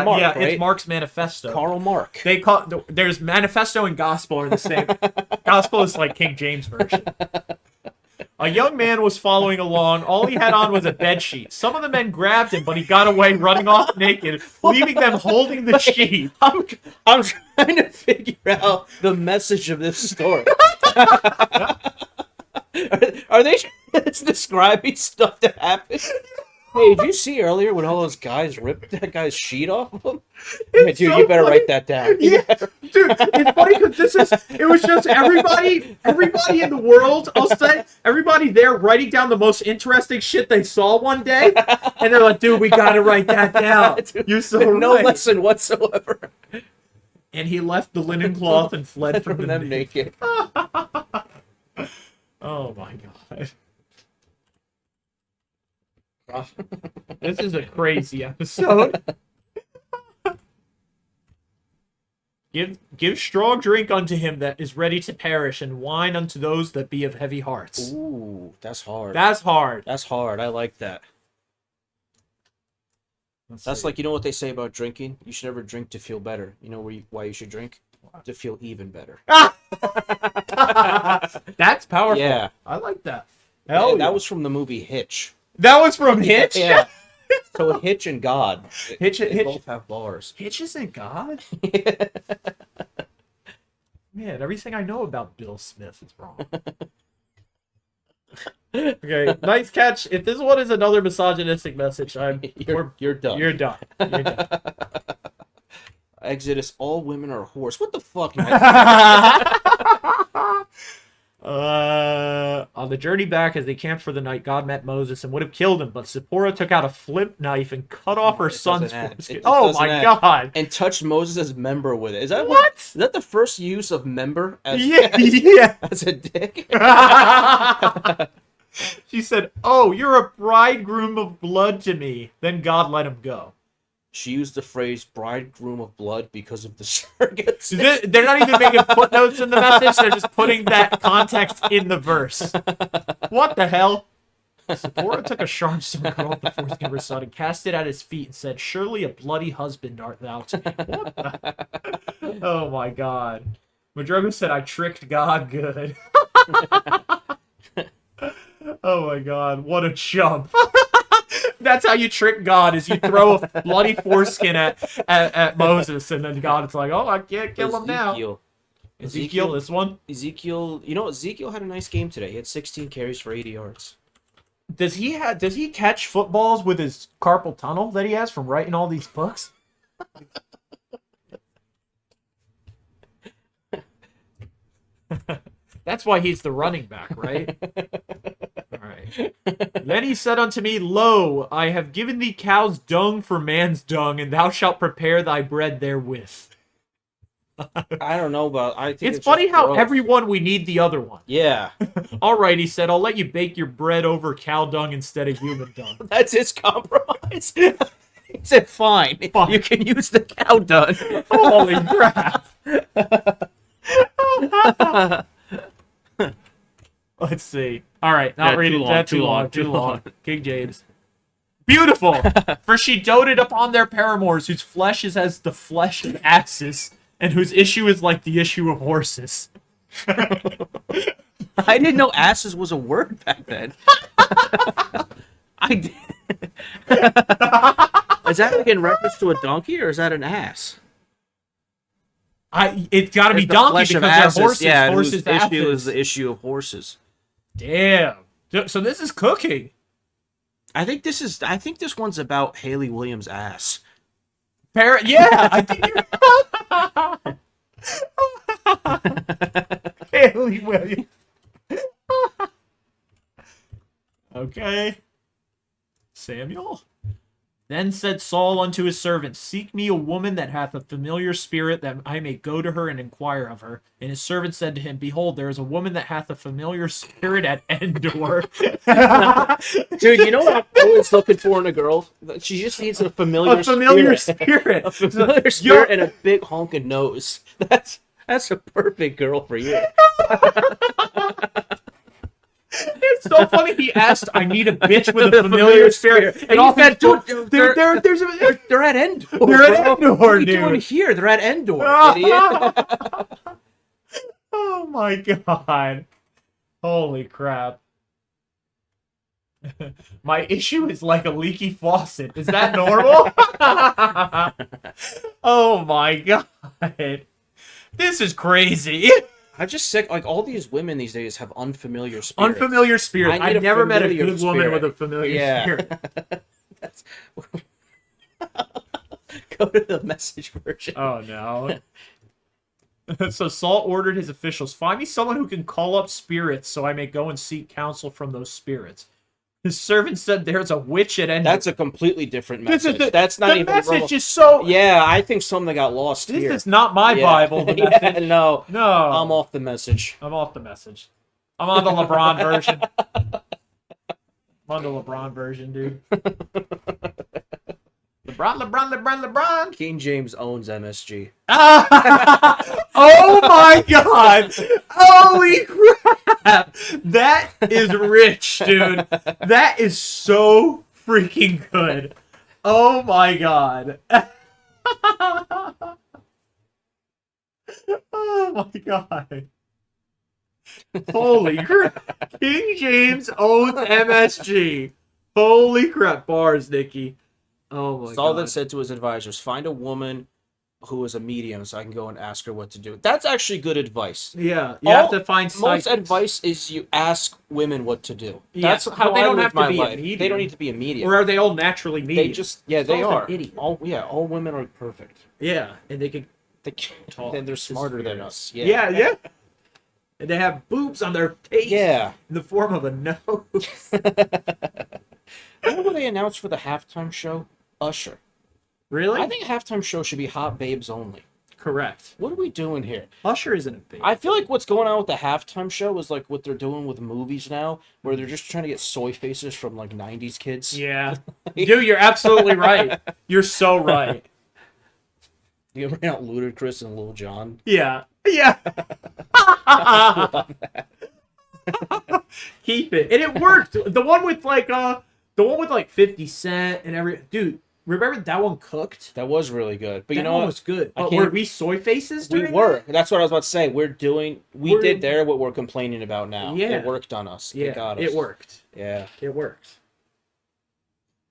B: Mark, right?
A: It's Mark's manifesto.
B: Karl Marx.
A: They call there's manifesto and gospel are the same. Gospel is like King James version. A young man was following along. All he had on was a bedsheet. Some of the men grabbed him, but he got away, running off naked, leaving them holding the sheet.
B: I'm trying to figure out the message of this story. Are they just describing stuff that happened? Hey, did you see earlier when all those guys ripped that guy's sheet off of him? Hey, dude, so you better write that down.
A: Yeah, dude, it's funny because it was just everybody in the world, I'll say, everybody there writing down the most interesting shit they saw one day, and they're like, dude, we gotta write that down. Dude, you're so right.
B: No lesson whatsoever.
A: And he left the linen cloth and fled from them
B: naked.
A: Oh my god. This is a crazy episode. Give strong drink unto him that is ready to perish, and wine unto those that be of heavy hearts.
B: Ooh, that's hard.
A: That's hard.
B: That's hard. I like that. That's like, you know what they say about drinking? You should never drink to feel better. You know why you should drink? To feel even better.
A: That's powerful.
B: Yeah.
A: I like that.
B: Hell yeah. That was from the movie Hitch.
A: That was from Hitch?
B: Yeah. So Hitch and God.
A: Hitch
B: both have bars.
A: Hitch isn't God? Man, everything I know about Bill Smith is wrong. Okay, nice catch. If this one is another misogynistic message,
B: you're done.
A: You're done. You're done.
B: Exodus, all women are whores. What the fuck?
A: On the journey back, as they camped for the night, God met Moses and would have killed him, but Zipporah took out a flint knife and cut off her son's foreskin. Oh my god!
B: And touched Moses' member with it. Is that
A: what?
B: Is that the first use of member?
A: Yeah.
B: As a dick.
A: She said, "Oh, you're a bridegroom of blood to me." Then God let him go.
B: She used the phrase "bridegroom of blood" because of the surrogates.
A: They're not even making footnotes in the message. They're just putting that context in the verse. What the hell? Zipporah took a sharp stone, cut off the foreskin of her son, and cast it at his feet, and said, "Surely a bloody husband art thou to me." What the? Oh my God. Madrogo said, "I tricked God good." Oh my God, what a chump. That's how you trick God, is you throw a bloody foreskin at Moses, and then God is like, "Oh, I can't kill him now." Ezekiel, this one?
B: Ezekiel, Ezekiel had a nice game today. He had 16 carries for 80 yards.
A: Does he catch footballs with his carpal tunnel that he has from writing all these books? That's why he's the running back, right? All right. Then he said unto me, "Lo, I have given thee cow's dung for man's dung, and thou shalt prepare thy bread therewith."
B: I don't know about. I think
A: It's funny how
B: gross.
A: everyone we need the other one.
B: Yeah,
A: All right, he said, "I'll let you bake your bread over cow dung instead of human dung."
B: that's his compromise. He said, "Fine, you can use the cow dung."
A: Holy crap! Let's see. All right, not reading that too long. King James. Beautiful, for she doted upon their paramours, whose flesh is as the flesh of asses, and whose issue is like the issue of horses.
B: I didn't know asses was a word back then. I did. Is that like in reference to a donkey, or is that an ass?
A: It's got to be
B: It's the
A: donkey
B: flesh
A: because
B: of
A: they're
B: asses.
A: horses.
B: Yeah,
A: horses
B: whose issue is
A: asses.
B: the issue of horses.
A: Damn. So this is cooking.
B: I think this one's about Haley Williams' ass.
A: Yeah, I think you're... Haley Williams. Okay. Samuel? Then said Saul unto his servants, "Seek me a woman that hath a familiar spirit, that I may go to her and inquire of her." And his servant said to him, "Behold, there is a woman that hath a familiar spirit at Endor."
B: Dude, you know what I'm always looking for in a girl? She just needs a familiar
A: spirit.
B: A familiar spirit and a big honking nose. That's a perfect girl for you.
A: It's so funny. He asked, "I need a bitch with a familiar spirit," and all said, "Dude, they're
B: They're at Endor.
A: They're at Endor,
B: What are you
A: dude.
B: doing here? They're at Endor, idiot.
A: Oh my God! Holy crap! My issue is like a leaky faucet. Is that normal? Oh my God! This is crazy.
B: I'm just sick. Like, all these women these days have unfamiliar spirits.
A: Unfamiliar spirit.
B: I need
A: I've never met a
B: familiar
A: good woman
B: spirit.
A: with a familiar spirit.
B: That's... Go to the message version.
A: Oh no. So Saul ordered his officials, "Find me someone who can call up spirits, so I may go and seek counsel from those spirits." His servant said, "There's a witch at Endor."
B: That's a completely different
A: This
B: message.
A: is
B: That's not
A: the
B: even
A: message is so.
B: Yeah, I think something got lost
A: This
B: here.
A: is not my
B: Yeah.
A: Bible. The
B: Yeah,
A: message.
B: no.
A: No.
B: I'm off the message.
A: I'm off the message. I'm on the LeBron version. I'm on the LeBron version, dude. LeBron.
B: King James owns MSG.
A: Oh my God! Holy crap! That is rich, dude. That is so freaking good. Oh my God. Oh my God. Holy crap. King James owns MSG. Holy crap. Bars, Nicky. Oh my
B: Saul
A: God.
B: then said to his advisors, "Find a woman who is a medium so I can go and ask her what to do." That's actually good advice.
A: Yeah, you have to find
B: Most
A: psychics.
B: advice is you ask women what to do.
A: Yeah,
B: That's
A: but
B: how
A: they
B: I
A: don't
B: live
A: have to
B: my
A: be a
B: life.
A: medium.
B: They don't need to be a medium.
A: Or are they all naturally medium?
B: They just, yeah, they
A: Saul's
B: are.
A: an idiot.
B: All women are perfect.
A: Yeah, and they can
B: Then they're
A: This
B: smarter
A: is
B: than
A: weird.
B: us.
A: Yeah. And they have boobs on their face.
B: Yeah.
A: In the form of a nose.
B: What will they announce for the halftime show? Usher.
A: Really?
B: I think a halftime show should be hot babes only.
A: Correct.
B: What are we doing here?
A: Usher isn't a baby.
B: I feel like what's going on with the halftime show is like what they're doing with movies now, where they're just trying to get soy faces from like 90s kids.
A: Yeah. Dude, you're absolutely right. You're so right.
B: You ever bring out Ludacris and Lil Jon?
A: Yeah. Yeah. Keep it. And it worked. The one with like 50 Cent and every dude, remember that one cooked?
B: That was really good. But you
A: That
B: know
A: one
B: what?
A: was good.
B: I
A: But
B: can't-
A: were we soy faces
B: We
A: during
B: were.
A: that?
B: That's what I was about to say. We did there what we're complaining about now.
A: Yeah.
B: It worked on us.
A: Yeah,
B: It got us.
A: it worked.
B: Yeah.
A: It worked.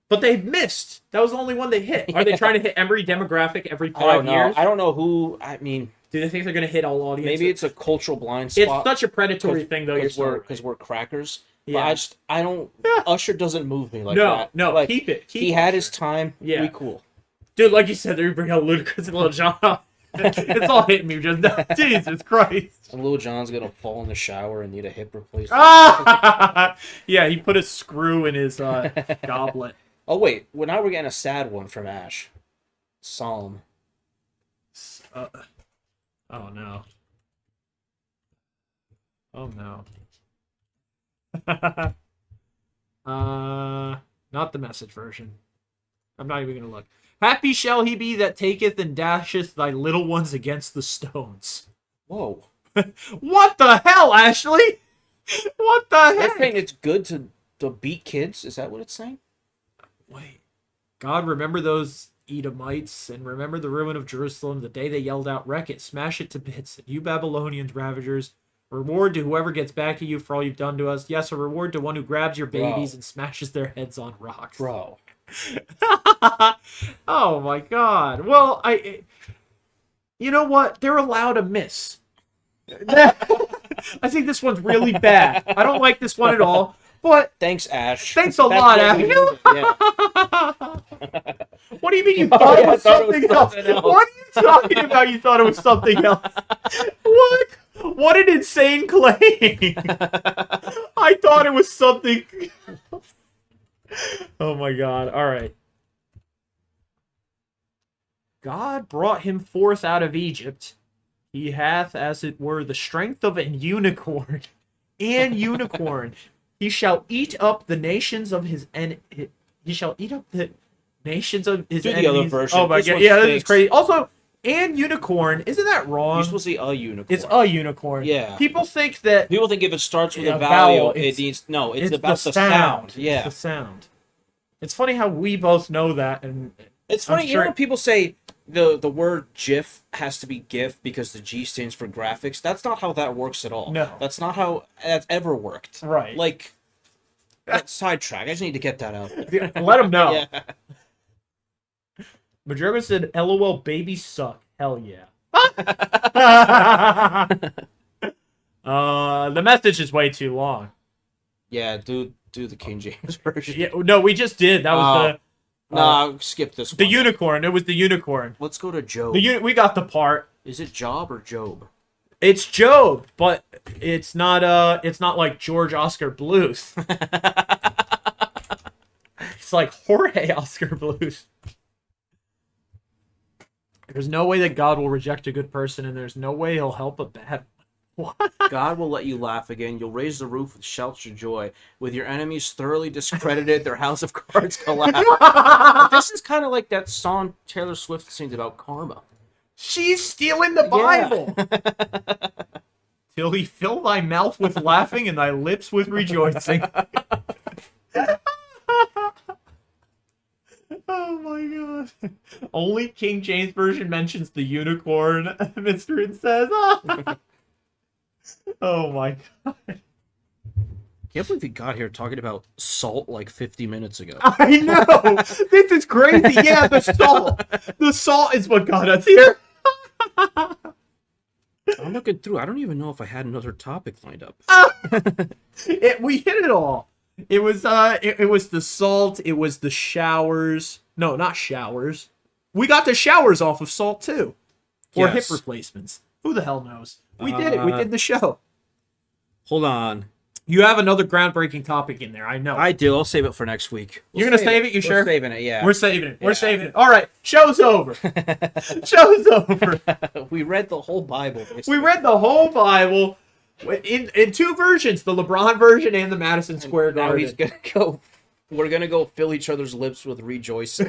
A: But they missed. That was the only one they hit. Are they trying to hit every demographic every 5
B: I don't know.
A: years?
B: I don't know who. I mean,
A: Do they think they're going to hit all audiences?
B: maybe it's a cultural blind
A: It's
B: spot.
A: such a predatory thing, though.
B: Because we're crackers.
A: Yeah.
B: But I don't.
A: Yeah.
B: Usher doesn't move me like
A: No,
B: that.
A: no,
B: Like,
A: keep it. Keep
B: he had
A: Usher.
B: his time.
A: Yeah.
B: We cool.
A: Dude, like you said, they bring out Ludacris and Lil Jon. It's all hitting me just now. Jesus Christ.
B: And Lil Jon's gonna fall in the shower and need a hip replacement.
A: Yeah, he put a screw in his goblet.
B: Oh wait, well now we're getting a sad one from Ash. Psalm.
A: Oh no. Oh no. Not the message version. I'm not even gonna look. Happy shall he be that taketh and dasheth thy little ones against the stones.
B: Whoa.
A: What the hell, Ashley? What the
B: They're
A: heck?
B: saying it's good to beat kids. Is that what it's saying?
A: Wait. God, remember those Edomites, and remember the ruin of Jerusalem, the day they yelled out, "Wreck it, smash it to bits, you Babylonians, ravagers. Reward to whoever gets back at you for all you've done to us. Yes, a reward to one who grabs your babies and smashes their heads on rocks."
B: Bro.
A: Oh my God. Well, you know what? They're allowed to miss. I think this one's really bad. I don't like this one at all. But
B: Thanks, Ash.
A: thanks a lot,
B: what we
A: Ash.
B: needed. Yeah.
A: What do you mean you thought it was something else?
B: something else.
A: What are you talking about? You thought it was something else? What? What an insane claim! I thought it was something. Oh my God! All right. God brought him forth out of Egypt. He hath, as it were, the strength of an unicorn. An unicorn. He shall eat up the nations of his he shall eat up the nations of his
B: Do the
A: enemies.
B: other version.
A: Oh my
B: This
A: God!
B: one's
A: Yeah, this is
B: fixed.
A: crazy. Also, and unicorn, isn't that wrong?
B: You're supposed to say a unicorn.
A: It's a unicorn.
B: Yeah.
A: People think that
B: People think if it starts with
A: Yeah,
B: a vowel,
A: vowel,
B: it needs it's about the
A: sound.
B: sound. Yeah.
A: It's the sound. It's funny how we both know that, and
B: It's
A: I'm
B: funny, you
A: sure-
B: know when people say the word GIF has to be GIF because the G stands for graphics? That's not how that works at all.
A: No.
B: That's not how that's ever worked.
A: Right.
B: Like, that's sidetrack. I just need to get that out there.
A: let them know.
B: Yeah.
A: Madruga said, "LOL, baby suck." Hell yeah. The message is way too long.
B: Yeah, do the King James version.
A: Yeah, no, we just did. That was
B: Nah, skip this
A: the
B: one.
A: unicorn. It was the unicorn.
B: Let's go to Job.
A: We got the part.
B: Is it Job or Job?
A: It's Job, but it's not like George Oscar Bluth. It's like Jorge Oscar Bluth. There's no way that God will reject a good person, and there's no way he'll help a bad one. What?
B: God will let you laugh again. You'll raise the roof with shouts of joy. With your enemies thoroughly discredited, their house of cards collapse. This is kind of like that song Taylor Swift sings about karma.
A: She's stealing the Bible. Till he fill thy mouth with laughing and thy lips with rejoicing. Oh my God. Only King James Version mentions the unicorn, Mr. It says. Oh my God.
B: Can't believe we got here talking about salt like 50 minutes ago.
A: I know. This is crazy. Yeah, the salt. The salt is what got us here.
B: I'm looking through. I don't even know if I had another topic lined up.
A: We hit it all. It was the salt. It was the showers. No, not showers. We got the showers off of salt too, or
B: Yes.
A: hip replacements. Who the hell knows? We did it. We did the show.
B: Hold on.
A: You have another groundbreaking topic in there. I know.
B: I do. I'll save it for next week.
A: You're going to save it? You sure?
B: We're saving it, yeah.
A: We're saving it. We're
B: Yeah.
A: saving it. All right. Show's over. Show's over.
B: We read the whole Bible.
A: We read the whole Bible in two versions, the LeBron version and the Madison Square
B: Now
A: Garden.
B: he's going to go... We're going to go fill each other's lips with rejoicing.